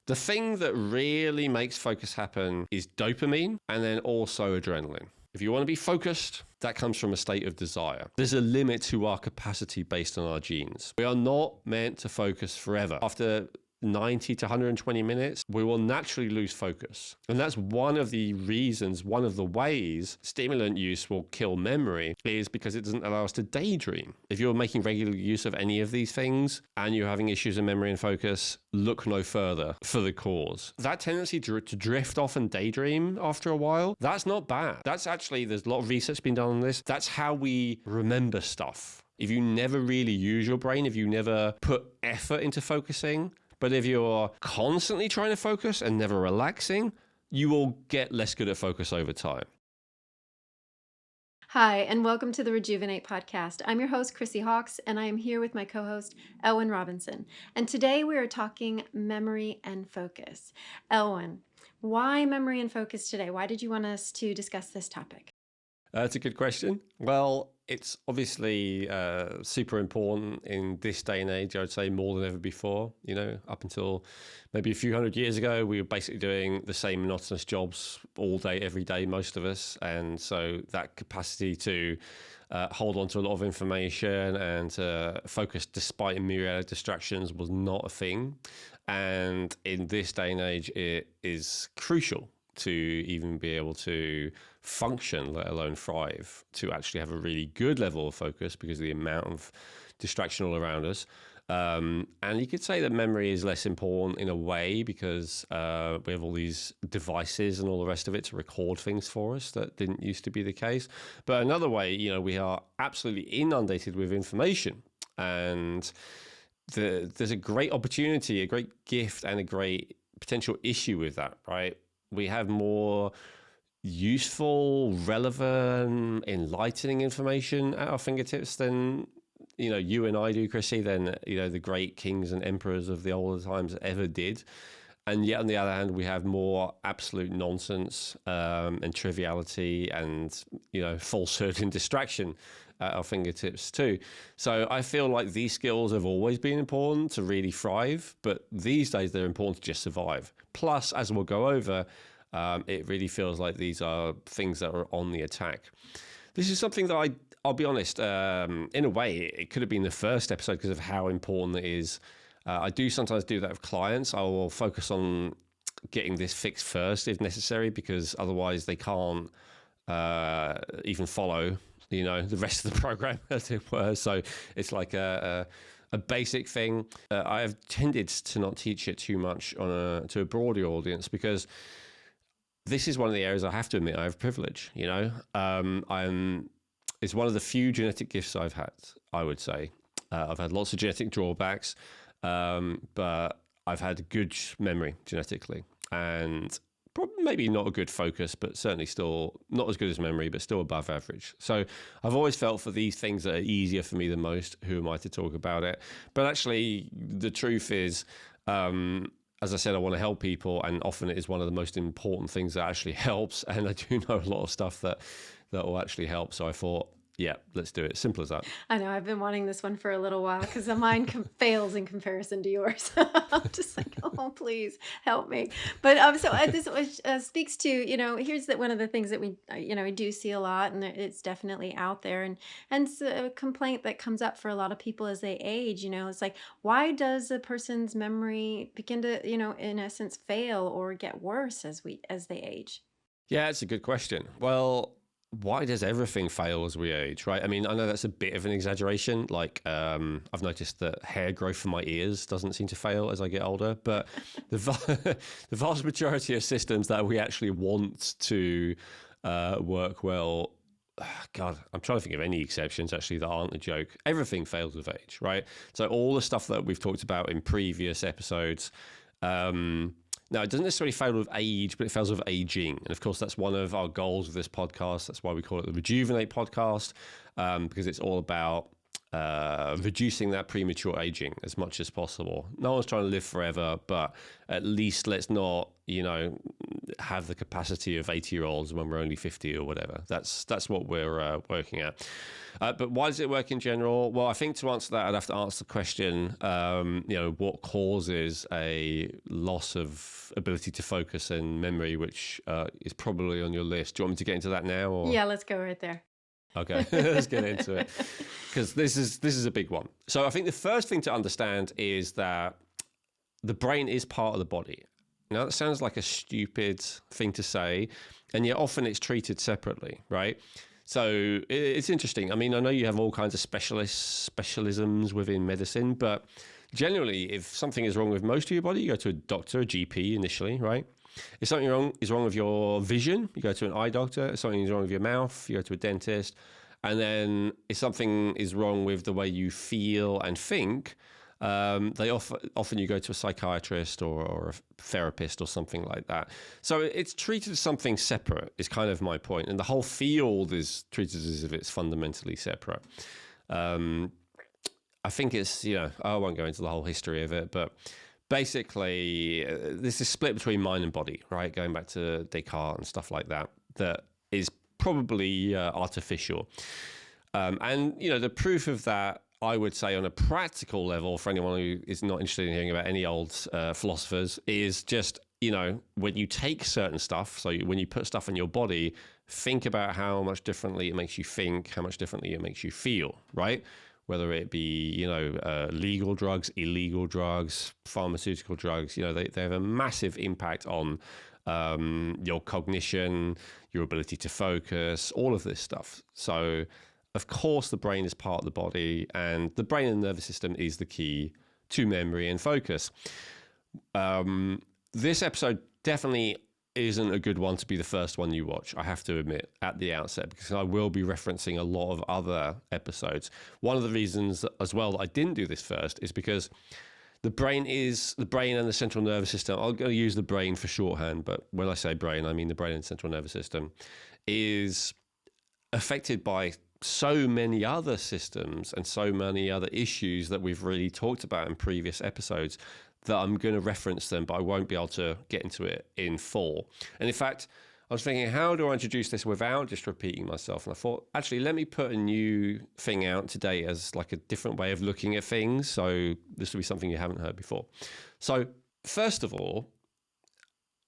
The thing that really makes focus happen is dopamine and then also adrenaline. If you want to be focused, that comes from a state of desire. There's a limit to our capacity based on our genes. We are not meant to focus forever. After 90 to 120 minutes, we will naturally lose focus. And that's one of the reasons, one of the ways stimulant use will kill memory is because it doesn't allow us to daydream. If you're making regular use of any of these things and you're having issues in memory and focus, look no further for the cause. That tendency to drift off and daydream after a while, that's not bad. That's actually, there's a lot of research being done on this. That's how we remember stuff. If you never really use your brain, if you never put effort into focusing, but if you're constantly trying to focus and never relaxing, you will get less good at focus over time. Hi, and welcome to the Rejuvenate podcast. I'm your host, Chrissy Hawks, and I am here with my co-host, Elwin Robinson. And today we are talking memory and focus. Elwin, why memory and focus today? Why did you want us to discuss this topic? That's a good question. Well, it's obviously super important in this day and age, I would say more than ever before. You know, up until maybe a few hundred years ago, we were basically doing the same monotonous jobs all day, every day, most of us. And so that capacity to hold on to a lot of information and to focus despite a myriad of distractions was not a thing. And in this day and age, it is crucial to even be able to function, let alone thrive, to actually have a really good level of focus because of the amount of distraction all around us. And you could say that memory is less important in a way because we have all these devices and all the rest of it to record things for us that didn't used to be the case. But another way, you know, we are absolutely inundated with information, and there's a great opportunity, a great gift, and a great potential issue with that, right? We have more useful, relevant, enlightening information at our fingertips than, you know, you and I do, Chrissy, than, you know, the great kings and emperors of the older times ever did. And yet, on the other hand, we have more absolute nonsense and triviality and, you know, falsehood and distraction at our fingertips too. So I feel like these skills have always been important to really thrive, but these days they're important to just survive. Plus, as we'll go over, it really feels like these are things that are on the attack. This is something that I'll be honest, in a way, it could have been the first episode because of how important it is. I do sometimes do that with clients. I will focus on getting this fixed first if necessary, because otherwise they can't even follow, you know, the rest of the program, as it were. So it's like a basic thing. I have tended to not teach it too much to a broader audience because this is one of the areas I have to admit I have privilege. You know, it's one of the few genetic gifts I've had, I would say. I've had lots of genetic drawbacks, but I've had good memory genetically, and probably maybe not a good focus, but certainly still not as good as memory, but still above average. So I've always felt for these things that are easier for me than most, who am I to talk about it? But actually, the truth is, as I said, I want to help people, and often it is one of the most important things that actually helps. And I do know a lot of stuff that will actually help. So I thought, yeah, let's do it. Simple as that. I know I've been wanting this one for a little while because mine fails in comparison to yours. I'm just like, oh, please help me. But so this speaks to, you know, here's one of the things that we, you know, we do see a lot, and it's definitely out there, and it's a complaint that comes up for a lot of people as they age. You know, it's like, why does a person's memory begin to, you know, in essence, fail or get worse as they age? Yeah, it's a good question. Well, why does everything fail as we age, right? I mean, I know that's a bit of an exaggeration. Like, I've noticed that hair growth from my ears doesn't seem to fail as I get older, but the vast majority of systems that we actually want to work well, God, I'm trying to think of any exceptions actually that aren't a joke. Everything fails with age, right? So all the stuff that we've talked about in previous episodes, now, it doesn't necessarily fail with age, but it fails with aging. And of course, that's one of our goals of this podcast. That's why we call it the Rejuvenate podcast, because it's all about reducing that premature aging as much as possible. No one's trying to live forever, but at least let's not, you know, have the capacity of 80-year-olds when we're only 50 or whatever. That's what we're working at. But why does it work in general? Well, I think to answer that, I'd have to answer the question, what causes a loss of ability to focus and memory, which is probably on your list. Do you want me to get into that now? Or? Yeah, let's go right there. Okay, let's get into it, because this is a big one. So I think the first thing to understand is that the brain is part of the body. Now, that sounds like a stupid thing to say, and yet often it's treated separately, right? So it's interesting. I mean, I know you have all kinds of specialisms within medicine, but generally, if something is wrong with most of your body, you go to a doctor, a GP initially, right? If something is wrong with your vision, you go to an eye doctor. If something is wrong with your mouth, you go to a dentist. And then if something is wrong with the way you feel and think, often you go to a psychiatrist or a therapist or something like that. So it's treated as something separate is kind of my point. And the whole field is treated as if it's fundamentally separate. I think it's, I won't go into the whole history of it, but basically this is split between mind and body, right? Going back to Descartes and stuff like that, that is probably artificial. And, the proof of that, I would say on a practical level, for anyone who is not interested in hearing about any old philosophers, is just, when you take certain stuff, so when you put stuff in your body, think about how much differently it makes you think, how much differently it makes you feel, right? Whether it be, legal drugs, illegal drugs, pharmaceutical drugs, they have a massive impact on your cognition, your ability to focus, all of this stuff. So, of course, the brain is part of the body, and the brain and nervous system is the key to memory and focus. This episode definitely isn't a good one to be the first one you watch, I have to admit, at the outset, because I will be referencing a lot of other episodes. One of the reasons as well that I didn't do this first is because the brain and the central nervous system. I'm going to use the brain for shorthand, but when I say brain, I mean the brain and central nervous system is affected by so many other systems and so many other issues that we've really talked about in previous episodes that I'm going to reference them, but I won't be able to get into it in full. And in fact, I was thinking, how do I introduce this without just repeating myself? And I thought, actually, let me put a new thing out today as like a different way of looking at things. So this will be something you haven't heard before. So first of all,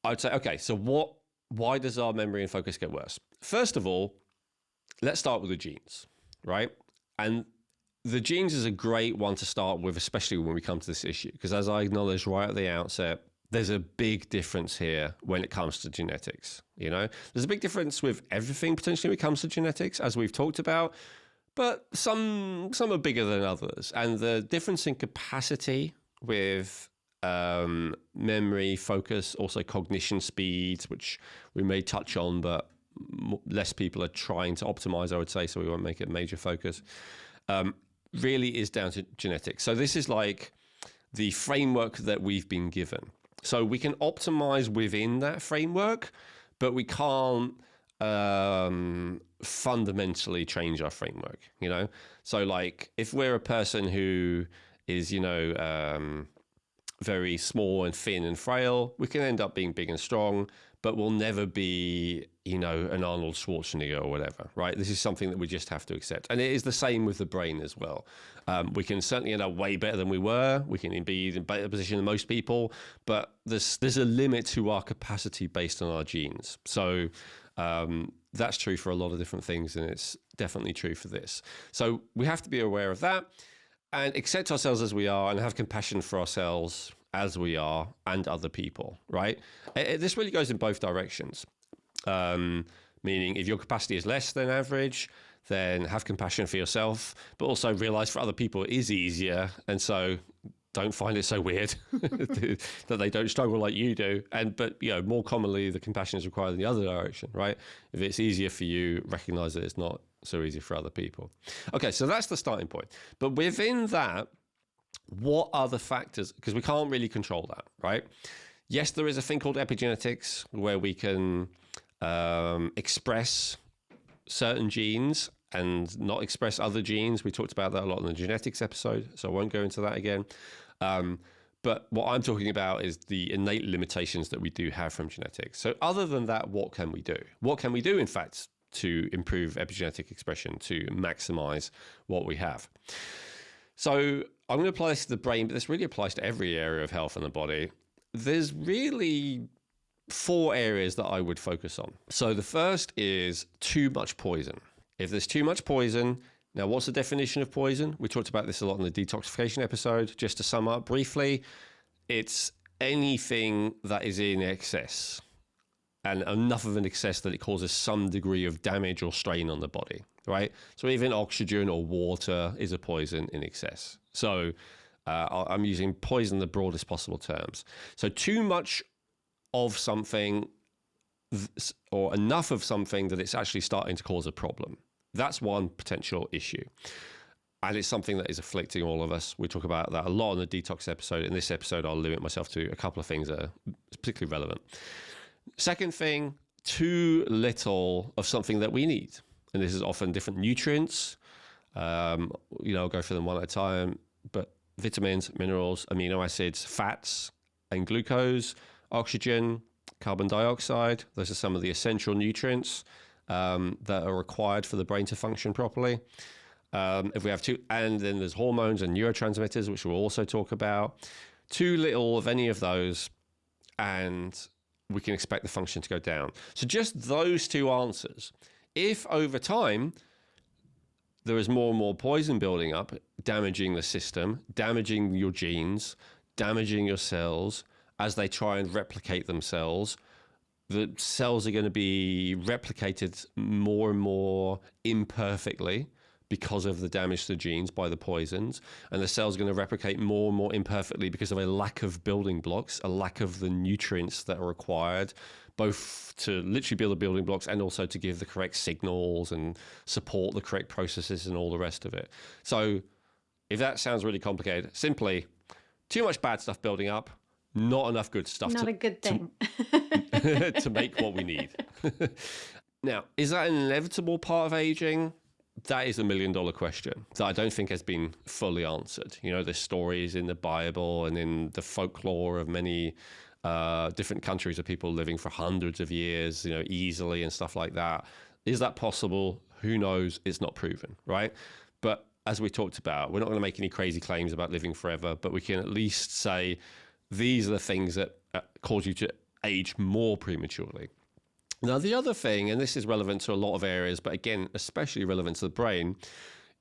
I'd say, okay, so why does our memory and focus get worse? First of all, let's start with the genes, right? And the genes is a great one to start with, especially when we come to this issue, because as I acknowledged right at the outset, there's a big difference here when it comes to genetics. There's a big difference with everything potentially when it comes to genetics, as we've talked about, but some are bigger than others. And the difference in capacity with memory, focus, also cognition speeds, which we may touch on, but less people are trying to optimize, I would say, so we won't make it a major focus, really is down to genetics. So this is like the framework that we've been given. So we can optimize within that framework, but we can't fundamentally change our framework, So like if we're a person who is, very small and thin and frail, we can end up being big and strong, but we'll never be, an Arnold Schwarzenegger or whatever, right? This is something that we just have to accept. And it is the same with the brain as well. We can certainly end up way better than we were. We can be in a better position than most people, but there's a limit to our capacity based on our genes. So that's true for a lot of different things, and it's definitely true for this. So we have to be aware of that and accept ourselves as we are and have compassion for ourselves as we are and other people, right? This really goes in both directions. Meaning if your capacity is less than average, then have compassion for yourself, but also realize for other people it is easier. And so don't find it so weird that they don't struggle like you do. But more commonly, the compassion is required in the other direction, right? If it's easier for you, recognize that it's not so easy for other people. Okay, so that's the starting point. But within that, what are the factors? Because we can't really control that, right? Yes, there is a thing called epigenetics where we can express certain genes and not express other genes. We talked about that a lot in the genetics episode, so I won't go into that again. But what I'm talking about is the innate limitations that we do have from genetics. So other than that, what can we do? What can we do, in fact, to improve epigenetic expression, to maximize what we have? So I'm going to apply this to the brain, but this really applies to every area of health in the body. There's really 4 areas that I would focus on. So the first is too much poison. If there's too much poison, now what's the definition of poison? We talked about this a lot in the detoxification episode. Just to sum up briefly, it's anything that is in excess, and enough of an excess that it causes some degree of damage or strain on the body, right? So even oxygen or water is a poison in excess. So I'm using poison in the broadest possible terms. So too much of something or enough of something that it's actually starting to cause a problem. That's one potential issue. And it's something that is afflicting all of us. We talk about that a lot in the detox episode. In this episode, I'll limit myself to a couple of things that are particularly relevant. Second thing, too little of something that we need. And this is often different nutrients. I'll go through them one at a time. But vitamins, minerals, amino acids, fats, and glucose, oxygen, carbon dioxide. Those are some of the essential nutrients that are required for the brain to function properly. If we have and then there's hormones and neurotransmitters, which we'll also talk about. Too little of any of those, and we can expect the function to go down. So just those 2 answers. If over time there is more and more poison building up, damaging the system, damaging your genes, damaging your cells as they try and replicate themselves, the cells are going to be replicated more and more imperfectly because of the damage to the genes by the poisons. And the cells are going to replicate more and more imperfectly because of a lack of building blocks, a lack of the nutrients that are required, both to literally build the building blocks and also to give the correct signals and support the correct processes and all the rest of it. So if that sounds really complicated, simply too much bad stuff building up, not enough good stuff. Not a good thing. To make what we need. Now, is that an inevitable part of aging? That is $1 million question that I don't think has been fully answered. There's stories in the Bible and in the folklore of many different countries of people living for hundreds of years, easily and stuff like that. Is that possible? Who knows? It's not proven, right? But as we talked about, we're not going to make any crazy claims about living forever, but we can at least say these are the things that cause you to age more prematurely. Now, the other thing, and this is relevant to a lot of areas, but again, especially relevant to the brain,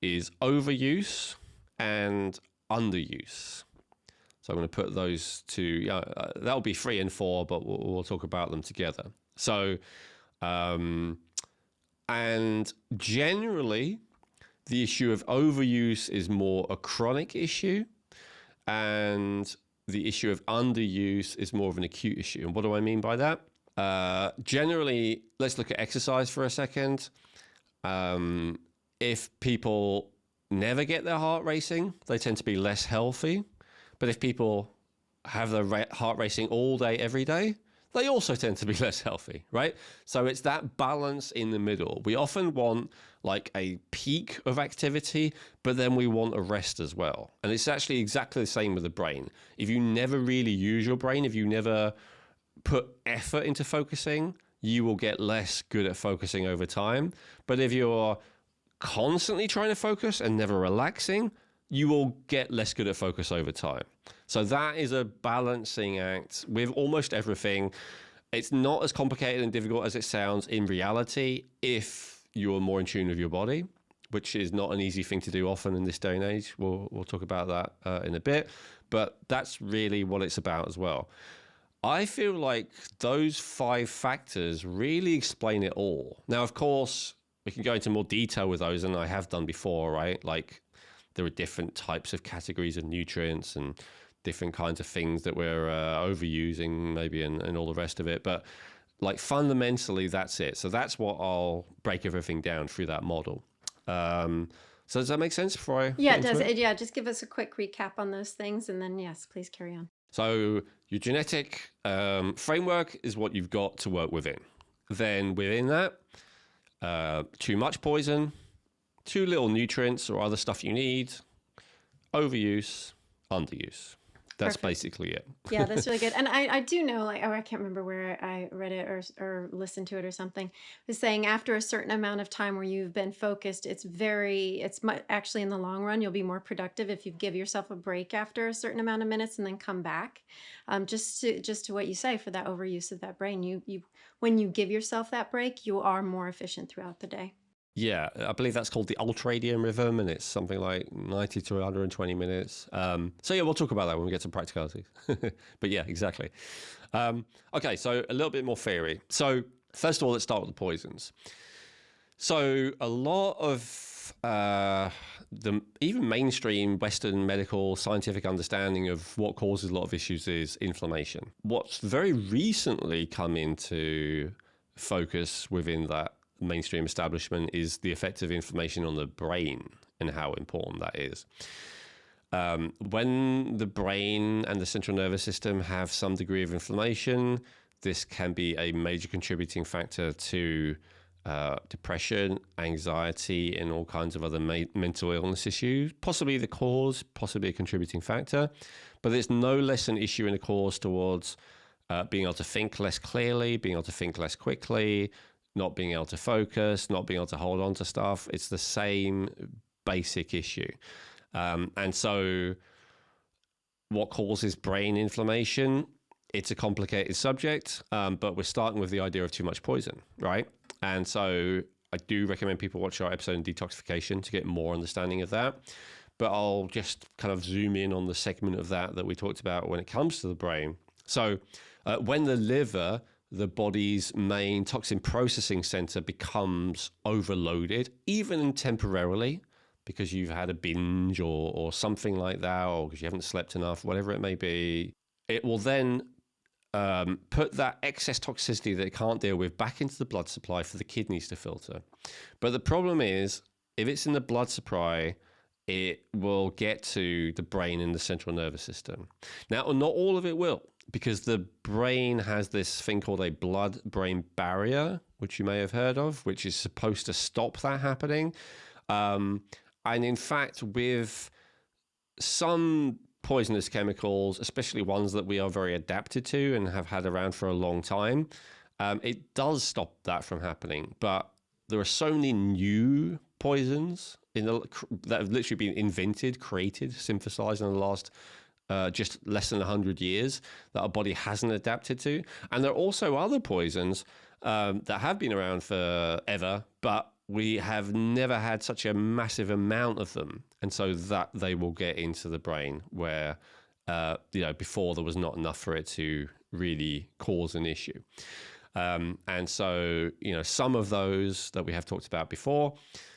is overuse and underuse. So I'm going to put those 2, that'll be 3 and 4, but we'll talk about them together. So, and generally, the issue of overuse is more a chronic issue, and the issue of underuse is more of an acute issue. And what do I mean by that? Generally, let's look at exercise for a second. If people never get their heart racing, they tend to be less healthy. But if people have their heart racing all day, every day, they also tend to be less healthy, right? So it's that balance in the middle. We often want like a peak of activity, but then we want a rest as well. And it's actually exactly the same with the brain. If you never really use your brain, if you never put effort into focusing, you will get less good at focusing over time. But if you're constantly trying to focus and never relaxing, you will get less good at focus over time. So that is a balancing act with almost everything. It's not as complicated and difficult as it sounds in reality if you're more in tune with your body, which is not an easy thing to do often in this day and age. We'll talk about that in a bit, but that's really what it's about as well. I feel like those 5 factors really explain it all. Now, of course, we can go into more detail with those, and I have done before, right? Like there are different types of categories of nutrients and different kinds of things that we're overusing maybe and all the rest of it. But like fundamentally, that's it. So that's what I'll break everything down through that model. So does that make sense before I Yeah, get it into does. it? Yeah, just give us a quick recap on those things, and then yes, please carry on. So your genetic framework is what you've got to work within. Then within that, too much poison, too little nutrients or other stuff you need, overuse, underuse. That's Perfect. basically it. Yeah, that's really good. And I do know, like, oh, I can't remember where I read it or listened to it or something. It was saying after a certain amount of time where you've been focused, actually in the long run, you'll be more productive if you give yourself a break after a certain amount of minutes and then come back. Just to what you say for that overuse of that brain, you when you give yourself that break, you are more efficient throughout the day. Yeah, I believe that's called the ultradian rhythm, and it's something like 90 to 120 minutes. So yeah, we'll talk about that when we get to practicalities. But yeah, exactly. Okay, so a little bit more theory. So first of all, let's start with the poisons. So a lot of the even mainstream Western medical scientific understanding of what causes a lot of issues is inflammation. What's very recently come into focus within that mainstream establishment is the effect of inflammation on the brain and how important that is. When the brain and the central nervous system have some degree of inflammation, this can be a major contributing factor to depression, anxiety, and all kinds of other mental illness issues. Possibly the cause, possibly a contributing factor, but it's no less an issue and a cause towards being able to think less clearly, being able to think less quickly, not being able to focus, not being able to hold on to stuff. It's the same basic issue. And so what causes brain inflammation? It's a complicated subject, but we're starting with the idea of too much poison, right? And so I do recommend people watch our episode on detoxification to get more understanding of that. But I'll just kind of zoom in on the segment of that we talked about when it comes to the brain. So when the liver, the body's main toxin processing center, becomes overloaded, even temporarily, because you've had a binge or something like that, or because you haven't slept enough, whatever it may be, it will then put that excess toxicity that it can't deal with back into the blood supply for the kidneys to filter. But the problem is, if it's in the blood supply, it will get to the brain and the central nervous system. Now, not all of it will, because the brain has this thing called a blood-brain barrier, which you may have heard of, which is supposed to stop that happening. And in fact, with some poisonous chemicals, especially ones that we are very adapted to and have had around for a long time, it does stop that from happening. But there are so many new poisons that have literally been invented, created, synthesized in the last just less than 100 years that our body hasn't adapted to. And there are also other poisons that have been around forever, but we have never had such a massive amount of them. And so that they will get into the brain where, before there was not enough for it to really cause an issue. And so, some of those that we have talked about before,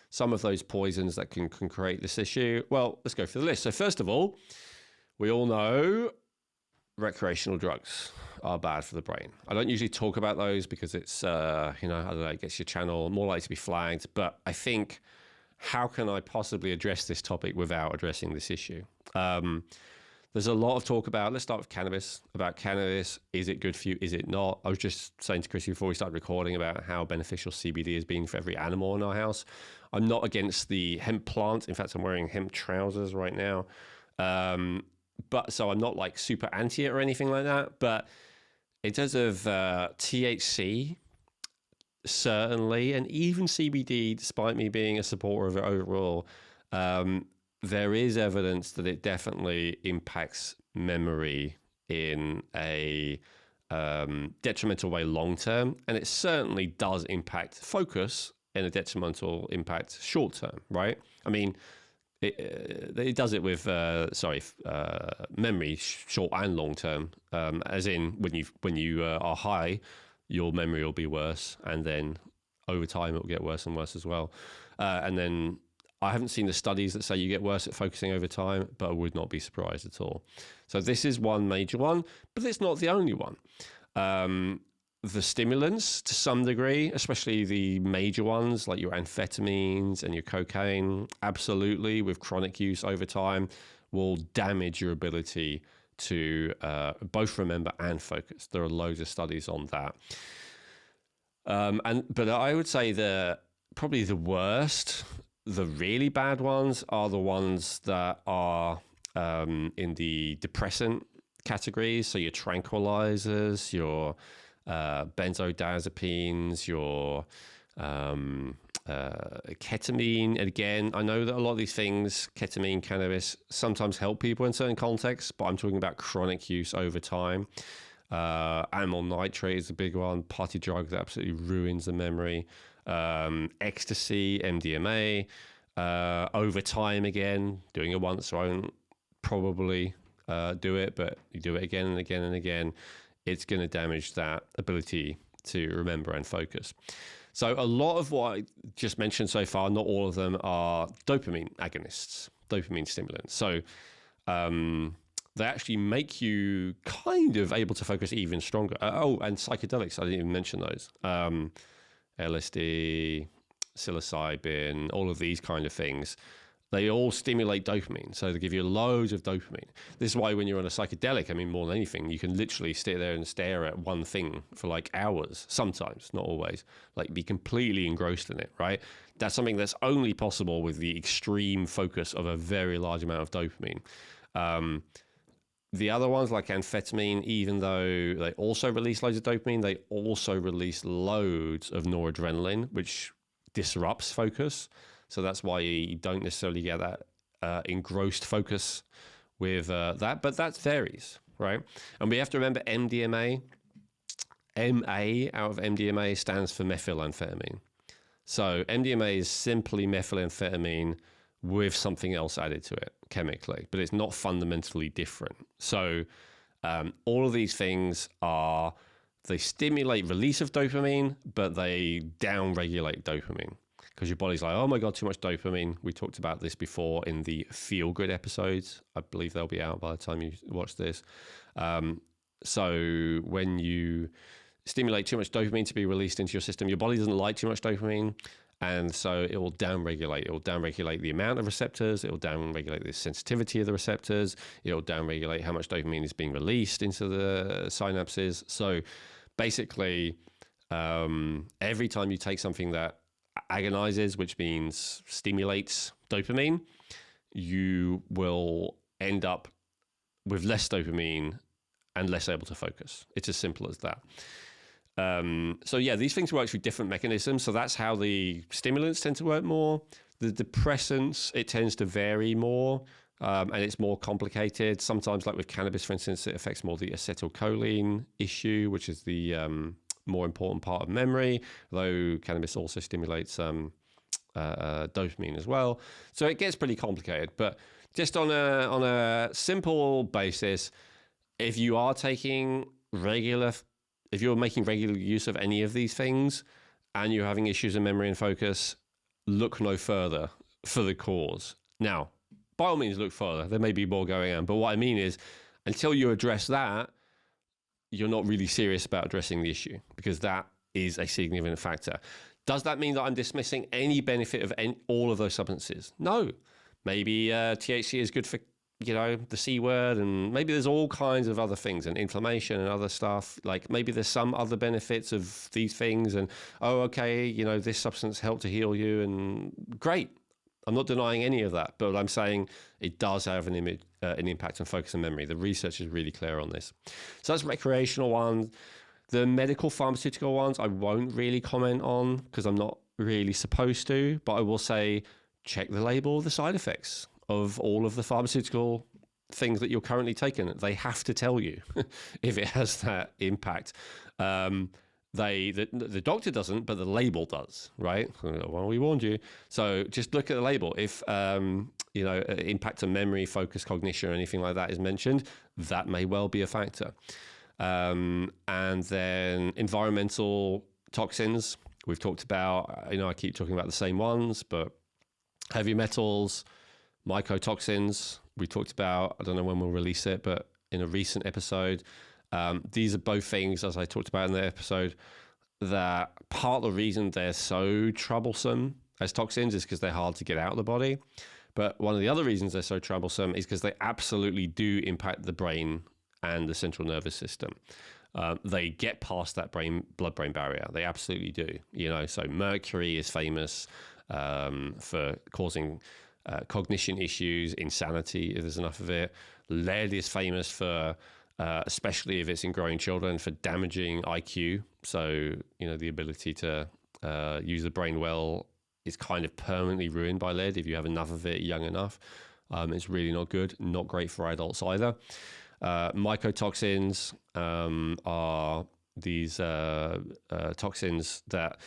some of those poisons that can create this issue. Well, let's go through the list. So first of all, we all know recreational drugs are bad for the brain. I don't usually talk about those because it's, I don't know, it gets your channel more likely to be flagged. But I think, how can I possibly address this topic without addressing this issue? There's a lot of talk about, let's start with cannabis, is it good for you, is it not? I was just saying to Chrissy before we started recording about how beneficial CBD has been for every animal in our house. I'm not against the hemp plant. In fact, I'm wearing hemp trousers right now. But so I'm not like super anti it or anything like that. But in terms of THC, certainly, and even CBD, despite me being a supporter of it overall, there is evidence that it definitely impacts memory in a detrimental way long term, and it certainly does impact focus in a detrimental impact short term, right? I mean, it does it with memory short and long term, as in when you are high, your memory will be worse, and then over time it will get worse and worse as well. And then I haven't seen the studies that say you get worse at focusing over time, but I would not be surprised at all. So this is one major one, but it's not the only one. The stimulants, to some degree, especially the major ones like your amphetamines and your cocaine, absolutely, with chronic use over time, will damage your ability to both remember and focus. There are loads of studies on that. But I would say probably the worst, the really bad ones, are the ones that are in the depressant categories. So your tranquilizers, your benzodiazepines, your ketamine. And again, I know that a lot of these things, ketamine, cannabis, sometimes help people in certain contexts, but I'm talking about chronic use over time. Animal nitrate is a big one. Party drug that absolutely ruins the memory. Ecstasy, MDMA. Over time, again, doing it once won't probably do it, but you do it again and again and again, it's going to damage that ability to remember and focus. So a lot of what I just mentioned so far, not all of them are dopamine agonists, dopamine stimulants. So they actually make you kind of able to focus even stronger. And psychedelics, I didn't even mention those. LSD, psilocybin, all of these kind of things. They all stimulate dopamine, so they give you loads of dopamine. This is why when you're on a psychedelic, I mean, more than anything, you can literally sit there and stare at one thing for like hours, sometimes, not always, like be completely engrossed in it, right? That's something that's only possible with the extreme focus of a very large amount of dopamine. The other ones, like amphetamine, even though they also release loads of dopamine, they also release loads of noradrenaline, which disrupts focus. So that's why you don't necessarily get that engrossed focus with that, but that varies, right? And we have to remember MDMA, MA out of MDMA stands for methylamphetamine. So MDMA is simply methylamphetamine with something else added to it chemically, but it's not fundamentally different. So all of these things they stimulate release of dopamine, but they down-regulate dopamine. Because your body's like, oh my God, too much dopamine. We talked about this before in the Feel Good episodes. I believe they'll be out by the time you watch this. So when you stimulate too much dopamine to be released into your system, your body doesn't like too much dopamine. And so it will downregulate. It will downregulate the amount of receptors. It will downregulate the sensitivity of the receptors. It will downregulate how much dopamine is being released into the synapses. So basically, every time you take something that agonizes, which means stimulates dopamine, you will end up with less dopamine and less able to focus. It's as simple as that. So yeah, these things work through different mechanisms. So that's how the stimulants tend to work more. The depressants, it tends to vary more, and it's more complicated. Sometimes, like with cannabis, for instance, it affects more the acetylcholine issue, which is the more important part of memory, though cannabis also stimulates dopamine as well. So it gets pretty complicated. But just on a simple basis, if you are making regular use of any of these things and you're having issues in memory and focus, look no further for the cause. Now, by all means, look further. There may be more going on. But what I mean is, until you address that, you're not really serious about addressing the issue, because that is a significant factor. Does that mean that I'm dismissing any benefit of all of those substances? No. Maybe THC is good for, the C word, and maybe there's all kinds of other things, and inflammation and other stuff. Like maybe there's some other benefits of these things, and this substance helped to heal you, and great. I'm not denying any of that, but I'm saying it does have an impact on focus and memory. The research is really clear on this. So that's recreational ones. The medical pharmaceutical ones, I won't really comment on because I'm not really supposed to, but I will say check the label of the side effects of all of the pharmaceutical things that you're currently taking. They have to tell you if it has that impact. The doctor doesn't, but the label does, right? Well, we warned you. So just look at the label. If impact on memory, focus, cognition, or anything like that is mentioned, that may well be a factor. And then environmental toxins, we've talked about. I keep talking about the same ones, but heavy metals, mycotoxins, we talked about. I don't know when we'll release it, but in a recent episode. These are both things, as I talked about in the episode, that part of the reason they're so troublesome as toxins is because they're hard to get out of the body. But one of the other reasons they're so troublesome is because they absolutely do impact the brain and the central nervous system. They get past that blood-brain barrier. They absolutely do. So mercury is famous for causing cognition issues, insanity, if there's enough of it. Lead is famous for especially if it's in growing children, for damaging IQ. So, the ability to use the brain well is kind of permanently ruined by lead if you have enough of it young enough. It's really not good, not great for adults either. Mycotoxins are these toxins that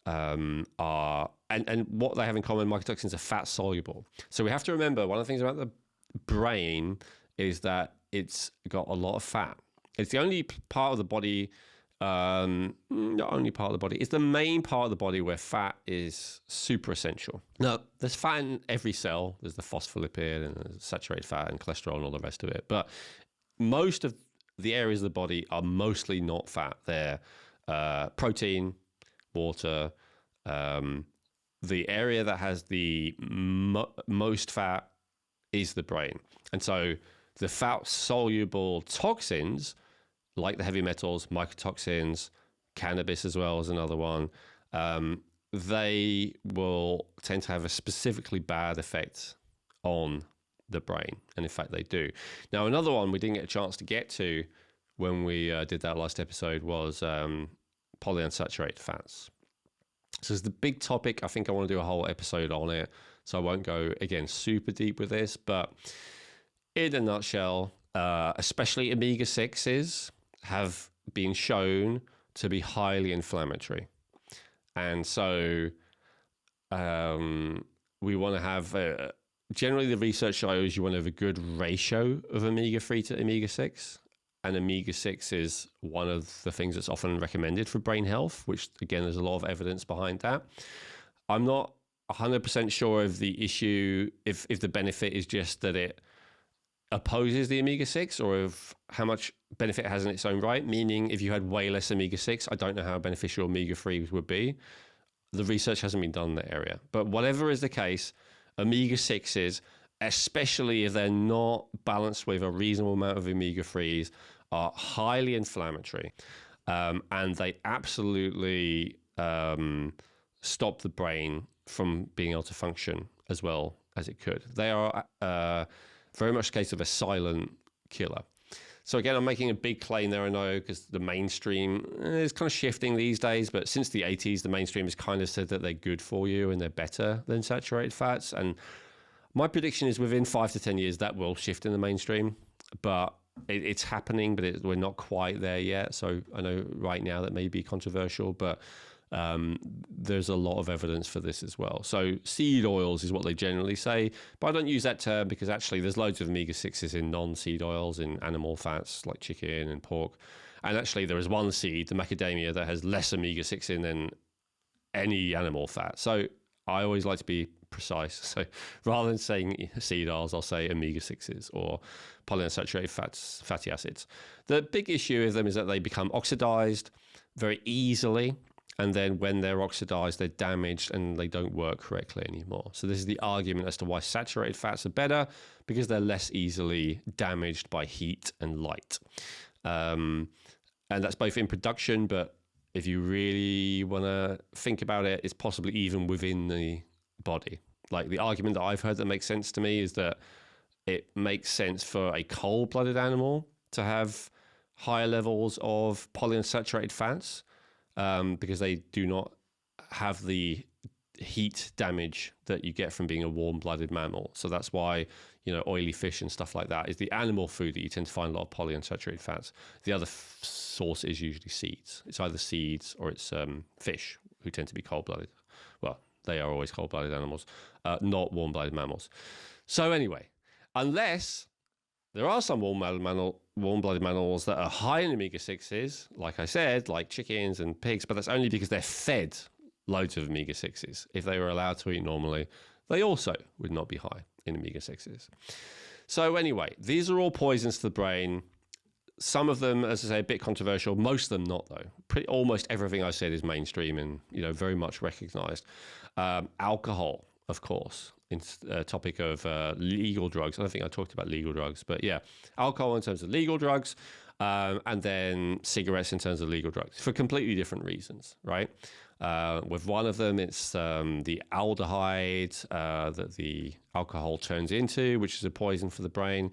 are, and what they have in common, mycotoxins are fat soluble. So we have to remember, one of the things about the brain is that it's got a lot of fat. It's the only part of the body, not only part of the body, it's the main part of the body where fat is super essential. Now, there's fat in every cell. There's the phospholipid and the saturated fat and cholesterol and all the rest of it. But most of the areas of the body are mostly not fat. They're protein, water. The area that has the most fat is the brain. And so the fat-soluble toxins, like the heavy metals, mycotoxins, cannabis as well as another one, they will tend to have a specifically bad effect on the brain. And in fact, they do. Now, another one we didn't get a chance to get to when we did that last episode was polyunsaturated fats. So it's the big topic. I think I want to do a whole episode on it. So I won't go, again, super deep with this. But in a nutshell, especially omega-6s have been shown to be highly inflammatory. And so we want to have, generally the research shows you want to have a good ratio of omega-3 to omega-6. And omega-6 is one of the things that's often recommended for brain health, which, again, there's a lot of evidence behind that. I'm not 100% sure of the issue, if the benefit is just that it opposes the omega-6 or of how much benefit it has in its own right, meaning if you had way less omega-6, I don't know how beneficial omega-3s would be. The research hasn't been done in that area. But whatever is the case, omega-6s, especially if they're not balanced with a reasonable amount of omega-3s, are highly inflammatory. And they absolutely stop the brain from being able to function as well as it could. They are very much a case of a silent killer. So again, I'm making a big claim there, I know, because the mainstream is kind of shifting these days, but since the 80s, the mainstream has kind of said that they're good for you and they're better than saturated fats. And my prediction is within 5 to 10 years, that will shift in the mainstream, but it's happening, but we're not quite there yet. So I know right now that may be controversial, but there's a lot of evidence for this as well. So seed oils is what they generally say, but I don't use that term because actually there's loads of omega-6s in non-seed oils, in animal fats like chicken and pork. And actually there is one seed, the macadamia, that has less omega-6 in than any animal fat. So I always like to be precise. So rather than saying seed oils, I'll say omega-6s or polyunsaturated fatty acids. The big issue with them is that they become oxidized very easily. And then when they're oxidized, they're damaged and they don't work correctly anymore. So this is the argument as to why saturated fats are better, because they're less easily damaged by heat and light. And that's both in production, but if you really want to think about it, it's possibly even within the body. Like the argument that I've heard that makes sense to me is that it makes sense for a cold-blooded animal to have higher levels of polyunsaturated fats, because they do not have the heat damage that you get from being a warm-blooded mammal. So that's why, oily fish and stuff like that is the animal food that you tend to find a lot of polyunsaturated fats. The other source is usually seeds. It's either seeds or it's fish, who tend to be cold-blooded. Well, they are always cold-blooded animals, not warm-blooded mammals. So anyway, unless there are some warm-blooded mammals that are high in omega-6s, like I said, like chickens and pigs, but that's only because they're fed loads of omega-6s. If they were allowed to eat normally, they also would not be high in omega-6s. So anyway, these are all poisons to the brain. Some of them, as I say, a bit controversial. Most of them not, though. Almost everything I said is mainstream and very much recognized. Alcohol, of course. Topic of legal drugs. I don't think I talked about legal drugs, but yeah, alcohol in terms of legal drugs, and then cigarettes in terms of legal drugs for completely different reasons, right? With one of them, it's the aldehyde that the alcohol turns into, which is a poison for the brain.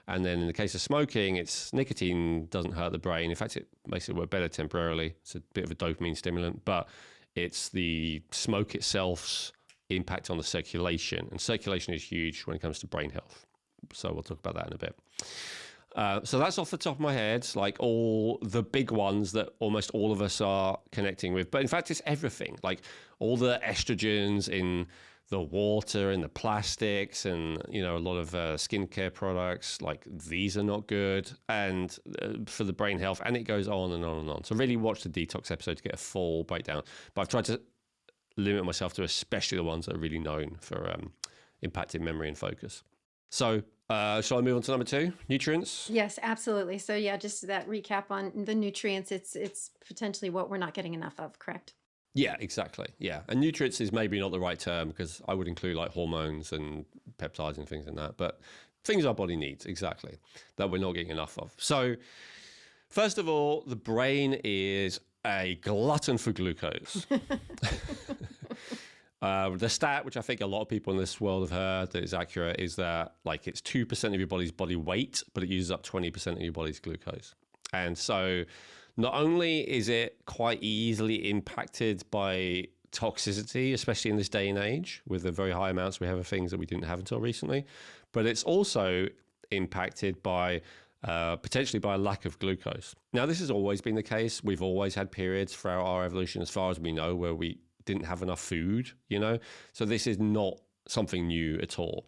And then in the case of smoking, it's nicotine doesn't hurt the brain. In fact, it makes it work better temporarily. It's a bit of a dopamine stimulant, but it's the smoke itself's impact on the circulation. And circulation is huge when it comes to brain health. So we'll talk about that in a bit. So that's off the top of my head, like all the big ones that almost all of us are connecting with. But in fact, it's everything, like all the estrogens in the water and the plastics and, you know, a lot of skincare products, like these are not good and for the brain health, and it goes on and on and on. So really watch the detox episode to get a full breakdown. But I've tried to limit myself to especially the ones that are really known for impacting memory and focus. So shall I move on to number 2, nutrients? Yes, absolutely. So yeah, just that recap on the nutrients. It's potentially what we're not getting enough of, correct? Yeah, exactly. Yeah. And nutrients is maybe not the right term because I would include like hormones and peptides and things like that. But things our body needs, exactly, that we're not getting enough of. So first of all, the brain is a glutton for glucose. The stat, which I think a lot of people in this world have heard that is accurate, is that like it's 2% of your body's body weight, but it uses up 20% of your body's glucose. And so not only is it quite easily impacted by toxicity, especially in this day and age, with the very high amounts we have of things that we didn't have until recently, but it's also impacted by potentially by a lack of glucose. Now, this has always been the case. We've always had periods throughout our evolution, as far as we know, where we didn't have enough food, you know? So this is not something new at all.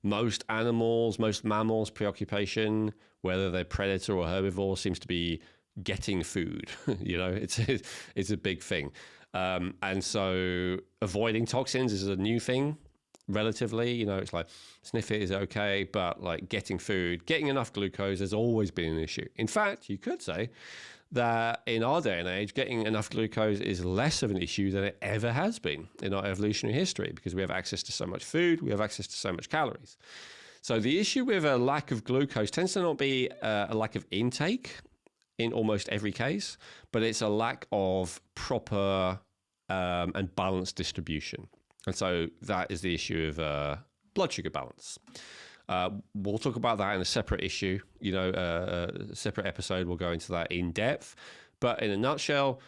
Most animals, most mammals' preoccupation, whether they're predator or herbivore, seems to be getting food. You know, it's a big thing. And so avoiding toxins is a new thing, relatively. You know, it's like sniff it is okay, but like getting food, getting enough glucose has always been an issue. In fact, you could say that in our day and age, getting enough glucose is less of an issue than it ever has been in our evolutionary history, because we have access to so much food, we have access to so much calories. So the issue with a lack of glucose tends to not be a lack of intake in almost every case, but it's a lack of proper and balanced distribution. And so that is the issue of blood sugar balance. We'll talk about that in a separate issue, you know, a separate episode. We'll go into that in depth. But in a nutshell,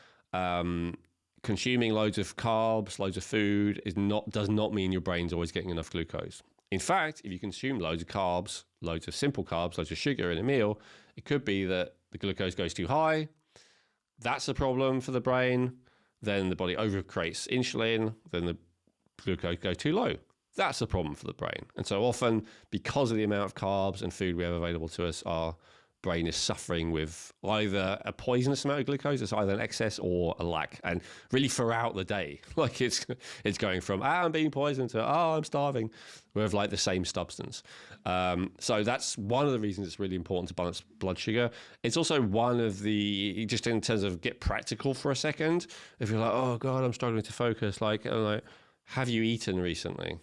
consuming loads of carbs, loads of food does not mean your brain's always getting enough glucose. In fact, if you consume loads of carbs, loads of simple carbs, loads of sugar in a meal, it could be that the glucose goes too high. That's a problem for the brain. Then the body overcreates insulin. Then the glucose goes too low. That's a problem for the brain. And so often, because of the amount of carbs and food we have available to us, our brain is suffering with either a poisonous amount of glucose, it's either an excess or a lack. And really throughout the day, like it's going from, I'm being poisoned to, I'm starving, with like the same substance. So that's one of the reasons it's really important to balance blood sugar. It's also one of the, just in terms of get practical for a second, if you're like, oh God, I'm struggling to focus, like, have you eaten recently?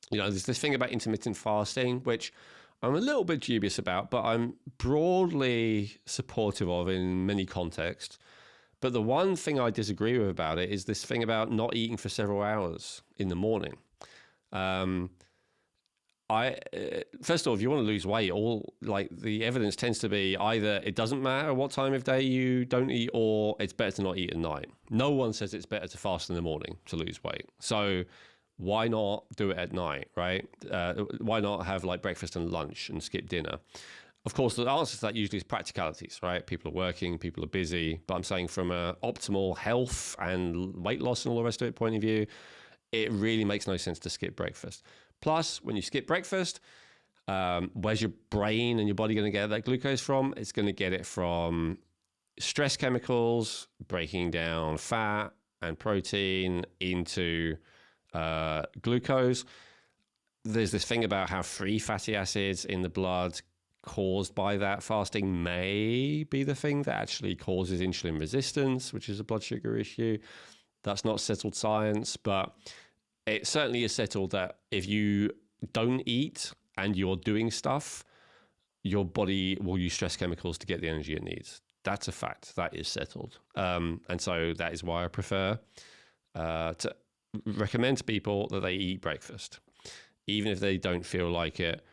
You know, there's this thing about intermittent fasting, which I'm a little bit dubious about, but I'm broadly supportive of in many contexts. But the one thing I disagree with about it is this thing about not eating for several hours in the morning. First of all, if you want to lose weight, the evidence tends to be either it doesn't matter what time of day you don't eat, or it's better to not eat at night. No one says it's better to fast in the morning to lose weight. So why not do it at night, right? Why not have like breakfast and lunch and skip dinner? Of course, the answer to that usually is practicalities, right? People are working, people are busy. But I'm saying from an optimal health and weight loss and all the rest of it point of view, it really makes no sense to skip breakfast. Plus, when you skip breakfast, where's your brain and your body going to get that glucose from? It's going to get it from stress chemicals, breaking down fat and protein into glucose. There's this thing about how free fatty acids in the blood caused by that fasting may be the thing that actually causes insulin resistance, which is a blood sugar issue. That's not settled science, but it certainly is settled that if you don't eat and you're doing stuff, your body will use stress chemicals to get the energy it needs. That's a fact. That is settled. And so that is why I prefer to recommend to people that they eat breakfast, even if they don't feel like it.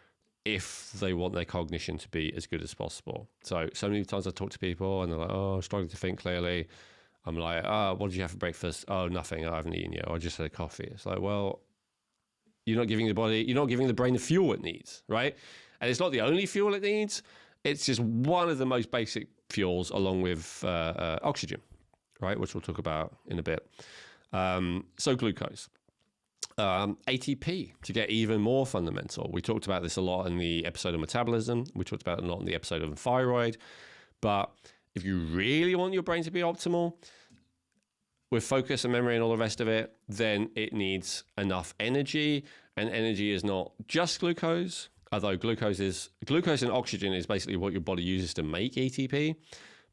if they want their cognition to be as good as possible. So many times I talk to people and they're like, oh, I'm struggling to think clearly. I'm like, oh, what did you have for breakfast? Oh, nothing. I haven't eaten yet. Or I just had a coffee. It's like, well, you're not giving the brain the fuel it needs, right? And it's not the only fuel it needs. It's just one of the most basic fuels along with oxygen, right? Which we'll talk about in a bit. So glucose. ATP, to get even more fundamental. We talked about this a lot in the episode of metabolism. We talked about it a lot in the episode of thyroid. But if you really want your brain to be optimal, with focus and memory and all the rest of it, then it needs enough energy. And energy is not just glucose, although glucose and oxygen is basically what your body uses to make ATP.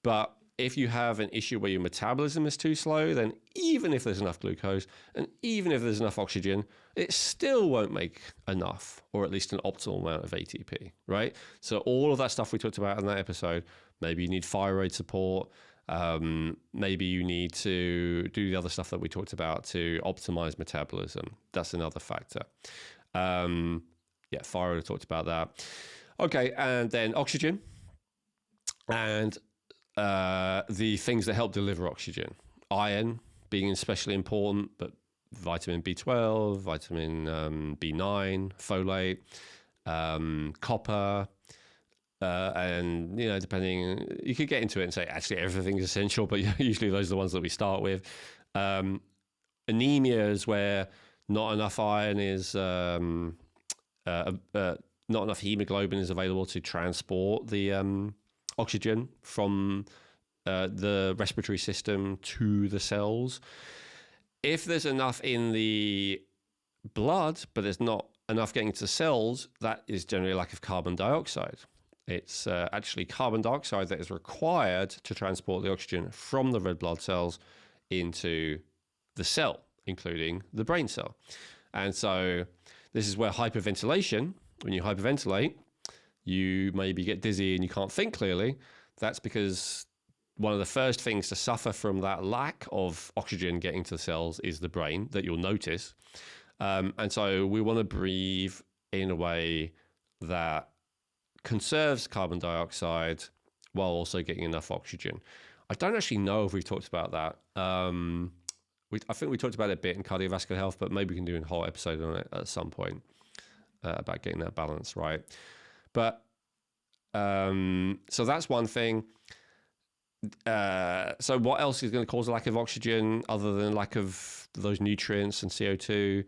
But if you have an issue where your metabolism is too slow, then even if there's enough glucose and even if there's enough oxygen, it still won't make enough, or at least an optimal amount of ATP, right? So all of that stuff we talked about in that episode, maybe you need thyroid support, maybe you need to do the other stuff that we talked about to optimize metabolism. That's another factor. Thyroid, I talked about that. Okay, and then oxygen. And the things that help deliver oxygen. Iron being especially important, but vitamin B12, vitamin B9, folate, copper, and, depending, you could get into it and say, actually, everything's essential, but usually those are the ones that we start with. Anemia is where not enough iron is, not enough hemoglobin is available to transport the oxygen from the respiratory system to the cells. If there's enough in the blood, but there's not enough getting to the cells, that is generally a lack of carbon dioxide. It's actually carbon dioxide that is required to transport the oxygen from the red blood cells into the cell, including the brain cell. And so this is where hyperventilation, when you hyperventilate, you maybe get dizzy and you can't think clearly. That's because one of the first things to suffer from that lack of oxygen getting to the cells is the brain, that you'll notice. And so we want to breathe in a way that conserves carbon dioxide while also getting enough oxygen. I don't actually know if we've talked about that. I think we talked about it a bit in cardiovascular health, but maybe we can do a whole episode on it at some point about getting that balance right. But so that's one thing. So what else is going to cause a lack of oxygen other than lack of those nutrients and CO2?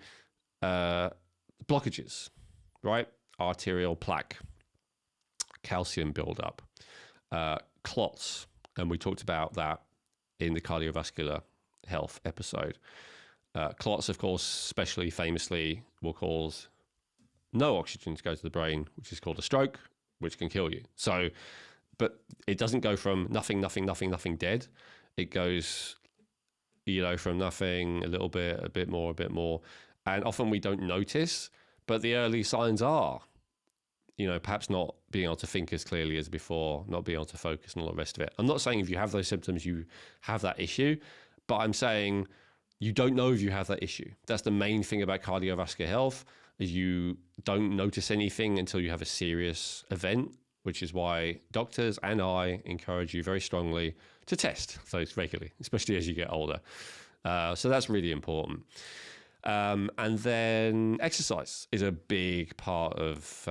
Blockages, right? Arterial plaque, calcium buildup, clots. And we talked about that in the cardiovascular health episode. Clots, of course, especially famously, will cause no oxygen to go to the brain, which is called a stroke, which can kill you. So, but it doesn't go from nothing dead. It goes, from nothing, a little bit, a bit more. And often we don't notice, but the early signs are, perhaps not being able to think as clearly as before, not being able to focus and all the rest of it. I'm not saying if you have those symptoms, you have that issue, but I'm saying you don't know if you have that issue. That's the main thing about cardiovascular health, is you don't notice anything until you have a serious event, which is why doctors and I encourage you very strongly to test those regularly, especially as you get older. So that's really important. And then exercise is a big part of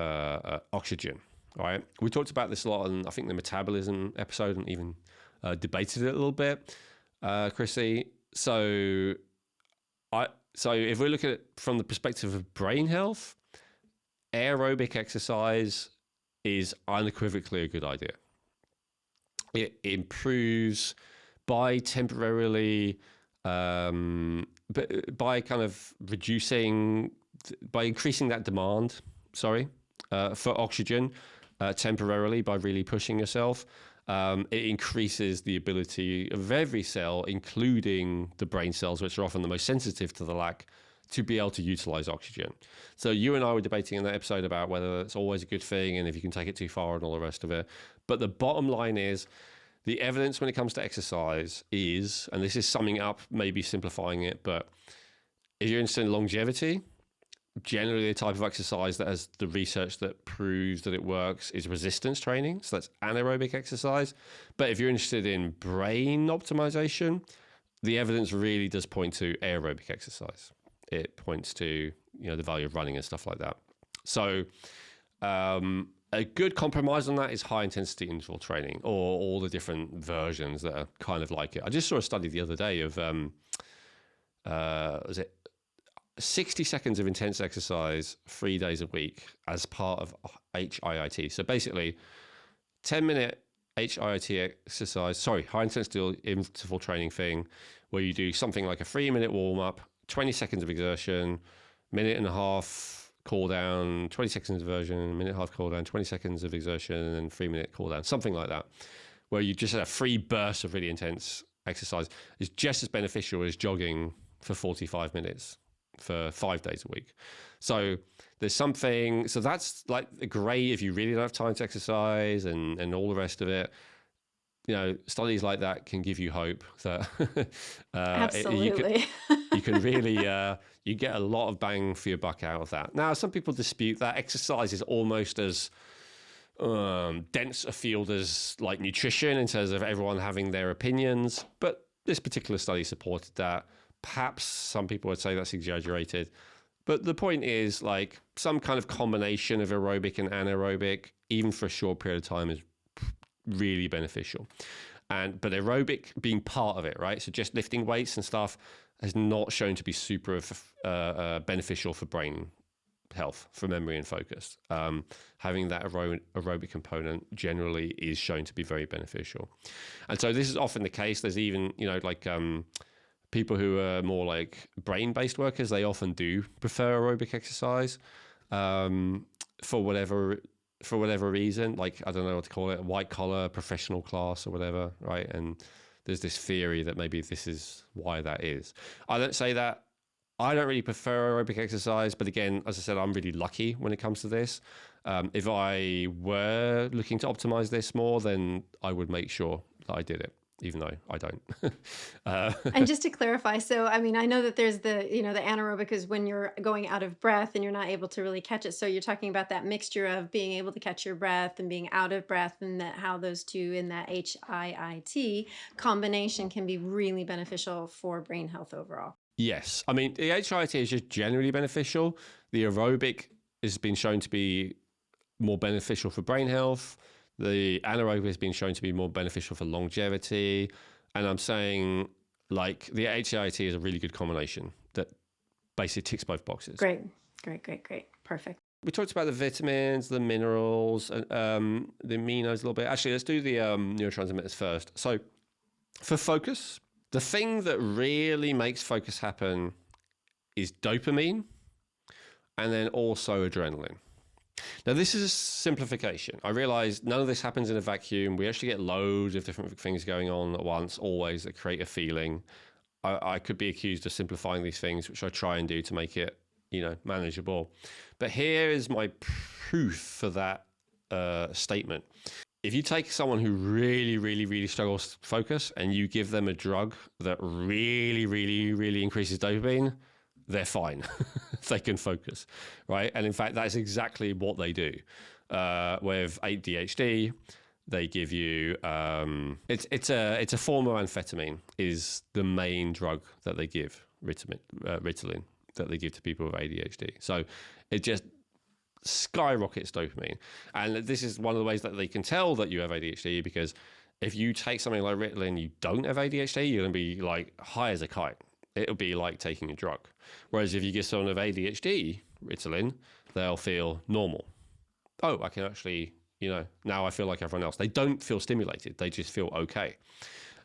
oxygen, right? We talked about this a lot on, I think, the metabolism episode, and even debated it a little bit, Chrissy. So if we look at it from the perspective of brain health, aerobic exercise is unequivocally a good idea. It improves by temporarily, but by kind of by increasing that demand, for oxygen temporarily by really pushing yourself. It increases the ability of every cell, including the brain cells, which are often the most sensitive to the lack, to be able to utilize oxygen. So you and I were debating in that episode about whether it's always a good thing and if you can take it too far and all the rest of it. But the bottom line is, the evidence when it comes to exercise is, and this is summing up, maybe simplifying it, but if you're interested in longevity, generally the type of exercise that has the research that proves that it works is resistance training. So that's anaerobic exercise. But if you're interested in brain optimization, the evidence really does point to aerobic exercise. It points to, the value of running and stuff like that. So a good compromise on that is high intensity interval training, or all the different versions that are kind of like it. I just saw a study the other day of, was it 60 seconds of intense exercise 3 days a week as part of HIIT. So basically 10-minute HIIT exercise, high intensity interval training thing, where you do something like a 3-minute warm up, 20 seconds of exertion, minute and a half cool down, 20 seconds of exertion, minute and a half cool down, 20 seconds of exertion, and then 3-minute cool down, something like that, where you just have 3 bursts of really intense exercise, is just as beneficial as jogging for 45 minutes for 5 days a week. So there's something, so that's like great if you really don't have time to exercise and all the rest of it. Studies like that can give you hope that Absolutely. you can really, you get a lot of bang for your buck out of that. Now, some people dispute that exercise is almost as dense a field as like nutrition in terms of everyone having their opinions, but this particular study supported that. Perhaps some people would say that's exaggerated, but the point is, like, some kind of combination of aerobic and anaerobic, even for a short period of time, is really beneficial. But aerobic being part of it, right? So just lifting weights and stuff has not shown to be super beneficial for brain health, for memory and focus. Having that aerobic component generally is shown to be very beneficial. And so this is often the case. There's even, people who are more like brain-based workers, they often do prefer aerobic exercise for whatever reason. Like, I don't know what to call it, a white-collar professional class or whatever, right? And there's this theory that maybe this is why that is. I don't say that. I don't really prefer aerobic exercise, but again, as I said, I'm really lucky when it comes to this. If I were looking to optimize this more, then I would make sure that I did it, even though I don't. And just to clarify, so I mean, I know that there's the anaerobic is when you're going out of breath and you're not able to really catch it. So you're talking about that mixture of being able to catch your breath and being out of breath, and that how those two in that HIIT combination can be really beneficial for brain health overall. Yes. I mean, the HIIT is just generally beneficial. The aerobic has been shown to be more beneficial for brain health. The anaerobic has been shown to be more beneficial for longevity. And I'm saying, like, the HIIT is a really good combination that basically ticks both boxes. Great. Perfect. We talked about the vitamins, the minerals, the aminos a little bit. Actually, let's do the neurotransmitters first. So for focus, the thing that really makes focus happen is dopamine and then also adrenaline. Now, this is a simplification. I realize none of this happens in a vacuum. We actually get loads of different things going on at once, always, that create a feeling. I could be accused of simplifying these things, which I try and do to make it, manageable. But here is my proof for that statement. If you take someone who really, really, really struggles to focus and you give them a drug that really, really, really increases dopamine, they're fine. They can focus, right? And in fact, that's exactly what they do. With ADHD, they give you it's a form of amphetamine is the main drug that they give, Ritalin, that they give to people with ADHD. So it just skyrockets dopamine. And this is one of the ways that they can tell that you have ADHD, because if you take something like Ritalin, you don't have ADHD, you're going to be like high as a kite. It'll be like taking a drug. Whereas if you give someone with ADHD Ritalin, they'll feel normal. Oh, I can actually, now I feel like everyone else. They don't feel stimulated. They just feel okay.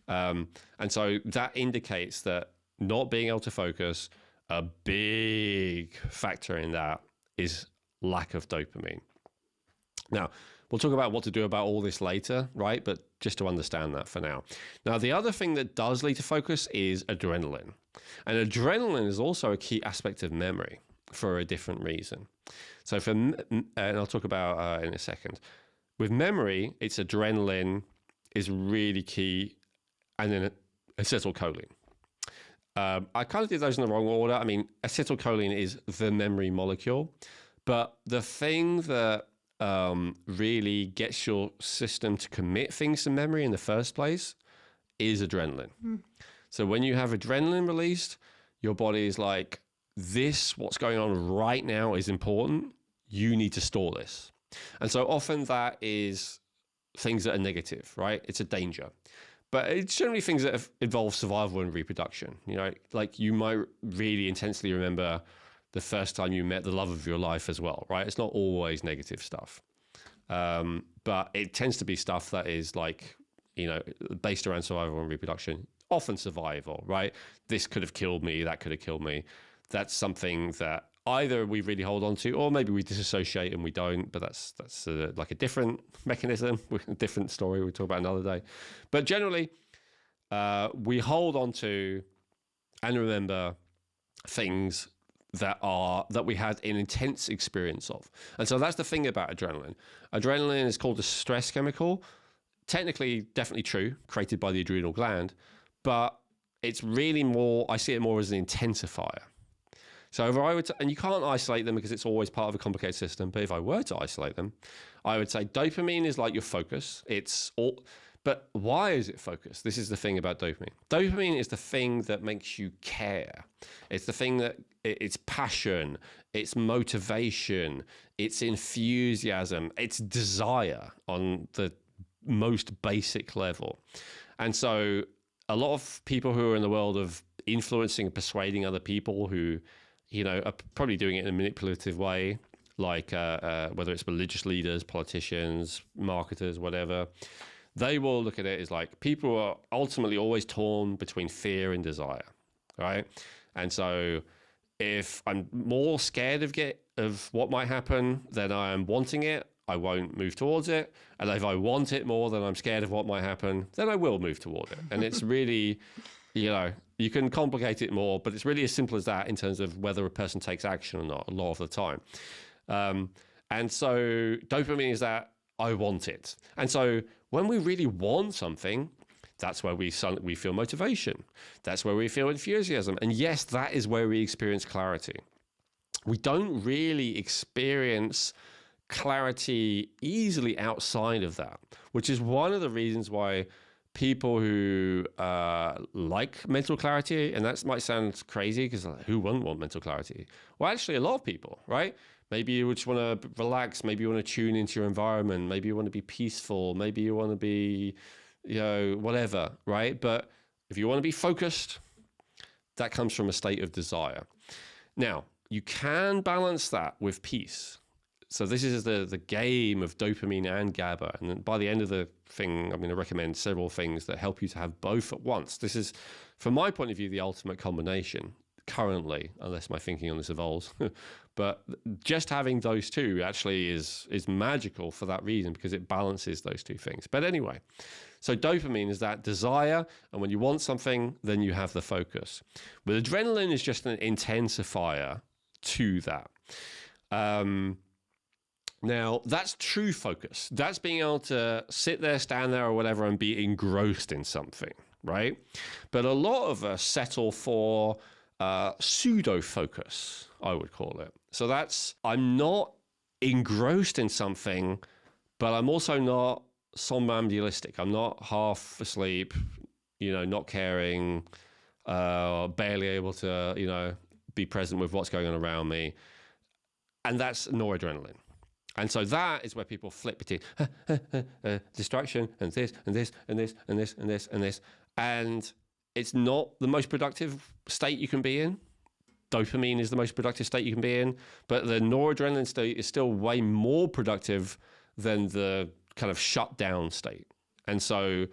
And so that indicates that not being able to focus, a big factor in that is lack of dopamine. Now, we'll talk about what to do about all this later, right? But just to understand that for now. Now, the other thing that does lead to focus is adrenaline. And adrenaline is also a key aspect of memory for a different reason. So and I'll talk about in a second. With memory, it's adrenaline is really key, and then acetylcholine. I kind of did those in the wrong order. I mean, acetylcholine is the memory molecule, but the thing that really gets your system to commit things to memory in the first place is adrenaline. So when you have adrenaline released, your body is like, this, what's going on right now is important. You need to store this. And so often that is things that are negative, right? It's a danger. But it's generally things that involve survival and reproduction. You know, like you might really intensely remember the first time you met the love of your life as well, right? It's not always negative stuff. But it tends to be stuff that is like, you know, based around survival and reproduction, often survival, right? This could have killed me, that could have killed me. That's something that either we really hold on to, or maybe we disassociate and we don't, but that's like a different mechanism, a different story we'll talk about another day. But generally, we hold on to and remember things that we had an intense experience of. And so that's the thing about adrenaline. Adrenaline is called a stress chemical. Technically, definitely true, created by the adrenal gland, but it's really more, I see it more as an intensifier. So if I would, and you can't isolate them because it's always part of a complicated system, but if I were to isolate them, I would say dopamine is like your focus. It's all, but why is it focused? This is the thing about dopamine. Dopamine is the thing that makes you care. It's the thing that, it's passion, it's motivation, it's enthusiasm, it's desire on the most basic level. And so a lot of people who are in the world of influencing and persuading other people who, you know, are probably doing it in a manipulative way, like whether it's religious leaders, politicians, marketers, whatever, they will look at it as like people are ultimately always torn between fear and desire, right? And so if I'm more scared of what might happen than I am wanting it, I won't move towards it. And if I want it more than I'm scared of what might happen, then I will move toward it. And it's really, you know, you can complicate it more, but it's really as simple as that in terms of whether a person takes action or not a lot of the time. And so dopamine is that I want it. And so when we really want something, that's where we feel motivation. That's where we feel enthusiasm. And yes, that is where we experience clarity. We don't really experience clarity easily outside of that, which is one of the reasons why people who like mental clarity, and that might sound crazy because who wouldn't want mental clarity? Well, actually, a lot of people, right? Maybe you just want to relax. Maybe you want to tune into your environment. Maybe you want to be peaceful. Maybe you want to be, you know, whatever, right? But if you want to be focused, that comes from a state of desire. Now, you can balance that with peace. So this is the game of dopamine and GABA. And then by the end of the thing, I'm going to recommend several things that help you to have both at once. This is, from my point of view, the ultimate combination currently, unless my thinking on this evolves. But just having those two actually is magical for that reason, because it balances those two things. But anyway, so dopamine is that desire, and when you want something, then you have the focus. But adrenaline is just an intensifier to that. Now, that's true focus. That's being able to sit there, stand there, or whatever, and be engrossed in something, right? But a lot of us settle for pseudo-focus, I would call it. So that's, I'm not engrossed in something, but I'm also not somnambulistic. I'm not half asleep, you know, not caring, barely able to, you know, be present with what's going on around me. And that's noradrenaline. And so that is where people flip between distraction and this and this and this and this and this and this. And it's not the most productive state you can be in. Dopamine is the most productive state you can be in. But the noradrenaline state is still way more productive than the kind of shut down state. And so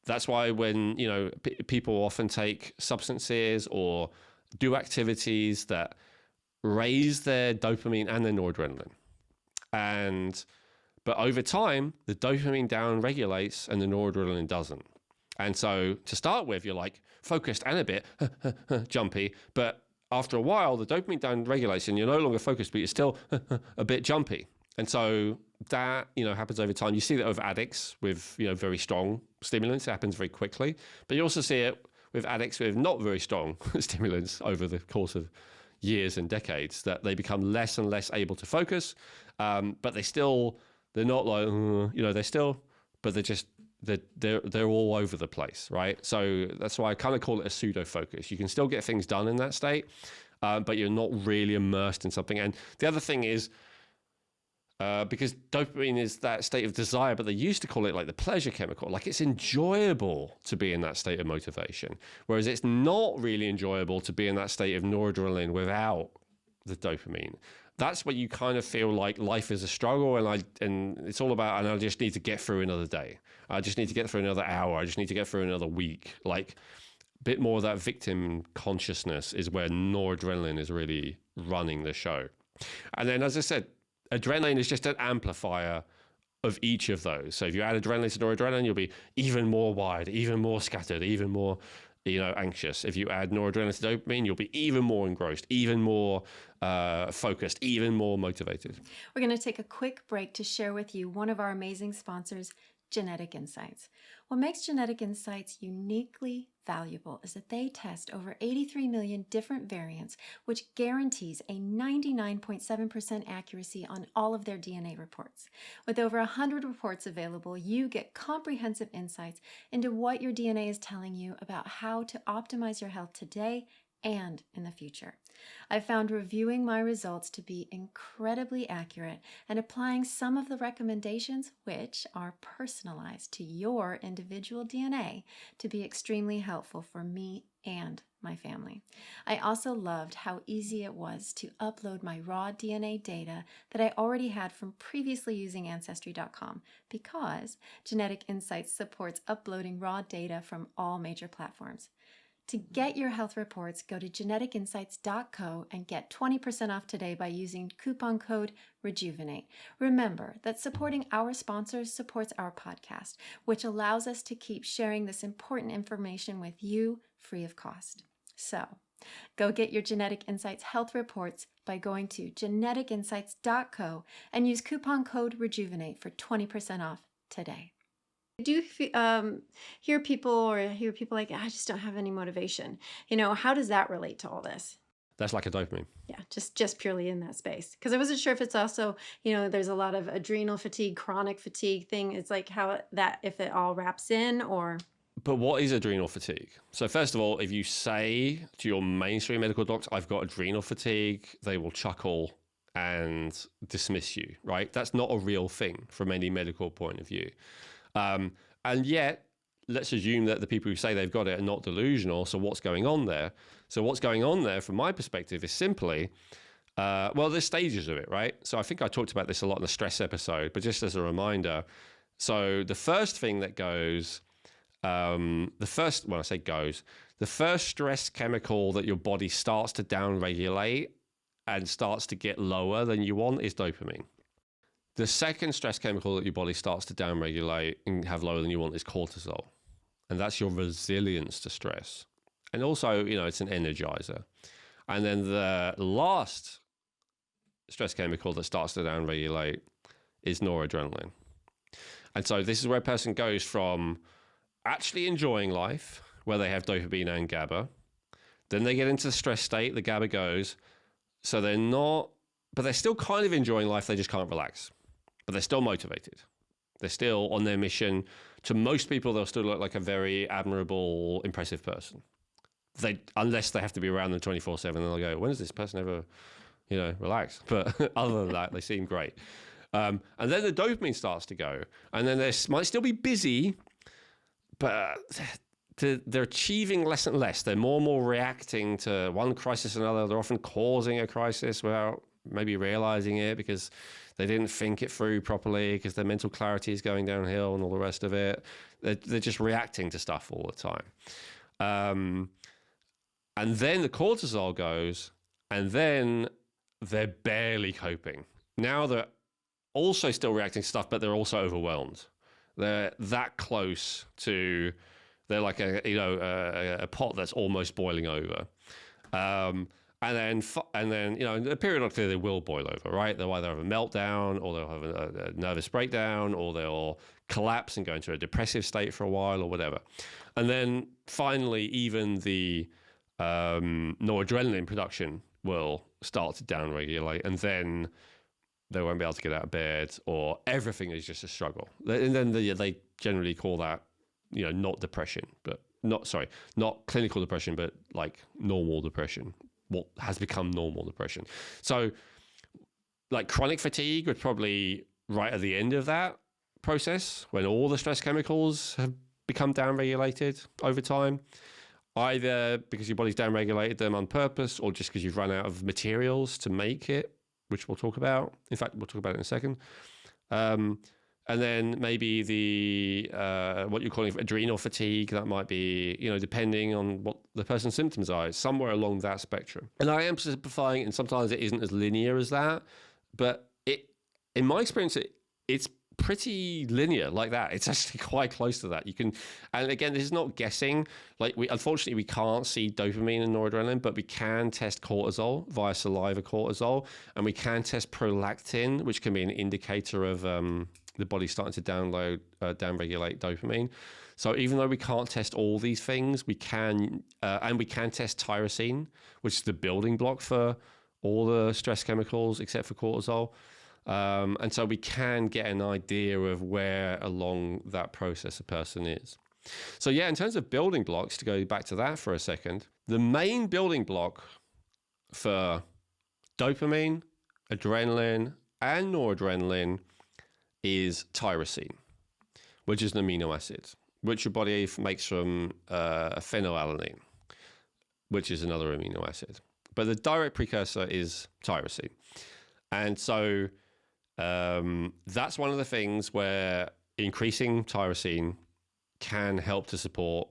that's why when, you know, people often take substances or do activities that raise their dopamine and their noradrenaline. But over time, the dopamine down regulates and the noradrenaline doesn't. And so to start with, you're like focused and a bit jumpy, but after a while, the dopamine down regulates and you're no longer focused, but you're still a bit jumpy. And so that, you know, happens over time. You see that with addicts with, you know, very strong stimulants. It happens very quickly, but you also see it with addicts with not very strong stimulants over the course of years and decades, that they become less and less able to focus, but they're not like, they're still, but they're all over the place, right? So that's why I kind of call it a pseudo focus. You can still get things done in that state, but you're not really immersed in something. And the other thing is, because dopamine is that state of desire, but they used to call it like the pleasure chemical. Like, it's enjoyable to be in that state of motivation, whereas it's not really enjoyable to be in that state of noradrenaline without the dopamine. That's what you kind of feel like life is a struggle, and it's all about, and I just need to get through another day. I just need to get through another hour. I just need to get through another week. Like, a bit more of that victim consciousness is where noradrenaline is really running the show. And then, as I said, adrenaline is just an amplifier of each of those. So if you add adrenaline to noradrenaline, you'll be even more wired, even more scattered, even more, anxious. If you add noradrenaline to dopamine, you'll be even more engrossed, even more focused, even more motivated. We're going to take a quick break to share with you one of our amazing sponsors, Genetic Insights. What makes Genetic Insights uniquely valuable is that they test over 83 million different variants, which guarantees a 99.7% accuracy on all of their DNA reports. With over 100 reports available, you get comprehensive insights into what your DNA is telling you about how to optimize your health today and in the future. I found reviewing my results to be incredibly accurate and applying some of the recommendations, which are personalized to your individual DNA, to be extremely helpful for me and my family. I also loved how easy it was to upload my raw DNA data that I already had from previously using Ancestry.com, because Genetic Insights supports uploading raw data from all major platforms. To get your health reports, go to geneticinsights.co and get 20% off today by using coupon code REJUVENATE. Remember that supporting our sponsors supports our podcast, which allows us to keep sharing this important information with you free of cost. So, go get your Genetic Insights health reports by going to geneticinsights.co and use coupon code REJUVENATE for 20% off today. I do hear people like, I just don't have any motivation. How does that relate to all this? That's like a dopamine. Yeah, just purely in that space. Because I wasn't sure if it's also, there's a lot of adrenal fatigue, chronic fatigue thing. It's like if it all wraps in, or... But what is adrenal fatigue? So first of all, if you say to your mainstream medical docs, I've got adrenal fatigue, they will chuckle and dismiss you, right? That's not a real thing from any medical point of view. And yet, let's assume that the people who say they've got it are not delusional. So what's going on there? So what's going on there, from my perspective, is simply, there's stages of it, right? So I think I talked about this a lot in the stress episode, but just as a reminder. So the first thing that goes, the first stress chemical that your body starts to downregulate and starts to get lower than you want is dopamine. The second stress chemical that your body starts to downregulate and have lower than you want is cortisol. And that's your resilience to stress. And also, it's an energizer. And then the last stress chemical that starts to downregulate is noradrenaline. And so this is where a person goes from actually enjoying life, where they have dopamine and GABA. Then they get into the stress state, the GABA goes. So they're not, but they're still kind of enjoying life, they just can't relax. But they're still motivated. They're still on their mission. To most people, they'll still look like a very admirable, impressive person. Unless they have to be around them 24/7, and they'll go, when does this person ever, relax? But other than that, they seem great. And then the dopamine starts to go. And then they might still be busy, but they're achieving less and less. They're more and more reacting to one crisis or another. They're often causing a crisis without maybe realizing it, because they didn't think it through properly, because their mental clarity is going downhill and all the rest of it. They're just reacting to stuff all the time. And then the cortisol goes, and then they're barely coping. Now they're also still reacting to stuff, but they're also overwhelmed. They're that close to, they're like a pot that's almost boiling over. And then, periodically they will boil over, right? They'll either have a meltdown, or they'll have a nervous breakdown, or they'll collapse and go into a depressive state for a while, or whatever. And then finally, even the noradrenaline production will start to downregulate, and then they won't be able to get out of bed, or everything is just a struggle. And then they generally call that, not depression, but not clinical depression, but like normal depression. What has become normal depression. So like chronic fatigue would probably right at the end of that process, when all the stress chemicals have become downregulated over time, either because your body's downregulated them on purpose, or just because you've run out of materials to make it, which we'll talk about. In fact, we'll talk about it in a second. And then maybe the what you're calling adrenal fatigue, that might be, depending on what the person's symptoms are. It's somewhere along that spectrum. And I am simplifying, and sometimes it isn't as linear as that. But in my experience, it's pretty linear like that. It's actually quite close to that. And again, this is not guessing. Like unfortunately, we can't see dopamine and noradrenaline, but we can test cortisol via saliva cortisol, and we can test prolactin, which can be an indicator of the body starting to downregulate dopamine. So even though we can't test all these things, we can test tyrosine, which is the building block for all the stress chemicals except for cortisol. And so we can get an idea of where along that process a person is. So yeah, in terms of building blocks, to go back to that for a second, the main building block for dopamine, adrenaline, and noradrenaline is tyrosine, which is an amino acid, which your body makes from phenylalanine, which is another amino acid. But the direct precursor is tyrosine. And so that's one of the things where increasing tyrosine can help to support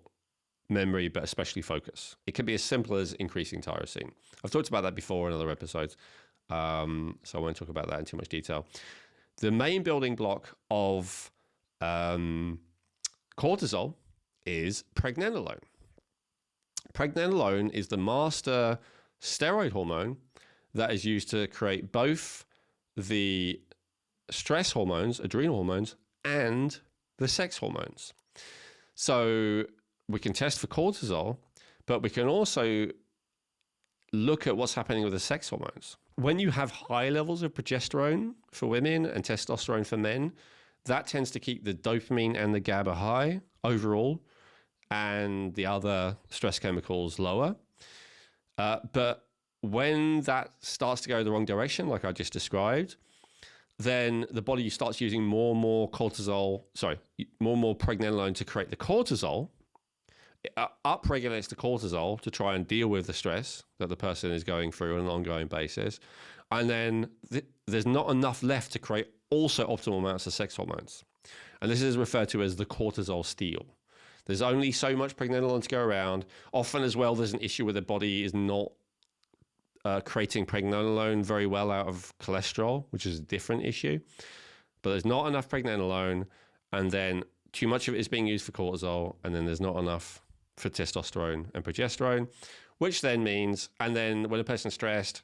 memory, but especially focus. It can be as simple as increasing tyrosine. I've talked about that before in other episodes, so I won't talk about that in too much detail. The main building block of cortisol is pregnenolone. Pregnenolone is the master steroid hormone that is used to create both the stress hormones, adrenal hormones, and the sex hormones. So we can test for cortisol, but we can also look at what's happening with the sex hormones. When you have high levels of progesterone for women and testosterone for men, that tends to keep the dopamine and the GABA high overall, and the other stress chemicals lower. But when that starts to go the wrong direction, like I just described, then the body starts using more and more pregnenolone to create the cortisol. It upregulates the cortisol to try and deal with the stress that the person is going through on an ongoing basis. And then there's not enough left to create also optimal amounts of sex hormones. And this is referred to as the cortisol steal. There's only so much pregnenolone to go around. Often as well, there's an issue where the body is not creating pregnenolone very well out of cholesterol, which is a different issue. But there's not enough pregnenolone, and then too much of it is being used for cortisol, and then there's not enough for testosterone and progesterone, which then means, and then when a person's stressed,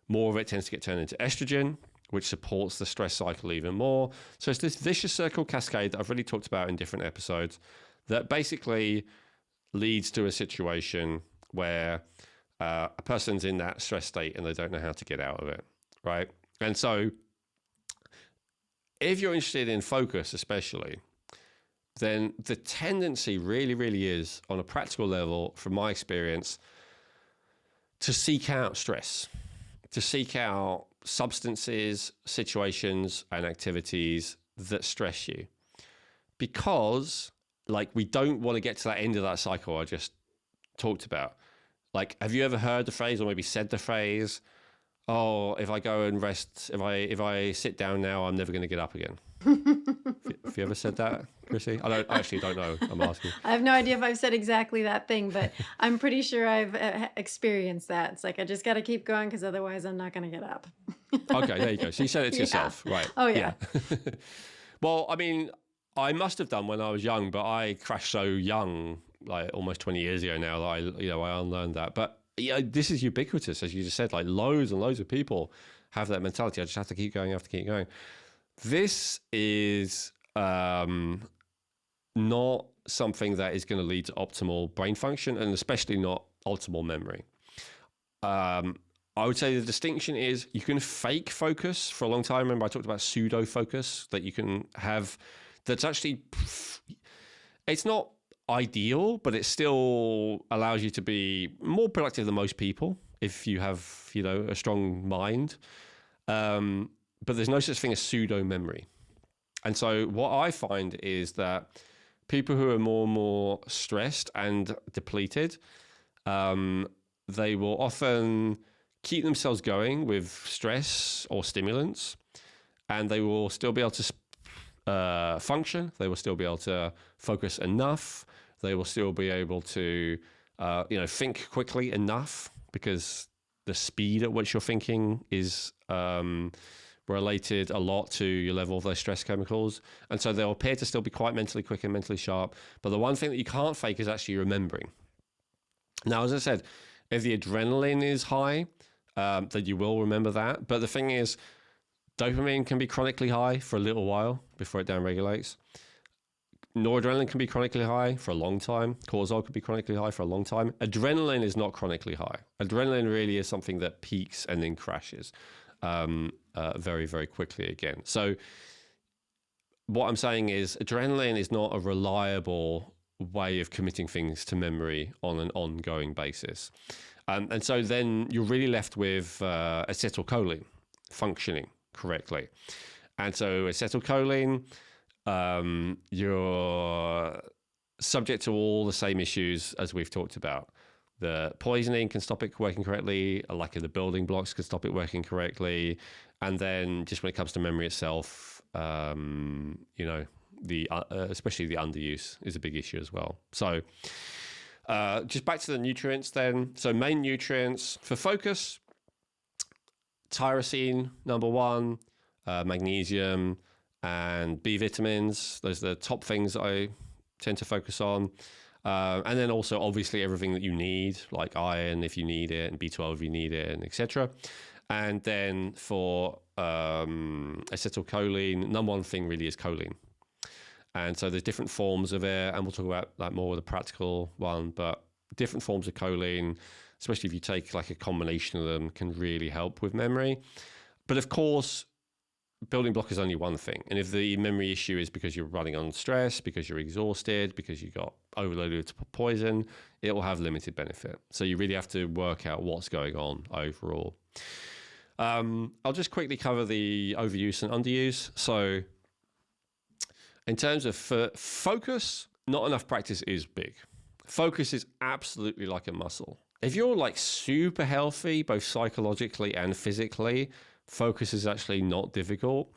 more of it tends to get turned into estrogen, which supports the stress cycle even more. So it's this vicious circle cascade that I've really talked about in different episodes that basically leads to a situation where a person's in that stress state and they don't know how to get out of it, right? And so if you're interested in focus especially, then the tendency really, really is, on a practical level, from my experience, to seek out stress, to seek out substances, situations, and activities that stress you. Because, like, we don't want to get to that end of that cycle I just talked about. Like, have you ever heard the phrase, or maybe said the phrase, oh, if I go and rest, if I sit down now, I'm never going to get up again? Have you ever said that, Chrissy? I actually don't know. I'm asking. I have no idea if I've said exactly that thing, but I'm pretty sure I've experienced that. It's like, I just got to keep going because otherwise I'm not going to get up. Okay, there you go. So you said it to yourself, right? Oh, yeah. Well, I mean, I must have done when I was young, but I crashed so young, like almost 20 years ago now, that I unlearned that. But yeah, this is ubiquitous, as you just said. Like loads and loads of people have that mentality. I just have to keep going. I have to keep going. This is not something that is going to lead to optimal brain function, and especially not optimal memory. I would say the distinction is you can fake focus for a long time. Remember, I talked about pseudo focus that you can have. That's actually, it's not ideal, but it still allows you to be more productive than most people if you have, a strong mind. But there's no such thing as pseudo memory. And so what I find is that people who are more and more stressed and depleted, they will often keep themselves going with stress or stimulants, and they will still be able to function. They will still be able to focus enough. They will still be able to, think quickly enough, because the speed at which you're thinking is related a lot to your level of those stress chemicals. And so they'll appear to still be quite mentally quick and mentally sharp. But the one thing that you can't fake is actually remembering. Now, as I said, if the adrenaline is high, then you will remember that. But the thing is, dopamine can be chronically high for a little while before it downregulates. Noradrenaline can be chronically high for a long time. Cortisol can be chronically high for a long time. Adrenaline is not chronically high. Adrenaline really is something that peaks and then crashes very, very quickly again. So what I'm saying is adrenaline is not a reliable way of committing things to memory on an ongoing basis. And so then you're really left with acetylcholine functioning correctly. And so acetylcholine, you're subject to all the same issues as we've talked about. The poisoning can stop it working correctly, a lack of the building blocks can stop it working correctly. And then just when it comes to memory itself, especially the underuse is a big issue as well. So just back to the nutrients then. So main nutrients for focus: tyrosine, number one, magnesium, and B vitamins. Those are the top things that I tend to focus on. And then also obviously everything that you need, like iron if you need it, and B12 if you need it, and etc. And then for acetylcholine, number one thing really is choline. And so there's different forms of it, and we'll talk about that more with a practical one, but different forms of choline, especially if you take like a combination of them, can really help with memory. But of course, building block is only one thing. And if the memory issue is because you're running on stress, because you're exhausted, because you got overloaded with poison, it will have limited benefit. So you really have to work out what's going on overall. I'll just quickly cover the overuse and underuse. So in terms of focus, not enough practice is big. Focus is absolutely like a muscle. If you're like super healthy, both psychologically and physically, focus is actually not difficult.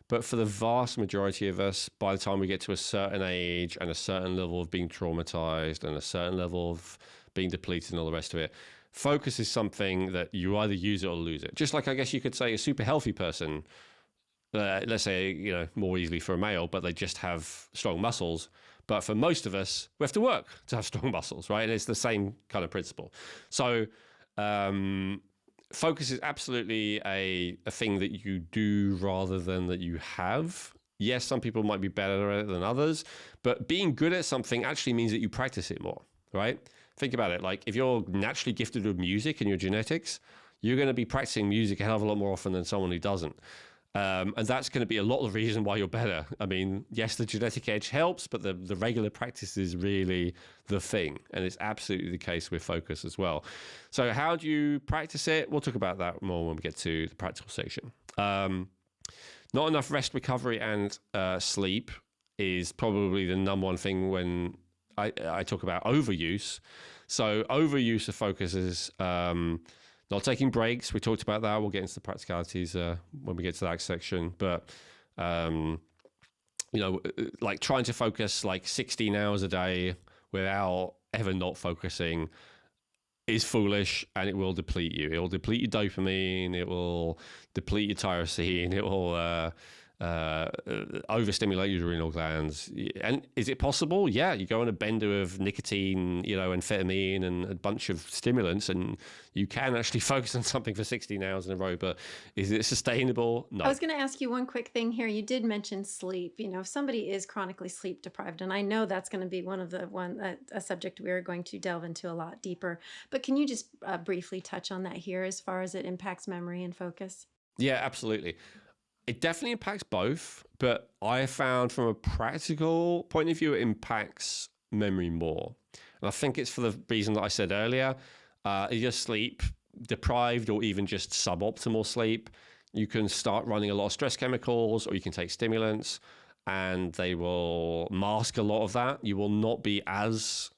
But for the vast majority of us, by the time we get to a certain age and a certain level of being traumatized and a certain level of being depleted and all the rest of it, focus is something that you either use it or lose it. Just like I guess you could say a super healthy person, let's say, more easily for a male, but they just have strong muscles. But for most of us, we have to work to have strong muscles, right? And it's the same kind of principle. So focus is absolutely a thing that you do rather than that you have. Yes, some people might be better at it than others, but being good at something actually means that you practice it more, right? Think about it. Like if you're naturally gifted with music and your genetics, you're going to be practicing music a hell of a lot more often than someone who doesn't. And that's going to be a lot of the reason why you're better. I mean, yes, the genetic edge helps, but the regular practice is really the thing. And it's absolutely the case with focus as well. So how do you practice it? We'll talk about that more when we get to the practical section. Not enough rest, recovery, and sleep is probably the number one thing when I talk about overuse. So overuse of focus is not taking breaks. We talked about that. We'll get into the practicalities when we get to that section. But, like trying to focus like 16 hours a day without ever not focusing is foolish, and it will deplete you. It will deplete your dopamine. It will deplete your tyrosine. It will overstimulate your adrenal glands. And is it possible? Yeah, you go on a bender of nicotine, amphetamine and a bunch of stimulants, and you can actually focus on something for 16 hours in a row. But is it sustainable? No. I was going to ask you one quick thing here. You did mention sleep. If somebody is chronically sleep deprived, and I know that's going to be a subject we are going to delve into a lot deeper. But can you just briefly touch on that here as far as it impacts memory and focus? Yeah, absolutely. It definitely impacts both, but I found from a practical point of view, it impacts memory more. And I think it's for the reason that I said earlier. If you're sleep deprived or even just suboptimal sleep, you can start running a lot of stress chemicals, or you can take stimulants, and they will mask a lot of that. You will not be as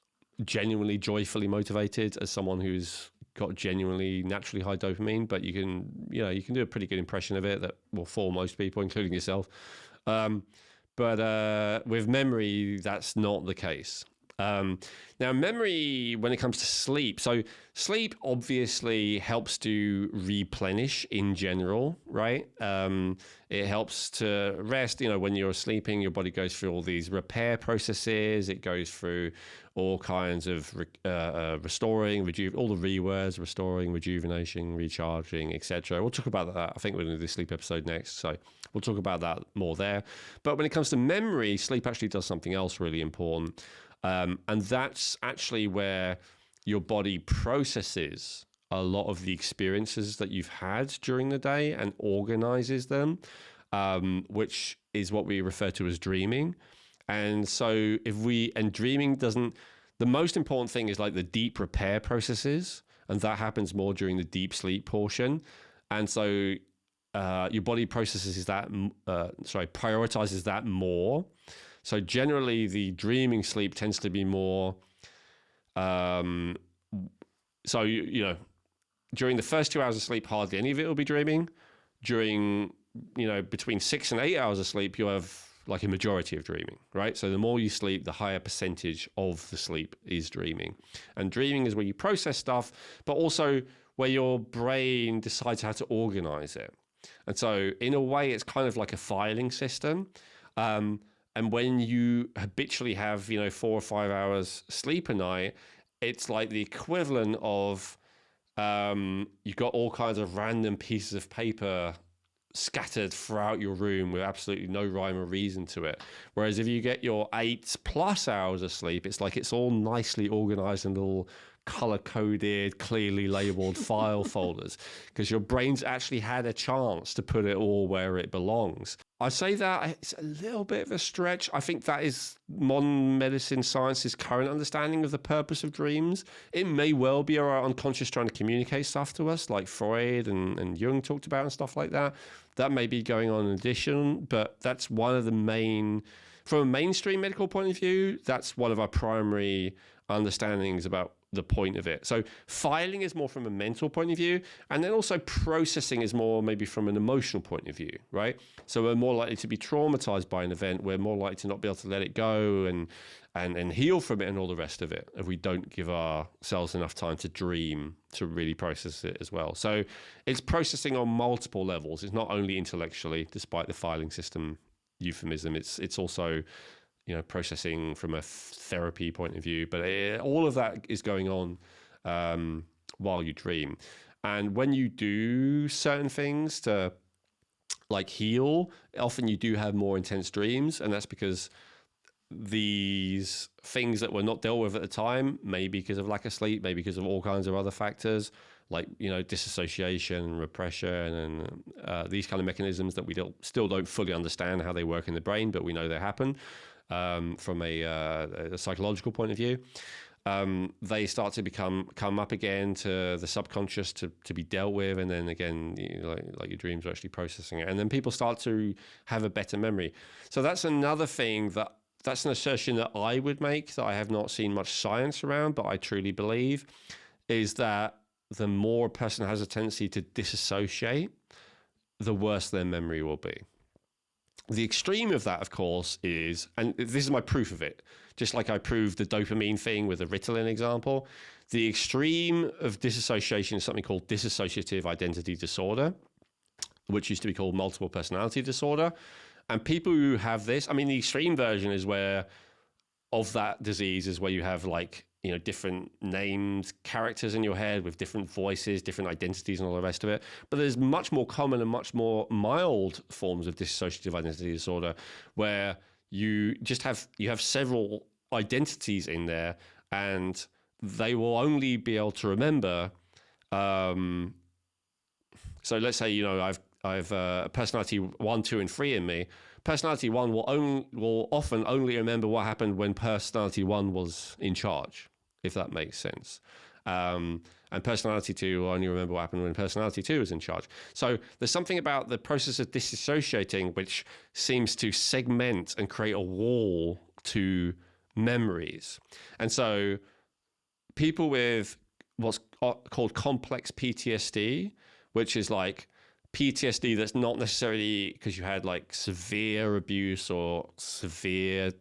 genuinely joyfully motivated as someone who's got genuinely naturally high dopamine, but you can do a pretty good impression of it that will fool most people, including yourself. But with memory, that's not the case. Now, memory, when it comes to sleep, so sleep obviously helps to replenish in general, right? It helps to rest. When you're sleeping, your body goes through all these repair processes. It goes through all kinds of restoring, all the words, restoring, rejuvenation, recharging, etc. We'll talk about that. I think we're going to do the sleep episode next, so we'll talk about that more there. But when it comes to memory, sleep actually does something else really important. And that's actually where your body processes a lot of the experiences that you've had during the day and organizes them, which is what we refer to as dreaming. And so dreaming doesn't, the most important thing is like the deep repair processes, and that happens more during the deep sleep portion. And so your body prioritizes that more. So generally, the dreaming sleep tends to be more. During the first 2 hours of sleep, hardly any of it will be dreaming. During between 6 and 8 hours of sleep, you have like a majority of dreaming, right? So the more you sleep, the higher percentage of the sleep is dreaming. And dreaming is where you process stuff, but also where your brain decides how to organize it. And so in a way, it's kind of like a filing system. And when you habitually have, 4 or 5 hours sleep a night, it's like the equivalent of you've got all kinds of random pieces of paper scattered throughout your room with absolutely no rhyme or reason to it. Whereas if you get your 8+ hours of sleep, it's like it's all nicely organized in little color-coded, clearly labeled file folders, because your brain's actually had a chance to put it all where it belongs. I say that it's a little bit of a stretch. I think that is modern medicine science's current understanding of the purpose of dreams. It may well be our unconscious trying to communicate stuff to us, like Freud and Jung talked about and stuff like that. That may be going on in addition, but that's one of the main, from a mainstream medical point of view, that's one of our primary understandings about the point of it. So filing is more from a mental point of view, and then also processing is more maybe from an emotional point of view, right? So we're more likely to be traumatized by an event. We're more likely to not be able to let it go and heal from it and all the rest of it if we don't give ourselves enough time to dream, to really process it as well. So it's processing on multiple levels. It's not only intellectually, despite the filing system euphemism. It's also processing from a therapy point of view, but all of that is going on while you dream. And when you do certain things to like heal, often you do have more intense dreams, and that's because these things that were not dealt with at the time, maybe because of lack of sleep, maybe because of all kinds of other factors, like disassociation, repression, and these kind of mechanisms that we still don't fully understand how they work in the brain, but we know they happen. From a psychological point of view, they start to come up again to the subconscious to be dealt with, and then again, like your dreams are actually processing it, and then people start to have a better memory. So that's another thing that's an assertion that I would make that I have not seen much science around, but I truly believe is that the more a person has a tendency to disassociate, the worse their memory will be. The extreme of that, of course, is, and this is my proof of it, just like I proved the dopamine thing with the Ritalin example, the extreme of disassociation is something called dissociative identity disorder, which used to be called multiple personality disorder. And people who have this, I mean, the extreme version is where of that disease is where you have like, you know, different named characters in your head with different voices, different identities and all the rest of it. But there's much more common and much more mild forms of dissociative identity disorder where you have several identities in there, and they will only be able to remember. So let's say, you know, I've personality 1, 2, and 3 in me. Personality 1 will often only remember what happened when personality 1 was in charge, if that makes sense. And personality 2 will only remember what happened when personality 2 was in charge. So there's something about the process of disassociating which seems to segment and create a wall to memories. And so people with what's called complex PTSD, which is like PTSD that's not necessarily because you had like severe abuse or severe,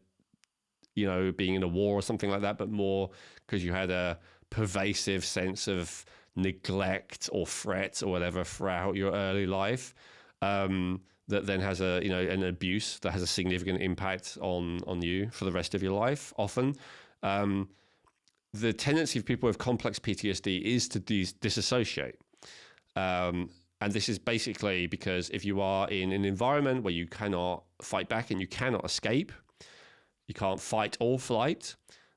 you know, being in a war or something like that, but more because you had a pervasive sense of neglect or threat or whatever throughout your early life, that then has a, you know, an abuse that has a significant impact on you for the rest of your life. Often, the tendency of people with complex PTSD is to disassociate. And this is basically because if you are in an environment where you cannot fight back and you cannot escape, you can't fight or flight,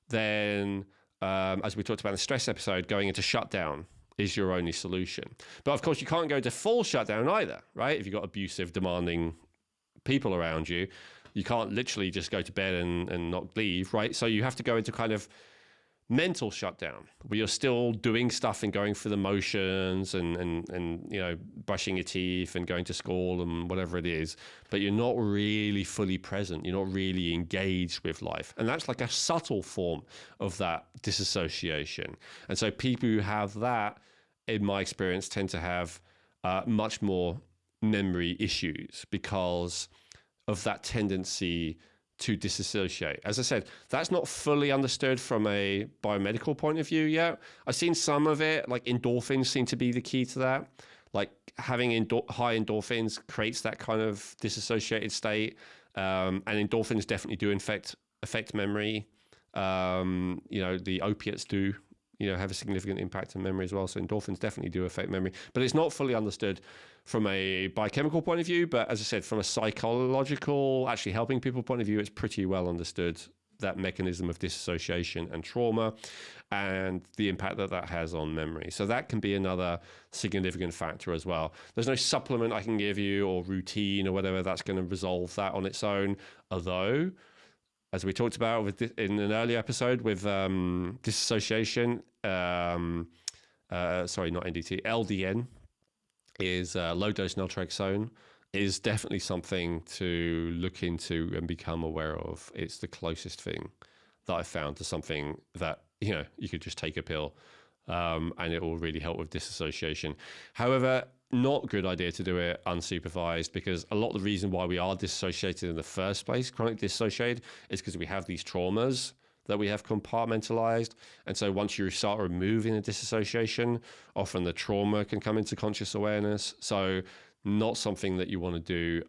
then, as we talked about in the stress episode, going into shutdown is your only solution. But of course, you can't go to full shutdown either, right? If you've got abusive, demanding people around you, you can't literally just go to bed and not leave, right? So you have to go into kind of mental shutdown where you're still doing stuff and going through the motions and you know, brushing your teeth and going to school and whatever it is, but you're not really fully present. You're not really engaged with life. And that's like a subtle form of that disassociation. And so people who have that, in my experience, tend to have much more memory issues because of that tendency to disassociate. As I said, that's not fully understood from a biomedical point of view yet. I've seen some of it, like endorphins seem to be the key to that. Like having high endorphins creates that kind of disassociated state. And endorphins definitely do affect memory. You know, the opiates do, you know, have a significant impact on memory as well. So endorphins definitely do affect memory, but it's not fully understood from a biochemical point of view. But as I said, from a psychological, actually helping people point of view, it's pretty well understood, that mechanism of dissociation and trauma and the impact that that has on memory. So that can be another significant factor as well. There's no supplement I can give you or routine or whatever that's going to resolve that on its own. Although, as we talked about in an earlier episode with dissociation, sorry, not NDT, LDN is low dose naltrexone, is definitely something to look into and become aware of. It's the closest thing that I've found to something that, you know, you could just take a pill and it will really help with disassociation. However, not a good idea to do it unsupervised, because a lot of the reason why we are dissociated in the first place, chronic dissociated, is because we have these traumas that we have compartmentalized. And so once you start removing the disassociation, often the trauma can come into conscious awareness. So not something that you want to do.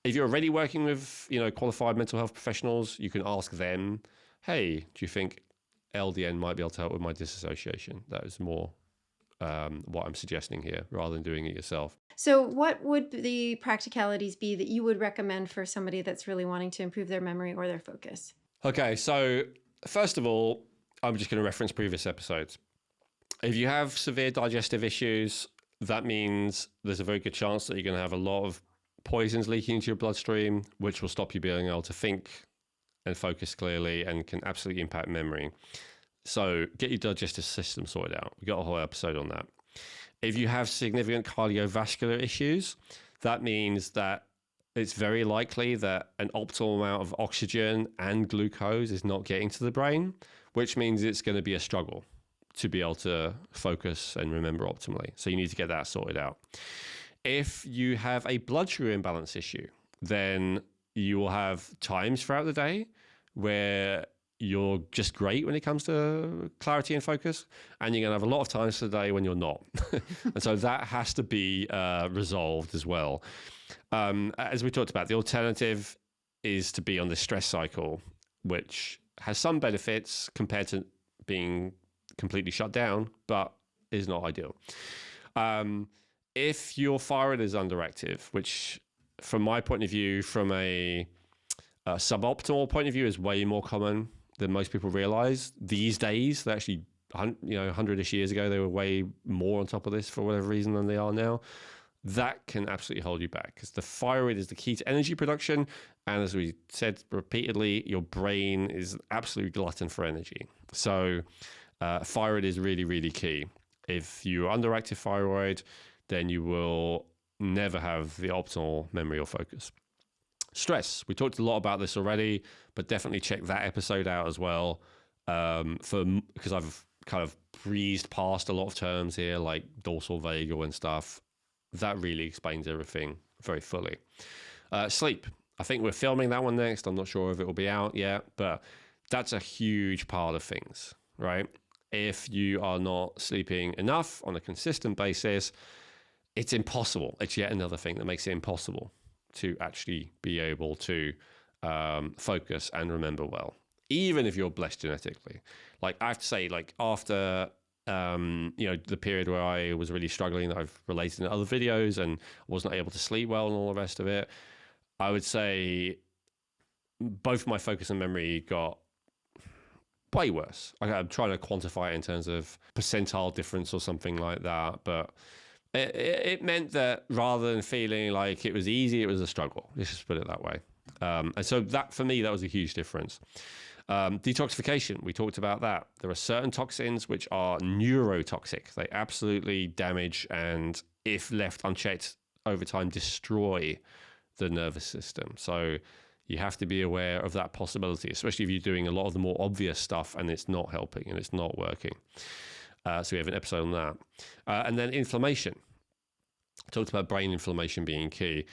If you're already working with, you know, qualified mental health professionals, you can ask them, hey, do you think LDN might be able to help with my disassociation? That is more what I'm suggesting here, rather than doing it yourself. So what would the practicalities be that you would recommend for somebody that's really wanting to improve their memory or their focus? Okay, so first of all, I'm just going to reference previous episodes. If you have severe digestive issues, that means there's a very good chance that you're going to have a lot of poisons leaking into your bloodstream, which will stop you being able to think and focus clearly and can absolutely impact memory. So get your digestive system sorted out. We got a whole episode on that. If you have significant cardiovascular issues, that means that it's very likely that an optimal amount of oxygen and glucose is not getting to the brain, which means it's going to be a struggle to be able to focus and remember optimally. So you need to get that sorted out. If you have a blood sugar imbalance issue, then you will have times throughout the day where you're just great when it comes to clarity and focus, and you're going to have a lot of times today when you're not. And so that has to be resolved as well. As we talked about, the alternative is to be on the stress cycle, which has some benefits compared to being completely shut down, but is not ideal. If your thyroid is underactive, which from my point of view, from a suboptimal point of view, is way more common than most people realize these days. They actually, 100-ish years ago, they were way more on top of this for whatever reason than they are now. That can absolutely hold you back, because the thyroid is the key to energy production. And as we said repeatedly, your brain is an absolute glutton for energy. So thyroid is really, really key. If you're underactive thyroid, then you will never have the optimal memory or focus. Stress. We talked a lot about this already, but definitely check that episode out as well. Because I've kind of breezed past a lot of terms here, like dorsal vagal and stuff. That really explains everything very fully. Sleep. I think we're filming that one next. I'm not sure if it will be out yet, but that's a huge part of things, right? If you are not sleeping enough on a consistent basis, it's impossible. It's yet another thing that makes it impossible to actually be able to focus and remember well, even if you're blessed genetically. Like I have to say, like after the period where I was really struggling, that I've related in other videos, and wasn't able to sleep well and all the rest of it, I would say both my focus and memory got way worse. I'm trying to quantify it in terms of percentile difference or something like that, but it meant that rather than feeling like it was easy, it was a struggle. Let's just put it that way. And so that, for me, that was a huge difference. Detoxification, we talked about that. There are certain toxins which are neurotoxic. They absolutely damage, and if left unchecked over time, destroy the nervous system. So you have to be aware of that possibility, especially if you're doing a lot of the more obvious stuff and it's not helping and it's not working. So we have an episode on that. And then inflammation. I talked about brain inflammation being key.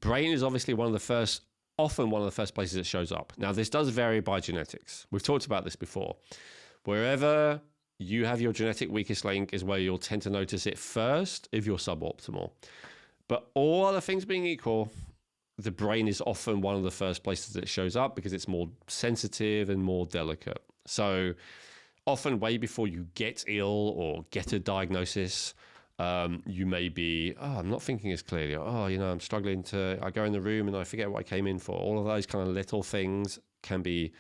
Brain is obviously often one of the first places it shows up. Now, this does vary by genetics. We've talked about this before. Wherever you have your genetic weakest link is where you'll tend to notice it first if you're suboptimal. But all other things being equal, the brain is often one of the first places that it shows up because it's more sensitive and more delicate. So often way before you get ill or get a diagnosis, you may be, I'm not thinking as clearly. I'm struggling I go in the room and I forget what I came in for. All of those kind of little things can be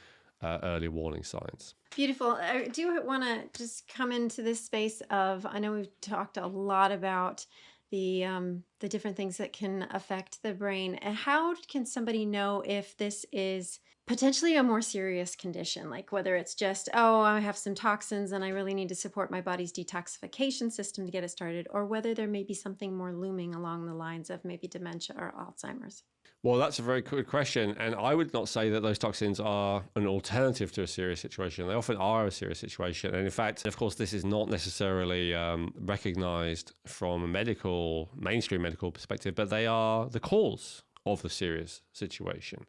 early warning signs. Beautiful. I do want to just come into this space of, I know we've talked a lot about the different things that can affect the brain. And how can somebody know if this is potentially a more serious condition, like whether it's just, I have some toxins and I really need to support my body's detoxification system to get it started, or whether there may be something more looming along the lines of maybe dementia or Alzheimer's? Well, that's a very good question. And I would not say that those toxins are an alternative to a serious situation. They often are a serious situation. And in fact, of course, this is not necessarily recognized from a mainstream medical perspective, but they are the cause of the serious situation.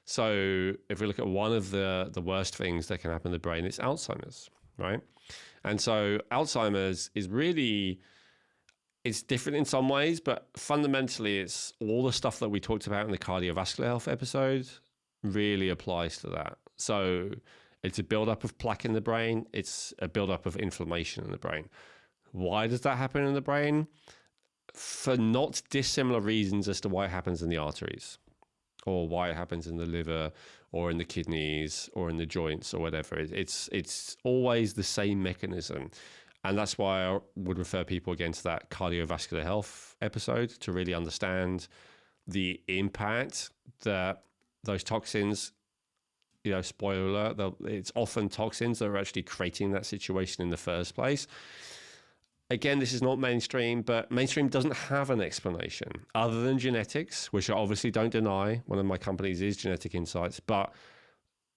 So if we look at one of the worst things that can happen in the brain, it's Alzheimer's, right? And so Alzheimer's is really, it's different in some ways, but fundamentally it's all the stuff that we talked about in the cardiovascular health episode really applies to that. So it's a buildup of plaque in the brain. It's a buildup of inflammation in the brain. Why does that happen in the brain? For not dissimilar reasons as to why it happens in the arteries, or why it happens in the liver or in the kidneys or in the joints or whatever. It's always the same mechanism. And that's why I would refer people again to that cardiovascular health episode to really understand the impact that those toxins, spoiler alert, it's often toxins that are actually creating that situation in the first place. Again, this is not mainstream, but mainstream doesn't have an explanation other than genetics, which I obviously don't deny. One of my companies is Genetic Insights, but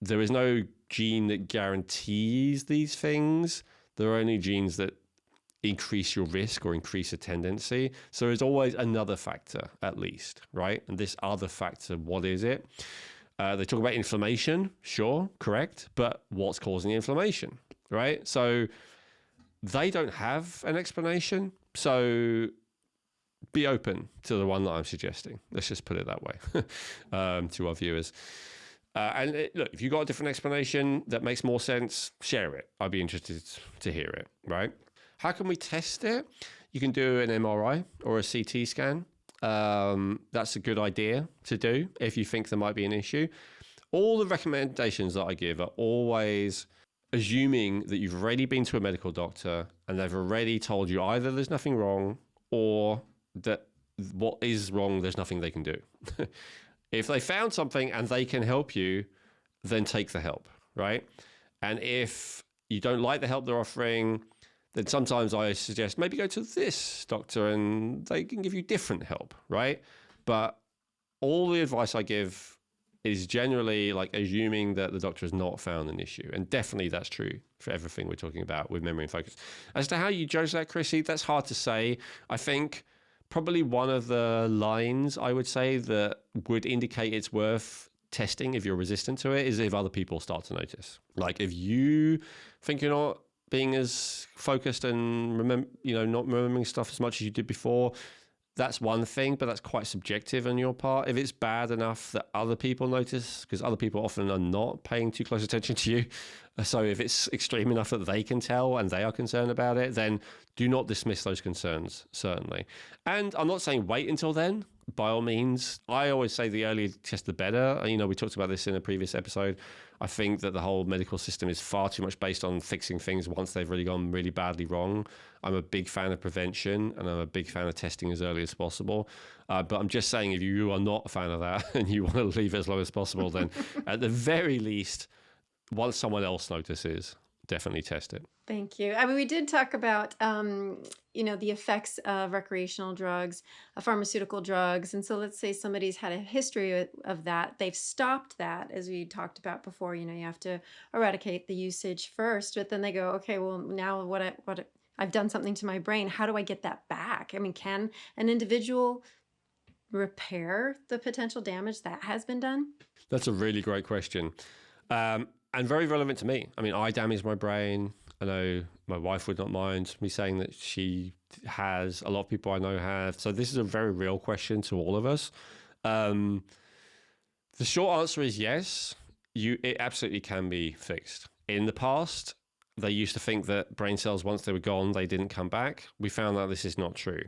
there is no gene that guarantees these things. There are only genes that increase your risk or increase a tendency. So there's always another factor, at least, right? And this other factor, what is it? They talk about inflammation, sure, correct, but what's causing the inflammation, right? So they don't have an explanation. So be open to the one that I'm suggesting. Let's just put it that way to our viewers. Look, if you've got a different explanation that makes more sense, share it. I'd be interested to hear it, right? How can we test it? You can do an MRI or a CT scan. That's a good idea to do if you think there might be an issue. All the recommendations that I give are always assuming that you've already been to a medical doctor and they've already told you either there's nothing wrong or that what is wrong, there's nothing they can do. If they found something and they can help you, then take the help, right? And if you don't like the help they're offering, then sometimes I suggest maybe go to this doctor and they can give you different help, right? But all the advice I give is generally like assuming that the doctor has not found an issue. And definitely that's true for everything we're talking about with memory and focus. As to how you judge that, Chrissy, that's hard to say. I think probably one of the lines I would say that would indicate it's worth testing if you're resistant to it is if other people start to notice. Like if you think you're not being as focused and not remembering stuff as much as you did before, that's one thing, but that's quite subjective on your part. If it's bad enough that other people notice, because other people often are not paying too close attention to you. So if it's extreme enough that they can tell and they are concerned about it, then do not dismiss those concerns, certainly. And I'm not saying wait until then, by all means. I always say the earlier you test, the better. We talked about this in a previous episode. I think that the whole medical system is far too much based on fixing things once they've really gone really badly wrong. I'm a big fan of prevention and I'm a big fan of testing as early as possible. But I'm just saying if you are not a fan of that and you want to leave it as low as possible, then at the very least, once someone else notices, definitely test it. Thank you. I mean, we did talk about, the effects of recreational drugs, pharmaceutical drugs. And so let's say somebody's had a history of that. They've stopped that, as we talked about before. You have to eradicate the usage first, but then they go, okay, well, now what I've done something to my brain. How do I get that back? I mean, can an individual repair the potential damage that has been done? That's a really great question. And very relevant to me. I mean, I damaged my brain. I know my wife would not mind me saying that she has. A lot of people I know have. So this is a very real question to all of us. The short answer is yes. It absolutely can be fixed. In the past, they used to think that brain cells, once they were gone, they didn't come back. We found out this is not true.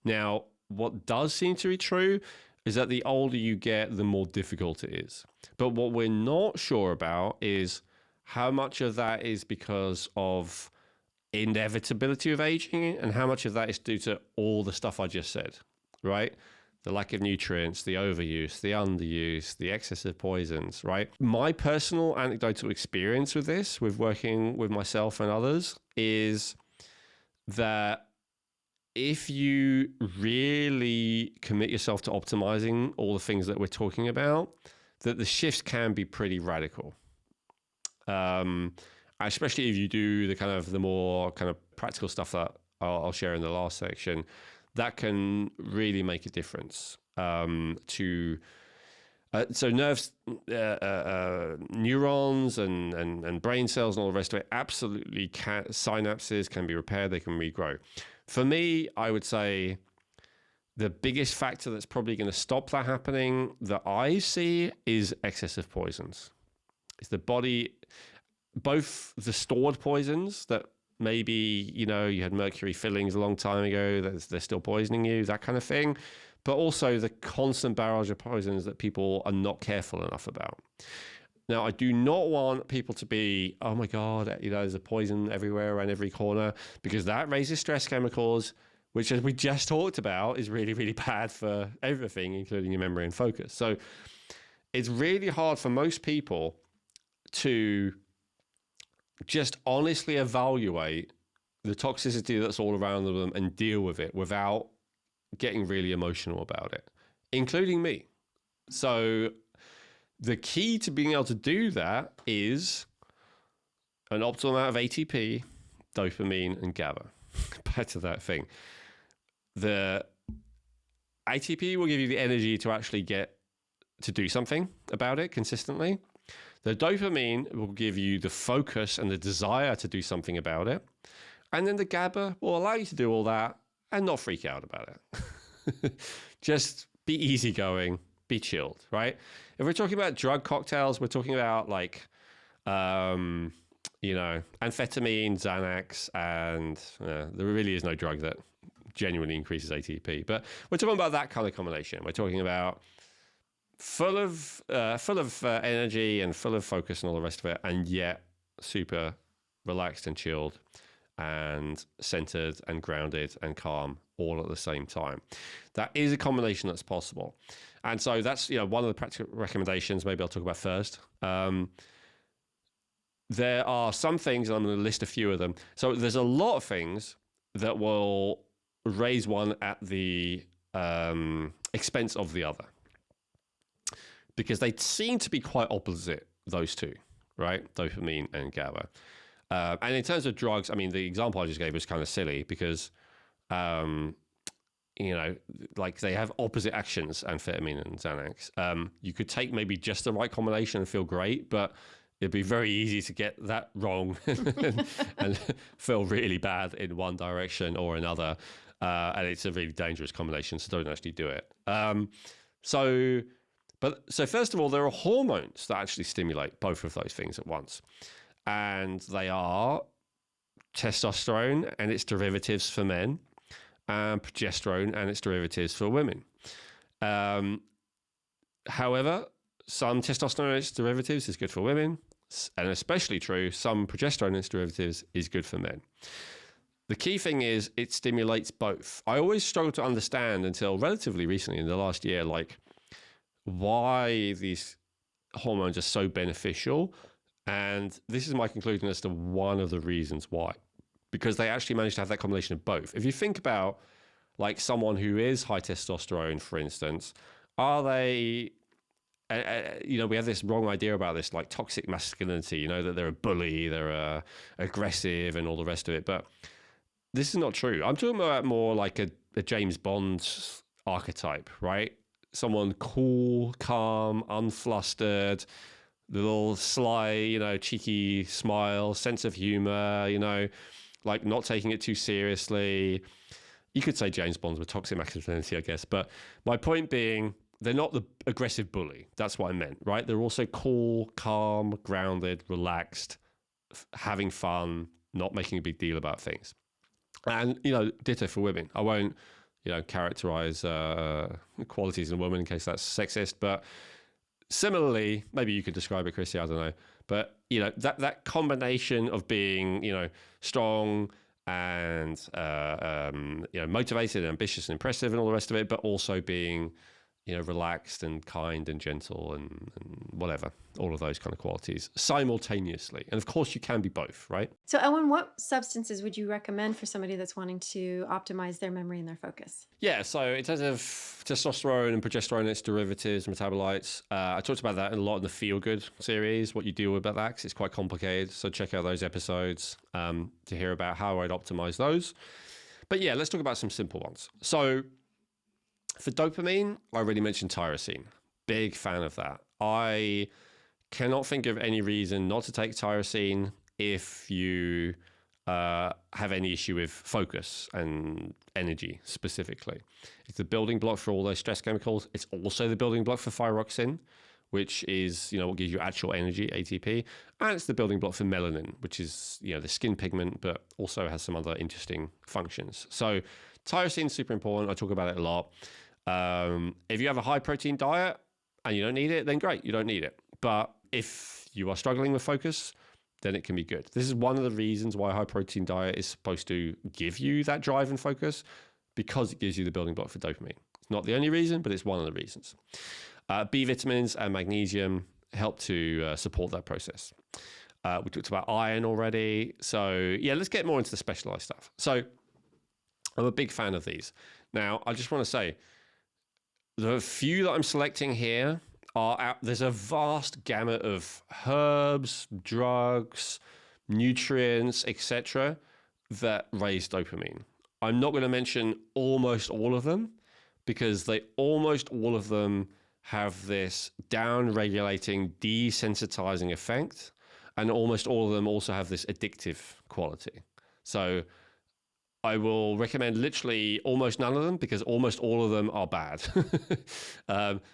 Now, what does seem to be true is that the older you get, the more difficult it is. But what we're not sure about is how much of that is because of inevitability of aging and how much of that is due to all the stuff I just said, right? The lack of nutrients, the overuse, the underuse, the excess of poisons, right? My personal anecdotal experience with this, with working with myself and others, is that if you really commit yourself to optimizing all the things that we're talking about, that the shifts can be pretty radical. Especially if you do the more practical stuff that I'll share in the last section, that can really make a difference so nerves, neurons and brain cells and all the rest of it, absolutely synapses can be repaired, they can regrow. For me, I would say the biggest factor that's probably going to stop that happening that I see is excessive poisons. It's the body, both the stored poisons that maybe, you had mercury fillings a long time ago, they're still poisoning you, that kind of thing. But also the constant barrage of poisons that people are not careful enough about. Now, I do not want people to be, oh my God, there's a poison everywhere around every corner, because that raises stress chemicals, which, as we just talked about, is really, really bad for everything, including your memory and focus. So it's really hard for most people to just honestly evaluate the toxicity that's all around them and deal with it without getting really emotional about it, including me. So the key to being able to do that is an optimal amount of ATP, dopamine, and GABA. Back to that thing. The ATP will give you the energy to actually get to do something about it consistently. The dopamine will give you the focus and the desire to do something about it. And then the GABA will allow you to do all that and not freak out about it. Just be easygoing, be chilled, right? If we're talking about drug cocktails, we're talking about like, amphetamine, Xanax, and there really is no drug that genuinely increases ATP. But we're talking about that kind of combination. We're talking about full of energy and full of focus and all the rest of it, and yet super relaxed and chilled and centered and grounded and calm all at the same time. That is a combination that's possible. And so that's one of the practical recommendations maybe I'll talk about first. There are some things, and I'm going to list a few of them. So there's a lot of things that will raise one at the expense of the other, because they seem to be quite opposite, those two, right? Dopamine and GABA. And in terms of drugs, I mean, the example I just gave was kind of silly because, like they have opposite actions, amphetamine and Xanax. You could take maybe just the right combination and feel great, but it'd be very easy to get that wrong and feel really bad in one direction or another. And it's a really dangerous combination, so don't actually do it. So first of all, there are hormones that actually stimulate both of those things at once. And they are testosterone and its derivatives for men, and progesterone and its derivatives for women. However, some testosterone and its derivatives is good for women, and especially true, some progesterone and its derivatives is good for men. The key thing is it stimulates both. I always struggled to understand until relatively recently in the last year, like why these hormones are so beneficial. And this is my conclusion as to one of the reasons why, because they actually manage to have that combination of both. If you think about like someone who is high testosterone, for instance, are they, we have this wrong idea about this, like toxic masculinity, that they're a bully, they're aggressive and all the rest of it. But this is not true. I'm talking about more like a James Bond archetype, right? Someone cool, calm, unflustered, the little sly, cheeky smile, sense of humor, like not taking it too seriously. You could say James Bond's with toxic masculinity, I guess. But my point being, they're not the aggressive bully. That's what I meant, right? They're also cool, calm, grounded, relaxed, having fun, not making a big deal about things. And, ditto for women. I won't, characterize qualities in a woman in case that's sexist, but similarly, maybe you could describe it, Chrissy, I don't know. But, that combination of being, strong and, motivated and ambitious and impressive and all the rest of it, but also being, relaxed and kind and gentle and whatever, all of those kind of qualities simultaneously. And of course, you can be both, right? So, Elwin, what substances would you recommend for somebody that's wanting to optimize their memory and their focus? Yeah, so in terms of testosterone and progesterone, its derivatives, metabolites, I talked about that a lot in the Feel Good series, what you do about that, because it's quite complicated. So check out those episodes to hear about how I'd optimize those. But yeah, let's talk about some simple ones. So for dopamine, I already mentioned tyrosine. Big fan of that. I cannot think of any reason not to take tyrosine if you have any issue with focus and energy specifically. It's the building block for all those stress chemicals. It's also the building block for thyroxine, which is, what gives you actual energy, ATP. And it's the building block for melanin, which is, the skin pigment, but also has some other interesting functions. So tyrosine is super important. I talk about it a lot. If you have a high protein diet and you don't need it, then great, you don't need it. But if you are struggling with focus, then it can be good. This is one of the reasons why a high protein diet is supposed to give you that drive and focus, because it gives you the building block for dopamine. It's not the only reason, but it's one of the reasons. B vitamins and magnesium help to support that process. We talked about iron already. So yeah, let's get more into the specialized stuff. So I'm a big fan of these. Now, I just want to say, the few that I'm selecting here are out. There's a vast gamut of herbs, drugs, nutrients, etc., that raise dopamine. I'm not going to mention almost all of them, because almost all of them have this down-regulating, desensitizing effect, and almost all of them also have this addictive quality. So I will recommend literally almost none of them because almost all of them are bad.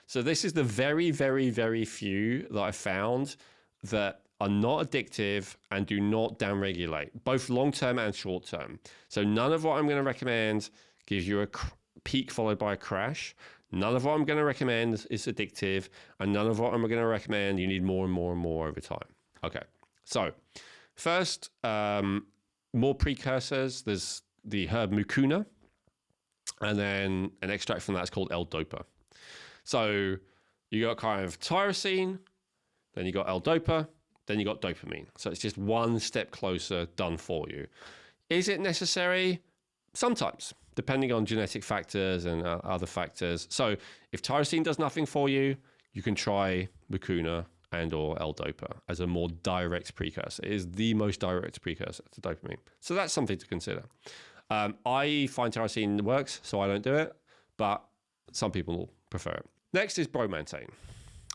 So this is the very, very, very few that I found that are not addictive and do not downregulate, both long-term and short-term. So none of what I'm going to recommend gives you a peak followed by a crash. None of what I'm going to recommend is addictive, and none of what I'm going to recommend you need more and more and more over time. Okay, so first, more precursors. There's the herb mucuna, and then an extract from that is called L-dopa. So you got kind of tyrosine, then you got L-dopa, then you got dopamine. So it's just one step closer done for you. Is it necessary? Sometimes, depending on genetic factors and other factors. So if tyrosine does nothing for you, you can try mucuna and or L-dopa as a more direct precursor. It is the most direct precursor to dopamine. So that's something to consider. I find tyrosine works, so I don't do it, but some people prefer it. Next is bromantane.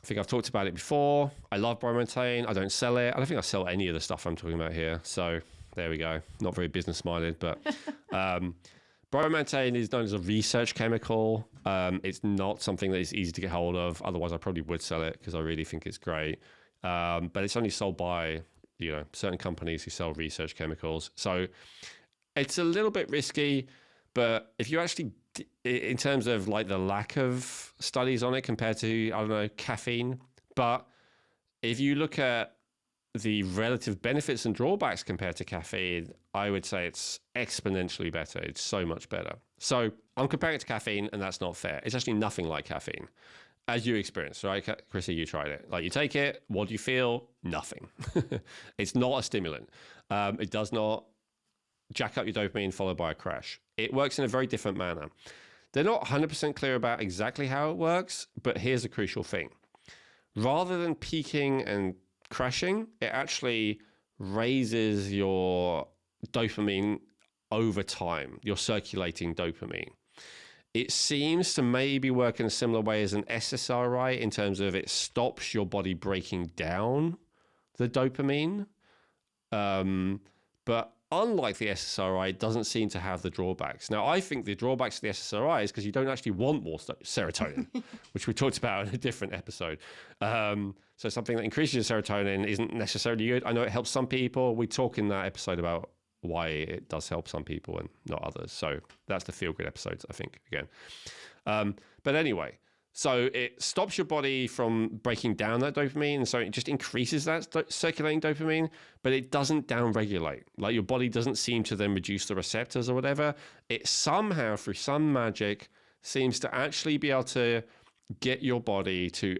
I think I've talked about it before. I love bromantane. I don't sell it. I don't think I sell any of the stuff I'm talking about here. So there we go. Not very business-minded, but bromantane is known as a research chemical. It's not something that is easy to get hold of. Otherwise, I probably would sell it because I really think it's great. But it's only sold by, certain companies who sell research chemicals. So it's a little bit risky, but if you actually, in terms of like the lack of studies on it compared to, I don't know, caffeine, but if you look at the relative benefits and drawbacks compared to caffeine, I would say it's exponentially better. It's so much better. So I'm comparing it to caffeine, and that's not fair. It's actually nothing like caffeine, as you experienced, right? Chrissy, you tried it. Like, you take it, what do you feel? Nothing. It's not a stimulant. It does not jack up your dopamine followed by a crash. It works in a very different manner. They're not 100% clear about exactly how it works, but here's a crucial thing. Rather than peaking and crashing, it actually raises your dopamine over time, your circulating dopamine. It seems to maybe work in a similar way as an SSRI in terms of it stops your body breaking down the dopamine. But unlike the SSRI, it doesn't seem to have the drawbacks. Now, I think the drawbacks of the SSRI is because you don't actually want more serotonin, which we talked about in a different episode. So something that increases your serotonin isn't necessarily good. I know it helps some people. We talk in that episode about why it does help some people and not others. So that's the feel-good episodes, I think, again. But anyway, so it stops your body from breaking down that dopamine, and so it just increases that circulating dopamine, but it doesn't downregulate. Like, your body doesn't seem to then reduce the receptors or whatever. It somehow, through some magic, seems to actually be able to get your body to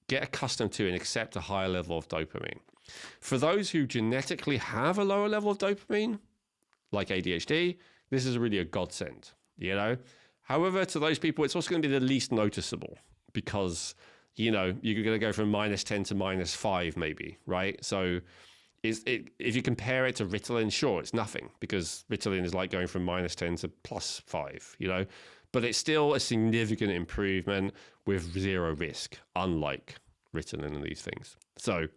get accustomed to and accept a higher level of dopamine. For those who genetically have a lower level of dopamine, like ADHD, this is really a godsend, However, to those people, it's also going to be the least noticeable because, you're going to go from -10 to -5 maybe, right? So if you compare it to Ritalin, sure, it's nothing because Ritalin is like going from -10 to +5, but it's still a significant improvement with zero risk, unlike Ritalin and these things. So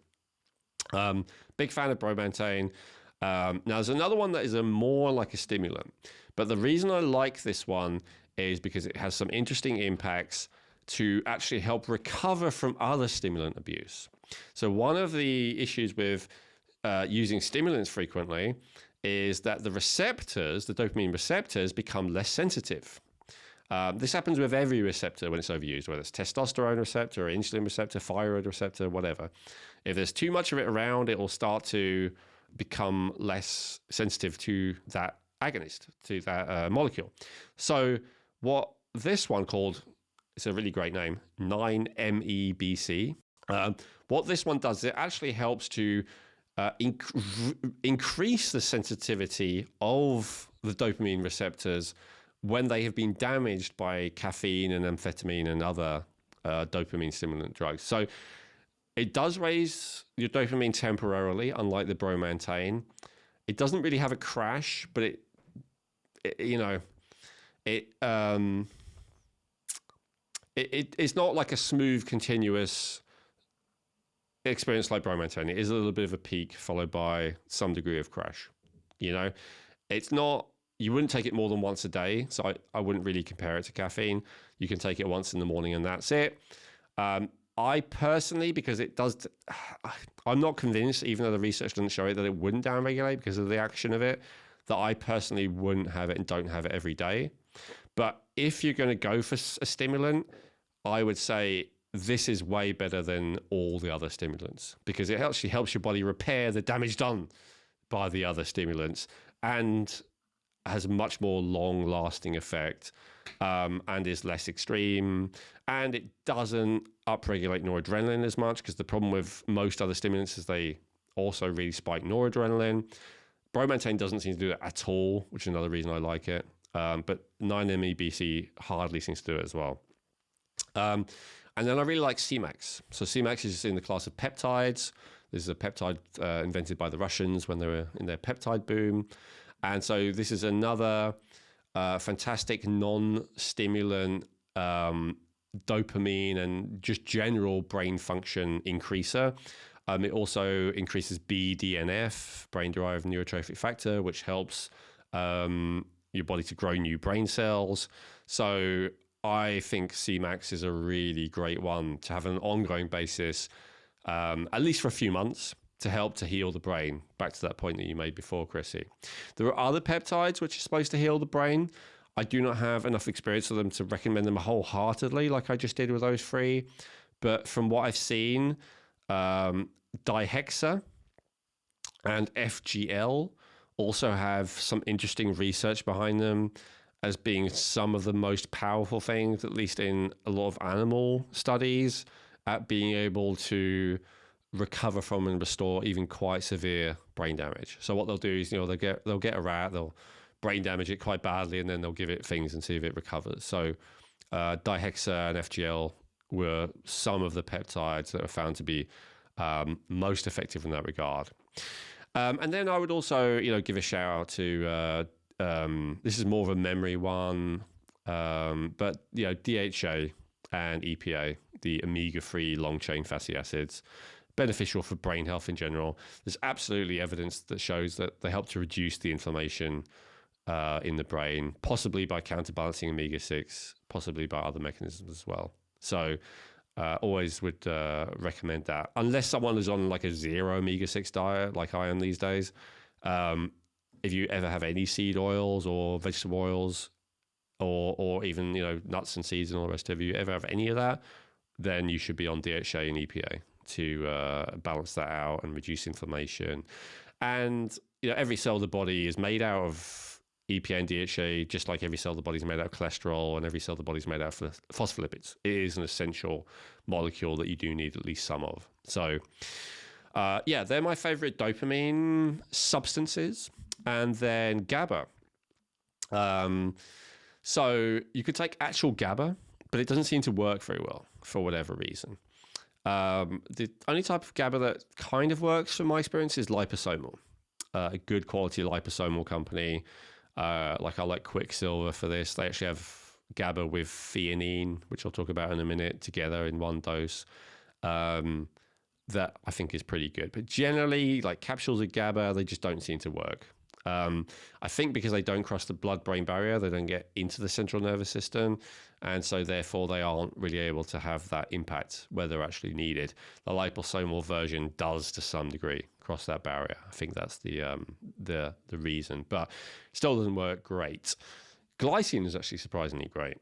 big fan of bromantane. Now, there's another one that is more like a stimulant, but the reason I like this one is because it has some interesting impacts to actually help recover from other stimulant abuse. So one of the issues with using stimulants frequently is that the receptors, the dopamine receptors, become less sensitive. This happens with every receptor when it's overused, whether it's testosterone receptor or insulin receptor, thyroid receptor, whatever. If there's too much of it around, it will start to become less sensitive to that agonist, to that molecule. So what this one called, it's a really great name, 9-MeBC. What this one does, it actually helps to increase the sensitivity of the dopamine receptors when they have been damaged by caffeine and amphetamine and other dopamine stimulant drugs. So it does raise your dopamine temporarily, unlike the bromantane. It doesn't really have a crash, but it it's not like a smooth, continuous experience like bromotain. It is a little bit of a peak followed by some degree of crash. You know, it's not, you wouldn't take it more than once a day. So I wouldn't really compare it to caffeine. You can take it once in the morning and that's it. I personally, because it does, I'm not convinced, even though the research doesn't show it, that it wouldn't downregulate because of the action of it, that I personally wouldn't have it and don't have it every day. But if you're going to go for a stimulant, I would say this is way better than all the other stimulants because it actually helps your body repair the damage done by the other stimulants and has a much more long-lasting effect and is less extreme. And it doesn't upregulate noradrenaline as much because the problem with most other stimulants is they also really spike noradrenaline. Bromotain doesn't seem to do it at all, which is another reason I like it. But 9-MeBC hardly seems to do it as well. And then I really like Cmax. So Cmax is in the class of peptides. This is a peptide invented by the Russians when they were in their peptide boom. And so this is another fantastic non-stimulant dopamine and just general brain function increaser. It also increases BDNF, brain-derived neurotrophic factor, which helps your body to grow new brain cells. So I think Cmax is a really great one to have on an ongoing basis, at least for a few months, to help to heal the brain. Back to that point that you made before, Chrissy. There are other peptides which are supposed to heal the brain. I do not have enough experience with them to recommend them wholeheartedly like I just did with those three. But from what I've seen, dihexa and FGL also have some interesting research behind them as being some of the most powerful things, at least in a lot of animal studies, at being able to recover from and restore even quite severe brain damage. So what they'll do is, they'll get a rat, they'll brain damage it quite badly, and then they'll give it things and see if it recovers. So dihexa and FGL were some of the peptides that are found to be most effective in that regard. And then I would also, give a shout out to, this is more of a memory one, but, DHA and EPA, the omega-3 long-chain fatty acids, beneficial for brain health in general. There's absolutely evidence that shows that they help to reduce the inflammation in the brain, possibly by counterbalancing omega-6, possibly by other mechanisms as well. So always would recommend that. Unless someone is on like a zero omega-6 diet, like I am these days, if you ever have any seed oils or vegetable oils or even, nuts and seeds and all the rest of you ever have any of that, then you should be on DHA and EPA to balance that out and reduce inflammation. And, every cell of the body is made out of EPA and DHA, just like every cell of the body is made out of cholesterol and every cell of the body is made out of phospholipids. It is an essential molecule that you do need at least some of. So, they're my favorite dopamine substances. And then GABA. So you could take actual GABA, but it doesn't seem to work very well for whatever reason. The only type of GABA that kind of works from my experience is liposomal. A good quality liposomal company. I like Quicksilver for this. They actually have GABA with theanine, which I'll talk about in a minute, together in one dose. That I think is pretty good. But generally, like capsules of GABA, they just don't seem to work. I think because they don't cross the blood-brain barrier, they don't get into the central nervous system, and so therefore they aren't really able to have that impact where they're actually needed. The liposomal version does to some degree cross that barrier. I think that's the reason, but it still doesn't work great. Glycine is actually surprisingly great.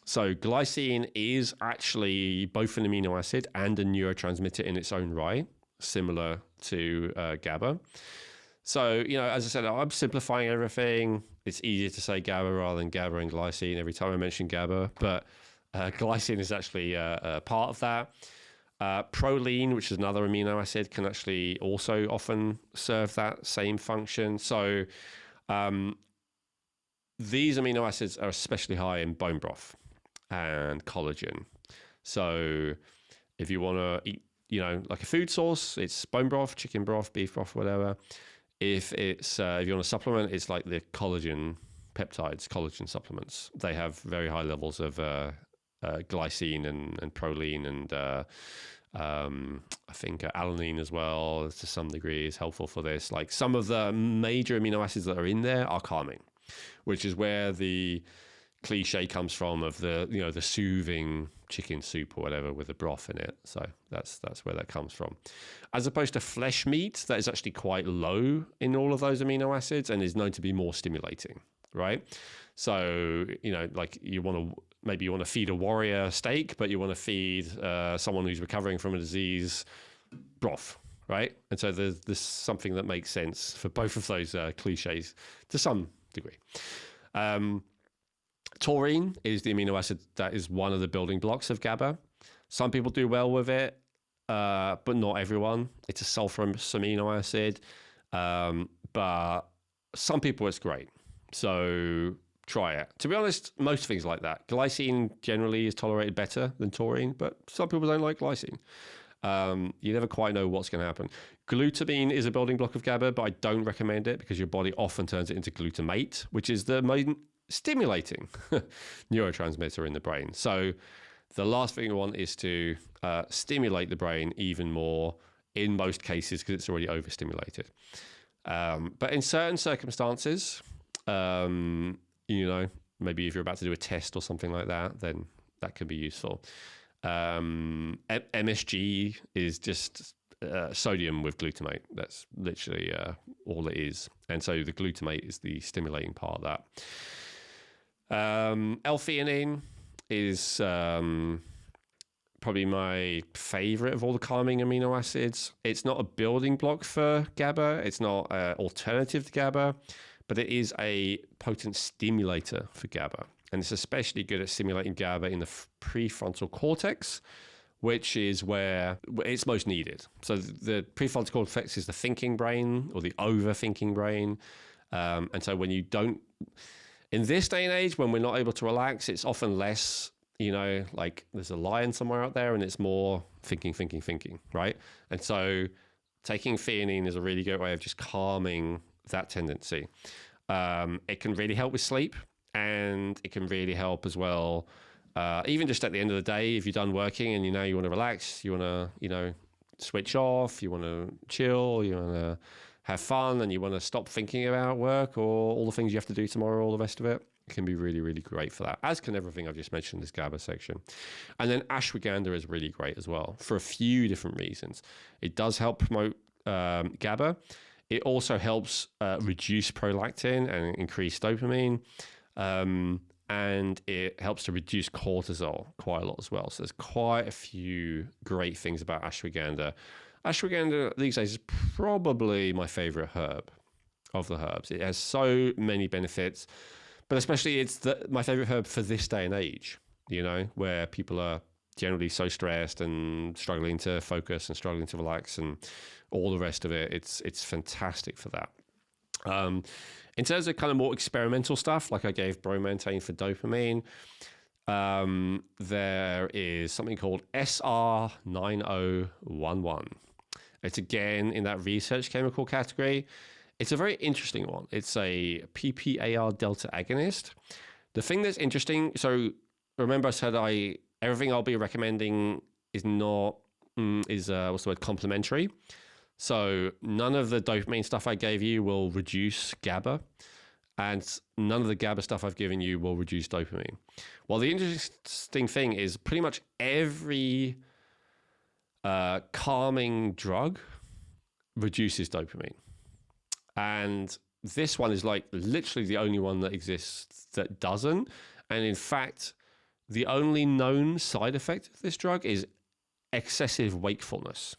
So glycine is actually both an amino acid and a neurotransmitter in its own right, similar to GABA. So, as I said, I'm simplifying everything. It's easier to say GABA rather than GABA and glycine every time I mention GABA, but glycine is actually a part of that. Proline, which is another amino acid, can actually also often serve that same function. So these amino acids are especially high in bone broth and collagen. So if you want to eat, like a food source, it's bone broth, chicken broth, beef broth, whatever. If you want a supplement, it's like the collagen peptides, collagen supplements. They have very high levels of glycine and proline and I think alanine as well, to some degree, is helpful for this. Like some of the major amino acids that are in there are calming, which is where the cliche comes from of the the soothing chicken soup or whatever with the broth in it. So that's where that comes from, as opposed to flesh meat that is actually quite low in all of those amino acids and is known to be more stimulating, right? So like you want to feed a warrior steak, but you want to feed someone who's recovering from a disease broth, right? And so there's something that makes sense for both of those cliches to some degree. Taurine is the amino acid that is one of the building blocks of GABA. Some people do well with it, but not everyone. It's a sulfurous amino acid, but some people it's great. So try it. To be honest, most things like that. Glycine generally is tolerated better than taurine, but some people don't like glycine. You never quite know what's going to happen. Glutamine is a building block of GABA, but I don't recommend it because your body often turns it into glutamate, which is the main stimulating neurotransmitter in the brain. So the last thing you want is to stimulate the brain even more in most cases because it's already overstimulated. But in certain circumstances, maybe if you're about to do a test or something like that, then that can be useful. MSG is just sodium with glutamate. That's literally all it is. And so the glutamate is the stimulating part of that. L-theanine is probably my favorite of all the calming amino acids. It's not a building block for GABA. It's not an alternative to GABA, but it is a potent stimulator for GABA. And it's especially good at stimulating GABA in the prefrontal cortex, which is where it's most needed. So the prefrontal cortex is the thinking brain or the overthinking brain. And so when you don't, in this day and age, when we're not able to relax, it's often less, like there's a lion somewhere out there and it's more thinking, right? And so taking theanine is a really good way of just calming that tendency. It can really help with sleep, and it can really help as well, even just at the end of the day, if you're done working and you want to relax, you want to, switch off, you want to chill, you want to have fun, and you want to stop thinking about work or all the things you have to do tomorrow, all the rest of it. It can be really, really great for that, as can everything I've just mentioned in this GABA section. And then ashwagandha is really great as well for a few different reasons. It does help promote GABA. It also helps reduce prolactin and increase dopamine. And it helps to reduce cortisol quite a lot as well. So there's quite a few great things about ashwagandha. Ashwagandha these days is probably my favorite herb of the herbs. It has so many benefits, but especially it's my favorite herb for this day and age, where people are generally so stressed and struggling to focus and struggling to relax and all the rest of it. It's fantastic for that. In terms of kind of more experimental stuff, like I gave bromantane for dopamine, there is something called SR9011. It's again in that research chemical category. It's a very interesting one. It's a PPAR delta agonist. The thing that's interesting, so remember I said everything I'll be recommending is not, complementary. So none of the dopamine stuff I gave you will reduce GABA, and none of the GABA stuff I've given you will reduce dopamine. Well, the interesting thing is pretty much every calming drug reduces dopamine. And this one is like literally the only one that exists that doesn't. And in fact, the only known side effect of this drug is excessive wakefulness.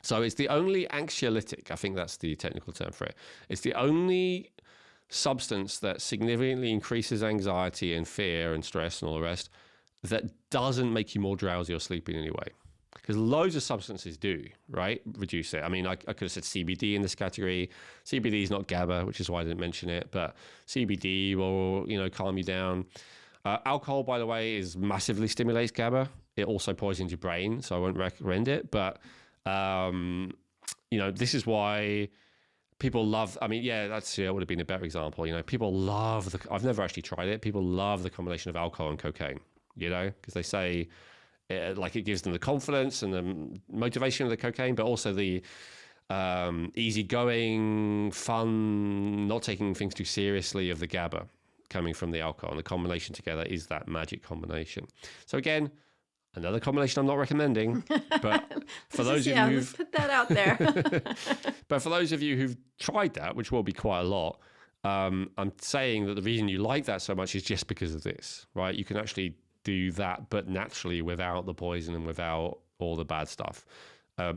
So it's the only anxiolytic, I think that's the technical term for it. It's the only substance that significantly increases anxiety and fear and stress and all the rest that doesn't make you more drowsy or sleepy in any way. Because loads of substances do, right? Reduce it. I mean, I could have said CBD in this category. CBD is not GABA, which is why I didn't mention it, but CBD will, calm you down. Alcohol, by the way, massively stimulates GABA. It also poisons your brain, so I won't recommend it. But, this is why people love, that would have been a better example. People love I've never actually tried it. People love the combination of alcohol and cocaine. because they say like it gives them the confidence and the motivation of the cocaine, but also the easygoing, fun, not taking things too seriously of the GABA coming from the alcohol. And the combination together is that magic combination. So again, another combination I'm not recommending, but for those of you let's put that out there. but for those of you who've tried that, which will be quite a lot, I'm saying that the reason you like that so much is just because of this, right? You can actually do that, but naturally without the poison and without all the bad stuff,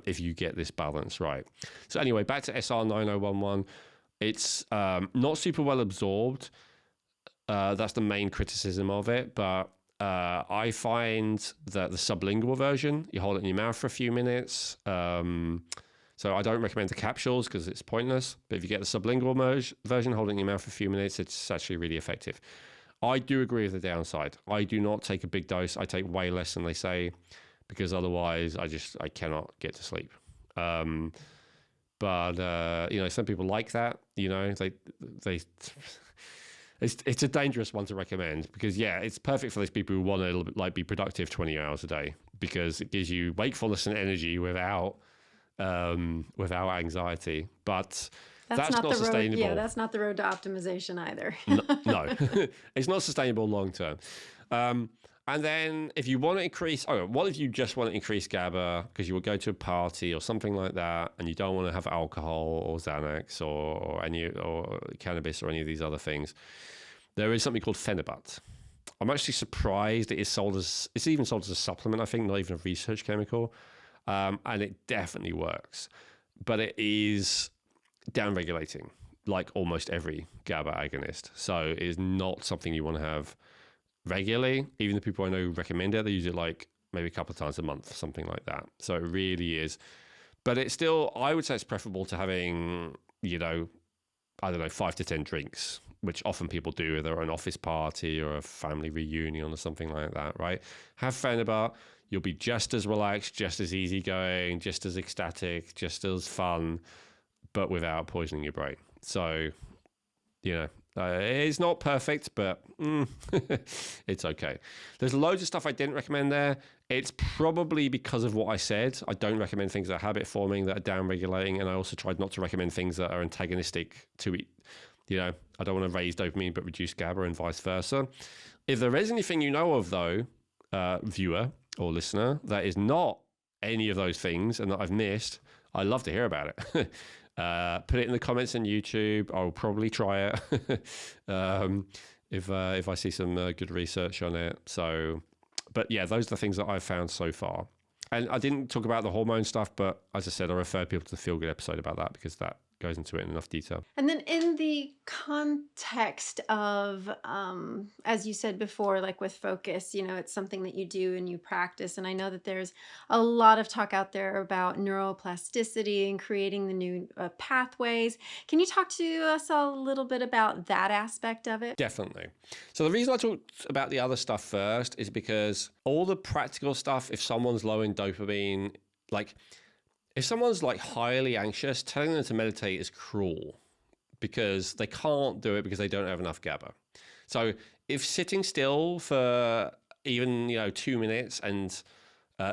if you get this balance right. So anyway, back to SR 9011. It's not super well absorbed. That's the main criticism of it, but I find that the sublingual version, you hold it in your mouth for a few minutes. So I don't recommend the capsules because it's pointless. But if you get the sublingual version, hold it in your mouth for a few minutes, it's actually really effective. I do agree with the downside. I do not take a big dose. I take way less than they say because otherwise I cannot get to sleep. But some people like that. It's a dangerous one to recommend because it's perfect for those people who want to be productive 20 hours a day because it gives you wakefulness and energy without anxiety. But that's not sustainable. Yeah, that's not the road to optimization either. No, it's not sustainable long term. And then if you want to increase, what if you just want to increase GABA because you will go to a party or something like that and you don't want to have alcohol or Xanax or cannabis or any of these other things? There is something called Phenibut. I'm actually surprised it's even sold as a supplement, I think, not even a research chemical. And it definitely works. But it is downregulating, like almost every GABA agonist. So it is not something you want to have regularly. Even the people I know recommend it, they use it like maybe a couple of times a month, something like that. So it really is. But it's still, I would say it's preferable to having, 5 to 10 drinks, which often people do either an office party or a family reunion or something like that, right? Have Phenibut. You'll be just as relaxed, just as easygoing, just as ecstatic, just as fun, but without poisoning your brain. So, it's not perfect, but it's okay. There's loads of stuff I didn't recommend there. It's probably because of what I said. I don't recommend things that are habit forming, that are down-regulating, and I also tried not to recommend things that are antagonistic to it. I don't want to raise dopamine but reduce GABA and vice versa. If there is anything you know of, though, viewer or listener, that is not any of those things and that I've missed, I'd love to hear about it. Put it in the comments on YouTube. I'll probably try it if I see some good research on it. So, but yeah, those are the things that I've found so far. And I didn't talk about the hormone stuff, but as I said, I refer people to the Feel Good episode about that because that goes into it in enough detail. And then in the context of, as you said before, like with Focus, it's something that you do and you practice. And I know that there's a lot of talk out there about neuroplasticity and creating the new pathways. Can you talk to us a little bit about that aspect of it? Definitely. So the reason I talked about the other stuff first is because all the practical stuff, if someone's low in dopamine, if someone's highly anxious, telling them to meditate is cruel because they can't do it because they don't have enough GABA. So if sitting still for even, 2 minutes and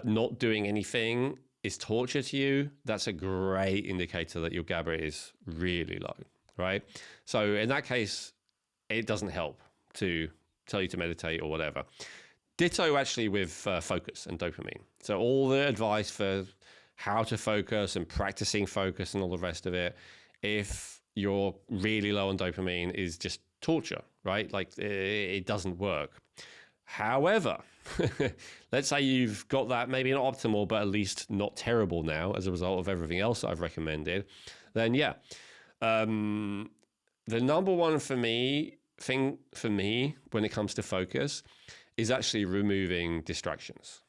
not doing anything is torture to you, that's a great indicator that your GABA is really low, right? So in that case, it doesn't help to tell you to meditate or whatever. Ditto actually with focus and dopamine. So all the advice for how to focus and practicing focus and all the rest of it, if you're really low on dopamine, is just torture, right? It doesn't work. However, let's say you've got that maybe not optimal, but at least not terrible now as a result of everything else that I've recommended, then the number one thing for me when it comes to focus is actually removing distractions.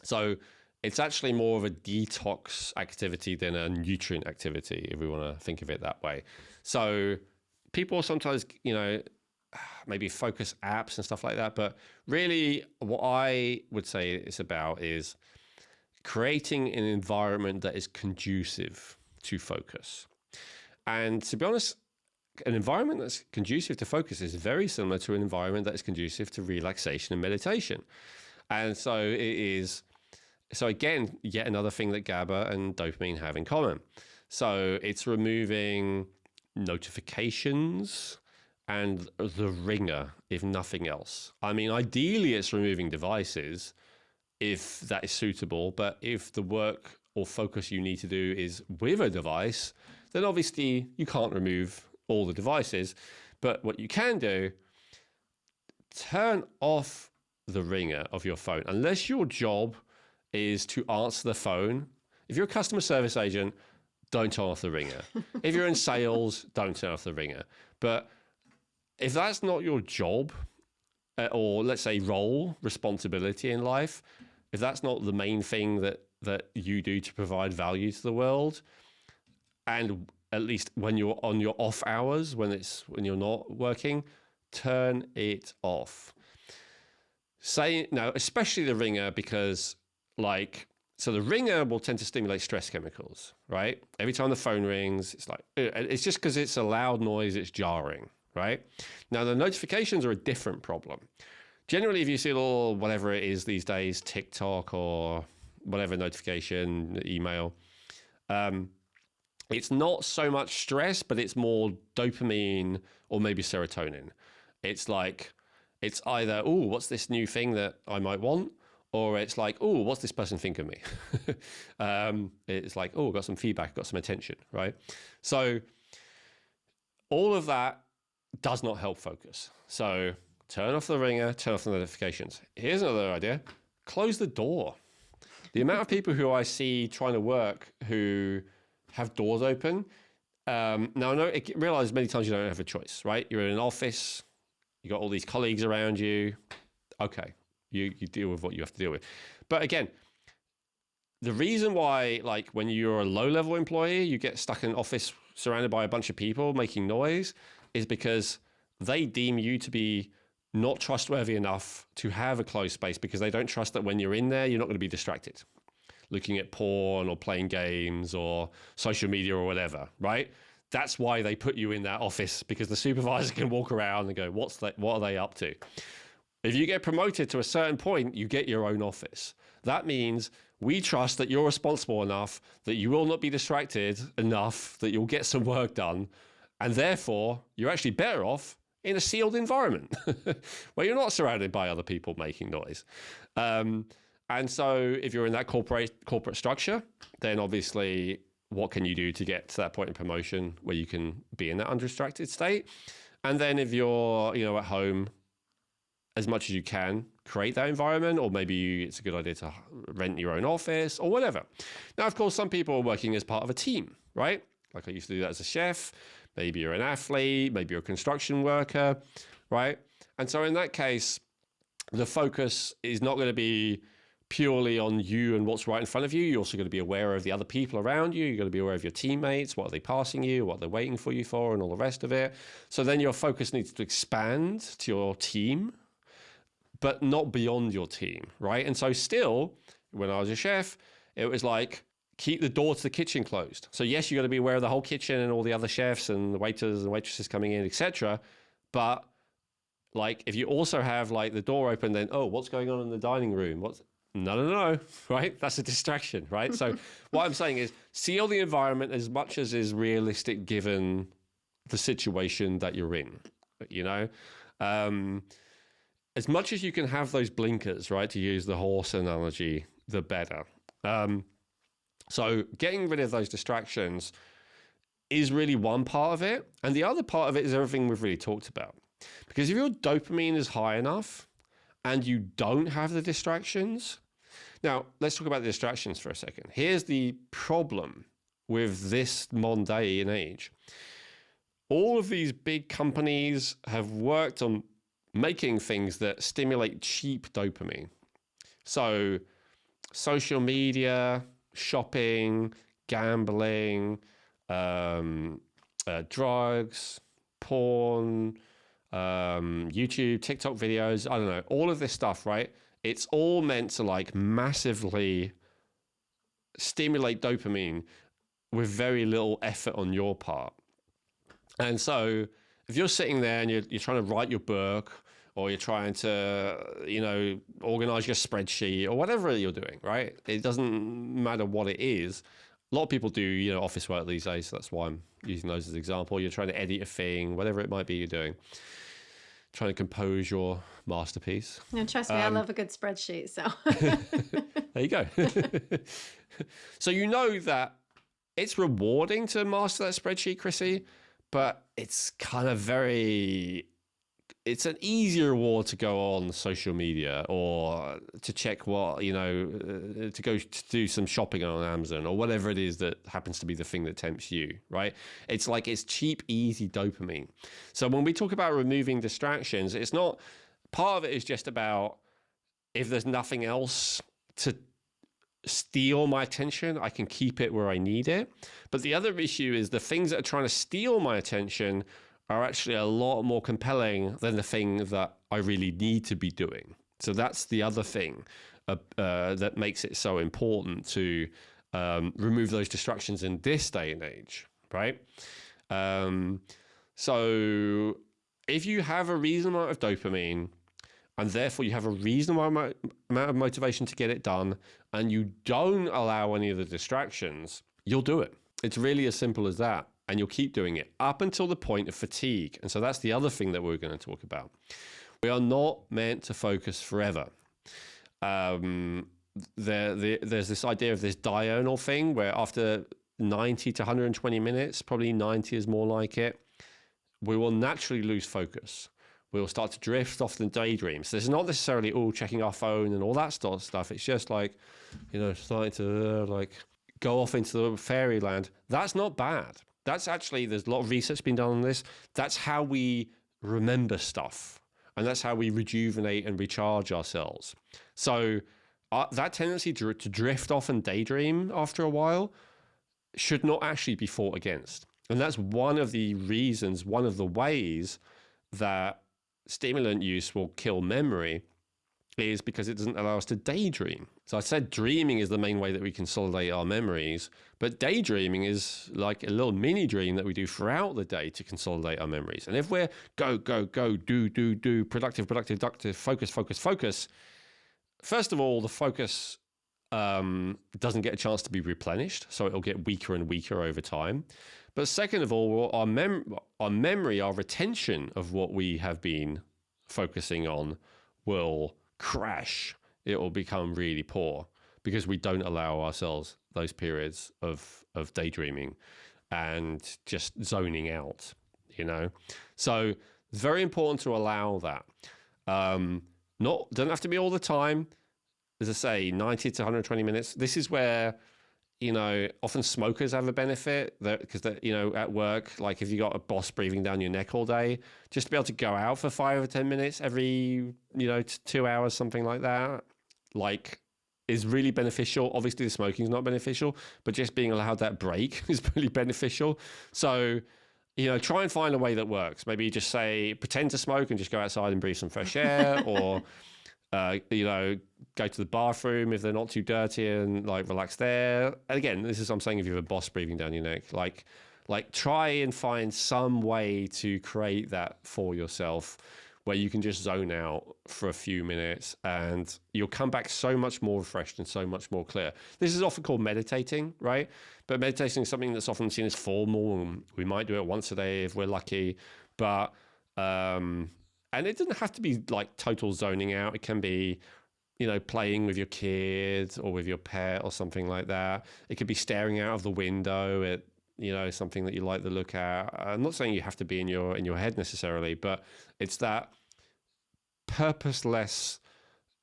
So it's actually more of a detox activity than a nutrient activity, if we want to think of it that way. So people sometimes, maybe focus apps and stuff like that. But really what I would say it's about is creating an environment that is conducive to focus. And to be honest, an environment that's conducive to focus is very similar to an environment that is conducive to relaxation and meditation. And so it is, so again, yet another thing that GABA and dopamine have in common. So it's removing notifications and the ringer, if nothing else. I mean, ideally it's removing devices if that is suitable, but if the work or focus you need to do is with a device, then obviously you can't remove all the devices. But what you can do, turn off the ringer of your phone. Unless your job is to answer the phone. If you're a customer service agent, don't turn off the ringer. If you're in sales, don't turn off the ringer. But if that's not your job, or let's say role, responsibility in life, if that's not the main thing that you do to provide value to the world, and at least when you're on your off hours, when you're not working, turn it off. Say now, especially the ringer, because so the ringer will tend to stimulate stress chemicals, right? Every time the phone rings, it's just because it's a loud noise, it's jarring, right? Now the notifications are a different problem. Generally, if you see a little, whatever it is these days, TikTok or whatever notification, email, it's not so much stress, but it's more dopamine or maybe serotonin. It's either, oh, what's this new thing that I might want? Or it's like, oh, what's this person think of me? It's like, oh, got some feedback, got some attention, right? So all of that does not help focus. So turn off the ringer, turn off the notifications. Here's another idea. Close the door. The amount of people who I see trying to work who have doors open. Now, I know, realize many times you don't have a choice, right? You're in an office, you got all these colleagues around you. Okay, you deal with what you have to deal with. But again, the reason why, when you're a low-level employee, you get stuck in an office surrounded by a bunch of people making noise is because they deem you to be not trustworthy enough to have a closed space, because they don't trust that when you're in there, you're not going to be distracted, looking at porn or playing games or social media or whatever, right? That's why they put you in that office, because the supervisor can walk around and go, what are they up to? If you get promoted to a certain point, you get your own office. That means we trust that you're responsible enough, that you will not be distracted enough, that you'll get some work done, and therefore you're actually better off in a sealed environment where you're not surrounded by other people making noise. And so if you're in that corporate structure, then obviously what can you do to get to that point of promotion where you can be in that undistracted state? And then if you're, at home, as much as you can, create that environment, or maybe it's a good idea to rent your own office or whatever. Now, of course, some people are working as part of a team, right? Like I used to do that as a chef. Maybe you're an athlete, maybe you're a construction worker, right? And so in that case, the focus is not going to be purely on you and what's right in front of you. You're also going to be aware of the other people around you. You're going to be aware of your teammates, what are they passing you, what they're waiting for you for, and all the rest of it. So then your focus needs to expand to your team, but not beyond your team, right? And so still, when I was a chef, it was like, keep the door to the kitchen closed. So yes, you got to be aware of the whole kitchen and all the other chefs and the waiters and waitresses coming in, etc. But if you also have the door open, then, oh, what's going on in the dining room? No, right? That's a distraction, right? So what I'm saying is seal the environment as much as is realistic given the situation that you're in, as much as you can have those blinkers, right? To use the horse analogy, the better. So getting rid of those distractions is really one part of it. And the other part of it is everything we've really talked about. Because if your dopamine is high enough and you don't have the distractions, now let's talk about the distractions for a second. Here's the problem with this modern day and age. All of these big companies have worked on making things that stimulate cheap dopamine. So social media, shopping, gambling, drugs, porn, YouTube, TikTok videos, I don't know, all of this stuff, right? It's all meant to massively stimulate dopamine with very little effort on your part. And so if you're sitting there and you're trying to write your book, or you're trying to, organize your spreadsheet or whatever you're doing, right? It doesn't matter what it is. A lot of people do, office work these days. So that's why I'm using those as an example. You're trying to edit a thing, whatever it might be you're doing, trying to compose your masterpiece. And trust me, I love a good spreadsheet. So there you go. So you know that it's rewarding to master that spreadsheet, Chrissy, but it's kind of it's an easier reward to go on social media or to check to go to do some shopping on Amazon or whatever it is that happens to be the thing that tempts you, right? It's like it's cheap, easy dopamine. So when we talk about removing distractions, it's not, part of it is just about if there's nothing else to steal my attention, I can keep it where I need it. But the other issue is the things that are trying to steal my attention are actually a lot more compelling than the thing that I really need to be doing. So that's the other thing that makes it so important to remove those distractions in this day and age, right? So if you have a reasonable amount of dopamine, and therefore you have a reasonable amount of motivation to get it done, and you don't allow any of the distractions, you'll do it. It's really as simple as that. And you'll keep doing it up until the point of fatigue. And so that's the other thing that we're going to talk about. We are not meant to focus forever. There's this idea of this diurnal thing where after 90 to 120 minutes, probably 90 is more like it, we will naturally lose focus. We'll start to drift off in daydreams. So it's not necessarily all checking our phone and all that sort of stuff. It's just like, starting to go off into the fairyland. That's not bad. That's actually, there's a lot of research been done on this. That's how we remember stuff. And that's how we rejuvenate and recharge ourselves. So that tendency to drift off and daydream after a while should not actually be fought against. And that's one of the reasons, one of the ways that stimulant use will kill memory is because it doesn't allow us to daydream. So I said dreaming is the main way that we consolidate our memories, but daydreaming is like a little mini dream that we do throughout the day to consolidate our memories. And if we're go, do, productive, focus, first of all, the focus doesn't get a chance to be replenished, so it'll get weaker and weaker over time. But second of all, our memory, our retention of what we have been focusing on will crash. It will become really poor because we don't allow ourselves those periods of daydreaming and just zoning out, So it's very important to allow that. Doesn't have to be all the time. As I say, 90 to 120 minutes. This is where, often smokers have a benefit because at work, like if you got a boss breathing down your neck all day, just to be able to go out for 5 or 10 minutes every, 2 hours, something like that, is really beneficial. Obviously the smoking is not beneficial, but just being allowed that break is really beneficial. So, try and find a way that works. Maybe you just pretend to smoke and just go outside and breathe some fresh air or, go to the bathroom if they're not too dirty and relax there. And again, this is what I'm saying if you have a boss breathing down your neck, try and find some way to create that for yourself where you can just zone out for a few minutes and you'll come back so much more refreshed and so much more clear. This is often called meditating, right? But meditating is something that's often seen as formal, and we might do it once a day if we're lucky. But and it doesn't have to be total zoning out. It can be, playing with your kids or with your pet or something like that. It could be staring out of the window at, something that you like to look at. I'm not saying you have to be in your head necessarily, but it's that purposeless,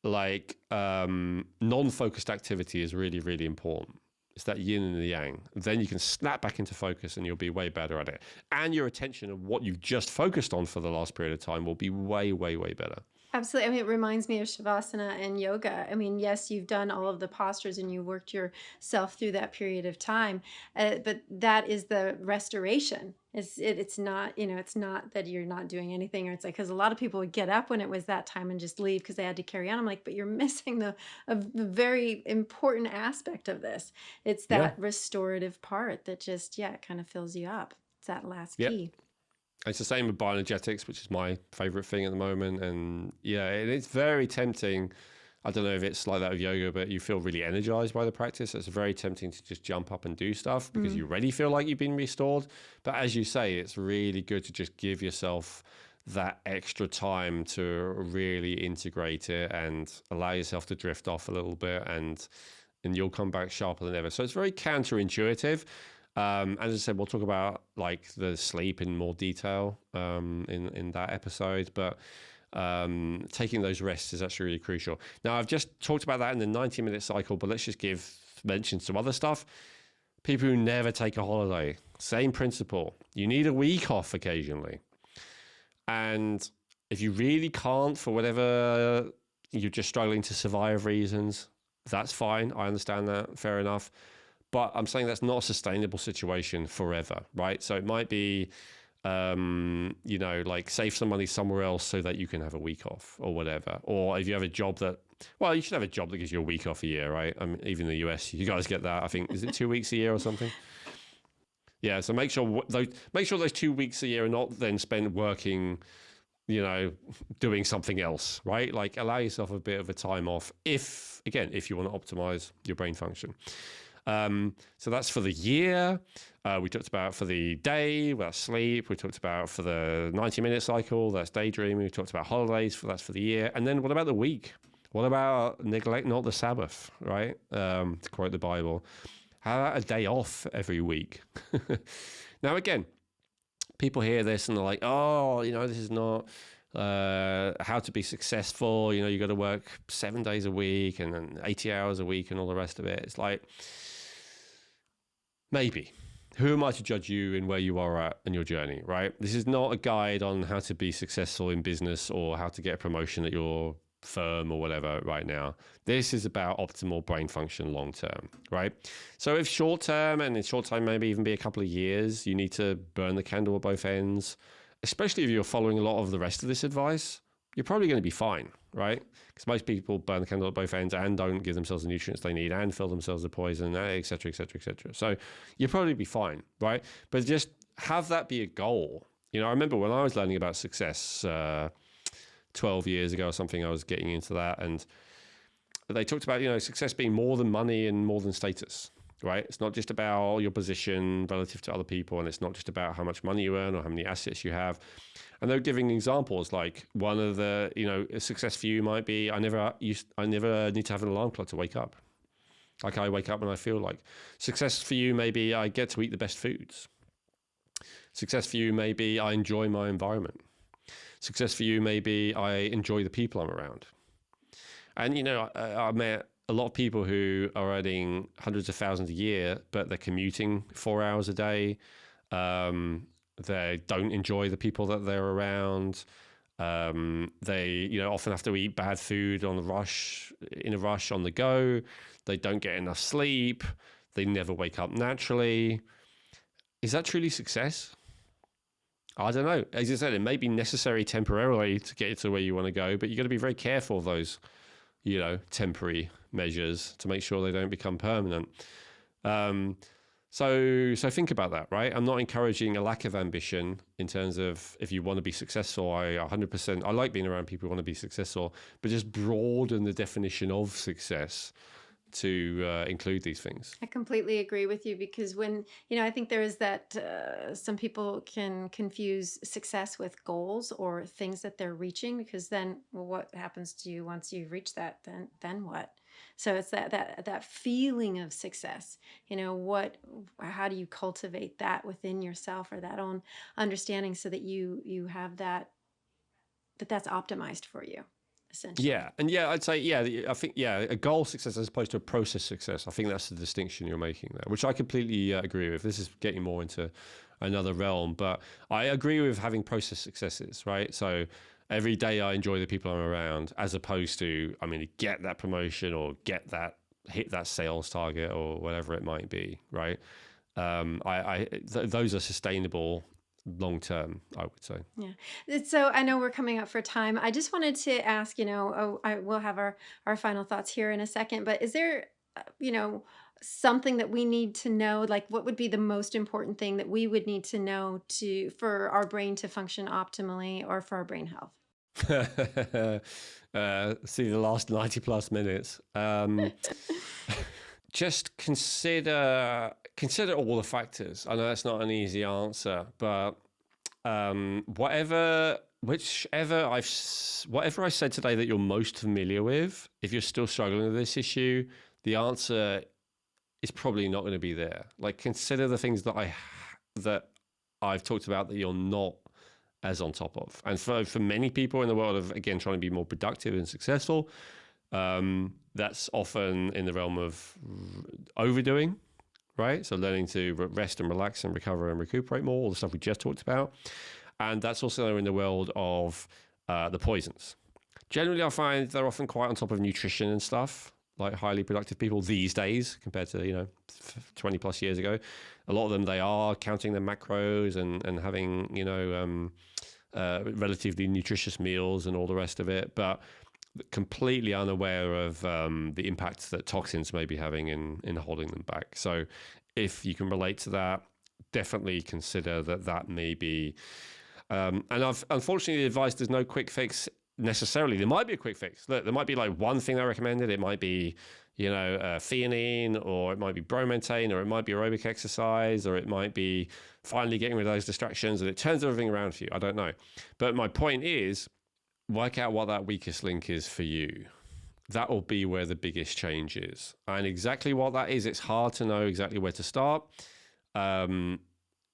non-focused activity is really, really important. It's that yin and the yang. Then you can snap back into focus and you'll be way better at it. And your attention of what you've just focused on for the last period of time will be way, way, way better. Absolutely. I mean, it reminds me of Shavasana and yoga. I mean, yes, you've done all of the postures and you worked yourself through that period of time, but that is the restoration. It's not, it's not that you're not doing anything, or it's because a lot of people would get up when it was that time and just leave because they had to carry on. I'm like, but you're missing the very important aspect of this. It's that restorative part that just, it kind of fills you up. It's that last key. It's the same with bioenergetics, which is my favorite thing at the moment. And yeah, it's very tempting. I don't know if it's like that with yoga, but you feel really energized by the practice. It's very tempting to just jump up and do stuff because you already feel like you've been restored. But as you say, it's really good to just give yourself that extra time to really integrate it and allow yourself to drift off a little bit, and you'll come back sharper than ever. So it's very counterintuitive. As I said, we'll talk about like the sleep in more detail in that episode, but taking those rests is actually really crucial. Now, I've just talked about that in the 90-minute cycle, but let's just mention some other stuff. People who never take a holiday, same principle. You need a week off occasionally. And if you really can't, for whatever, you're just struggling to survive reasons, that's fine. I understand that. Fair enough. But I'm saying that's not a sustainable situation forever, right? So it might be, like save some money somewhere else so that you can have a week off or whatever. Or if you have a job you should have a job that gives you a week off a year, right? I mean, even in the US, you guys get that. I think, is it 2 weeks a year or something? Yeah, so make sure those 2 weeks a year are not then spent working, doing something else, right? Like allow yourself a bit of a time off if you want to optimize your brain function. So that's for the year. We talked about for the day, that's sleep. We talked about for the 90-minute cycle, that's daydreaming. We talked about holidays, that's for the year. And then what about the week? What about neglect not the Sabbath, right? To quote the Bible. How about a day off every week? Now, again, people hear this and they're like, oh, this is not how to be successful. You got to work 7 days a week and then 80 hours a week and all the rest of it. It's like, maybe. Who am I to judge you in where you are at in your journey, right? This is not a guide on how to be successful in business or how to get a promotion at your firm or whatever right now. This is about optimal brain function long term, right? So if short term, and in short time maybe even be a couple of years, you need to burn the candle at both ends, especially if you're following a lot of the rest of this advice, you're probably going to be fine, right? Because most people burn the candle at both ends and don't give themselves the nutrients they need and fill themselves with poison, et cetera, et cetera, et cetera. So you'll probably be fine, right? But just have that be a goal. I remember when I was learning about success 12 years ago or something, I was getting into that. And they talked about, success being more than money and more than status, right? It's not just about your position relative to other people. And it's not just about how much money you earn or how many assets you have. And they're giving examples like one of the, a success for you might be, I never need to have an alarm clock to wake up. Like I wake up when I feel like. Success for you maybe I get to eat the best foods. Success for you maybe I enjoy my environment. Success for you maybe I enjoy the people I'm around. And, I met a lot of people who are earning hundreds of thousands a year, but they're commuting 4 hours a day. They don't enjoy the people that they're around. They, often have to eat bad food in a rush on the go. They don't get enough sleep. They never wake up naturally. Is that truly success? I don't know. As I said, it may be necessary temporarily to get you to where you want to go, but you got to be very careful of those, temporary measures to make sure they don't become permanent. So think about that, right? I'm not encouraging a lack of ambition in terms of if you want to be successful. I like being around people who want to be successful, but just broaden the definition of success to include these things. I completely agree with you because when, I think there is that some people can confuse success with goals or things that they're reaching, because then, well, what happens to you once you've reached that, then what? So it's that feeling of success, how do you cultivate that within yourself, or that own understanding, so that you have that's optimized for you. Essentially. Yeah. And I'd say, I think, a goal success as opposed to a process success. I think that's the distinction you're making there, which I completely agree with. This is getting more into another realm, but I agree with having process successes, right? So every day I enjoy the people I'm around, as opposed to, get that promotion or hit that sales target or whatever it might be, right? Those are sustainable long term, I would say. Yeah. So I know we're coming up for time. I just wanted to ask, I will have our final thoughts here in a second, but is there, something that we need to know? Like, what would be the most important thing that we would need to know for our brain to function optimally or for our brain health? See the last 90 plus minutes. Just consider all the factors. I know that's not an easy answer, but whatever I said today that you're most familiar with, if you're still struggling with this issue, the answer is probably not going to be there. Like, consider the things that I've talked about that you're not as on top of. And for many people in the world of, again, trying to be more productive and successful, that's often in the realm of overdoing, right? So learning to rest and relax and recover and recuperate more, all the stuff we just talked about. And that's also in the world of the poisons. Generally, I find they're often quite on top of nutrition and stuff, like highly productive people these days compared to, 20 plus years ago. A lot of them, they are counting their macros and having, relatively nutritious meals and all the rest of it, but completely unaware of the impacts that toxins may be having in holding them back. So if you can relate to that, definitely consider that may be. And unfortunately, the advice, there's no quick fix necessarily. There might be a quick fix. Look, there might be like one thing I recommended. It might be, theanine, or it might be bromontane, or it might be aerobic exercise, or it might be finally getting rid of those distractions, and it turns everything around for you. I don't know. But my point is, work out what that weakest link is for you. That will be where the biggest change is. And exactly what that is, it's hard to know exactly where to start.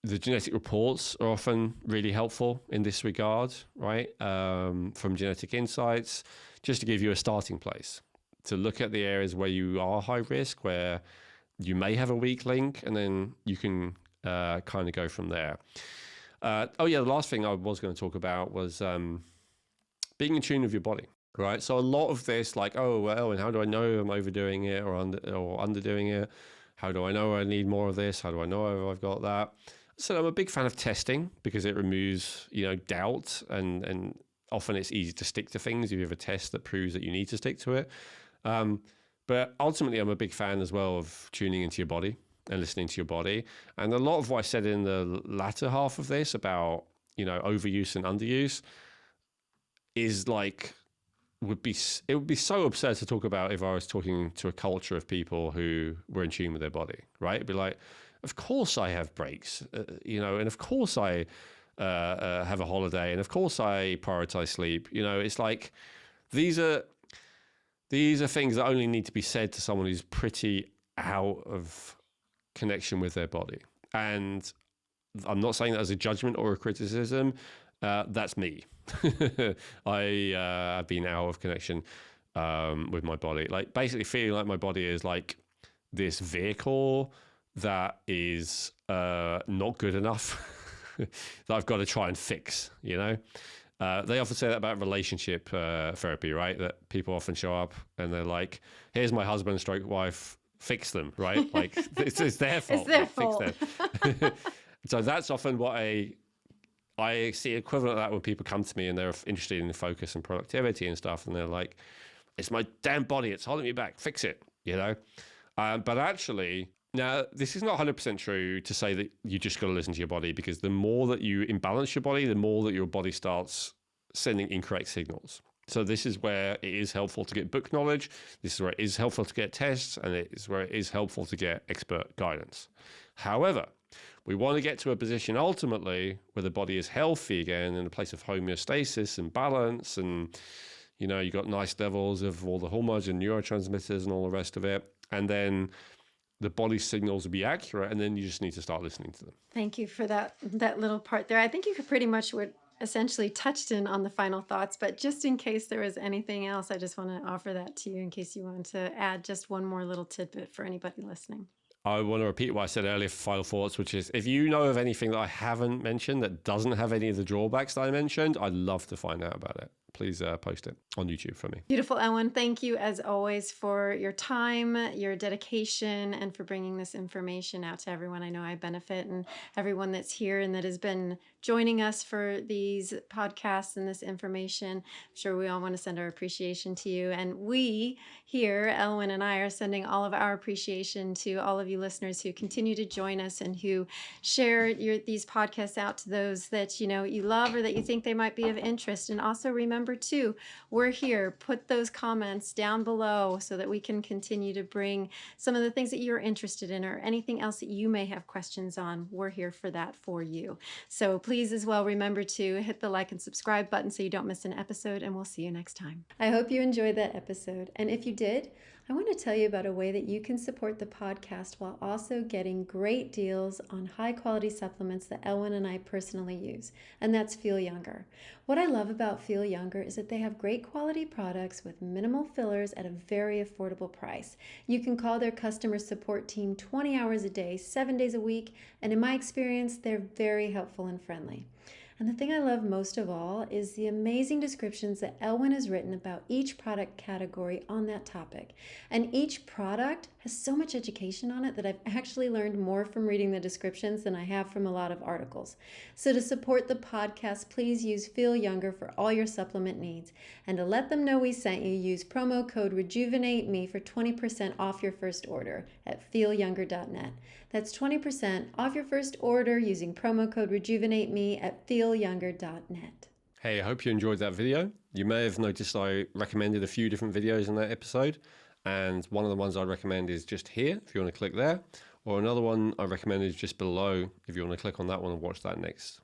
The genetic reports are often really helpful in this regard, right? From Genetic Insights, just to give you a starting place, to look at the areas where you are high risk, where you may have a weak link, and then you can kind of go from there. The last thing I was going to talk about was being in tune with your body, right? So a lot of this, like, Elwin, how do I know I'm overdoing it or underdoing it? How do I know I need more of this? How do I know I've got that? So I'm a big fan of testing because it removes, doubt, and often it's easy to stick to things if you have a test that proves that you need to stick to it. But ultimately, I'm a big fan as well of tuning into your body and listening to your body. And a lot of what I said in the latter half of this about, overuse and underuse is like, it would be so absurd to talk about if I was talking to a culture of people who were in tune with their body, right? It'd be like, of course I have breaks, and of course I have a holiday, and of course I prioritize sleep. It's like these are things that only need to be said to someone who's pretty out of connection with their body. And I'm not saying that as a judgment or a criticism. That's me. I've been out of connection with my body, like basically feeling like my body is like this vehicle that is not good enough that I've got to try and fix, They often say that about relationship therapy, right? That people often show up and they're like, here's my husband stroke wife, fix them, right? Like it's their fault. It's their fault. Fix them. So that's often what I see equivalent of that when people come to me and they're interested in focus and productivity and stuff. And they're like, it's my damn body. It's holding me back. Fix it, But actually, now, this is not 100% true to say that you just got to listen to your body, because the more that you imbalance your body, the more that your body starts sending incorrect signals. So this is where it is helpful to get book knowledge. This is where it is helpful to get tests, and it is where it is helpful to get expert guidance. However, we want to get to a position ultimately where the body is healthy again, in a place of homeostasis and balance, and you've got nice levels of all the hormones and neurotransmitters and all the rest of it. And then the body signals will be accurate, and then you just need to start listening to them. Thank you for that little part there. I think you could pretty much essentially touched in on the final thoughts, but just in case there was anything else, I just want to offer that to you in case you want to add just one more little tidbit for anybody listening. I want to repeat what I said earlier for final thoughts, which is, if you know of anything that I haven't mentioned that doesn't have any of the drawbacks that I mentioned, I'd love to find out about it. please post it on YouTube for me. Beautiful, Elwin. Thank you as always for your time, your dedication, and for bringing this information out to everyone. I know I benefit, and everyone that's here and that has been joining us for these podcasts and this information. I'm sure we all want to send our appreciation to you. And we here, Elwin and I, are sending all of our appreciation to all of you listeners who continue to join us and who share these podcasts out to those that you love or that you think they might be of interest. And also remember too, we're here. Put those comments down below so that we can continue to bring some of the things that you're interested in or anything else that you may have questions on. We're here for that for you. So please as well remember to hit the like and subscribe button so you don't miss an episode, and we'll see you next time. I hope you enjoyed that episode. And if you did, I want to tell you about a way that you can support the podcast while also getting great deals on high quality supplements that Elwin and I personally use, and that's Feel Younger. What I love about Feel Younger is that they have great quality products with minimal fillers at a very affordable price. You can call their customer support team 20 hours a day, 7 days a week, and in my experience, they're very helpful and friendly. And the thing I love most of all is the amazing descriptions that Elwin has written about each product category on that topic. And each product has so much education on it that I've actually learned more from reading the descriptions than I have from a lot of articles. So to support the podcast, please use Feel Younger for all your supplement needs. And to let them know we sent you, use promo code REJUVENATEME for 20% off your first order at feelyounger.net. That's 20% off your first order using promo code REJUVENATEME at feelyounger.net. Hey, I hope you enjoyed that video. You may have noticed I recommended a few different videos in that episode, and one of the ones I recommend is just here, if you want to click there, or another one I recommend is just below, if you want to click on that one and watch that next.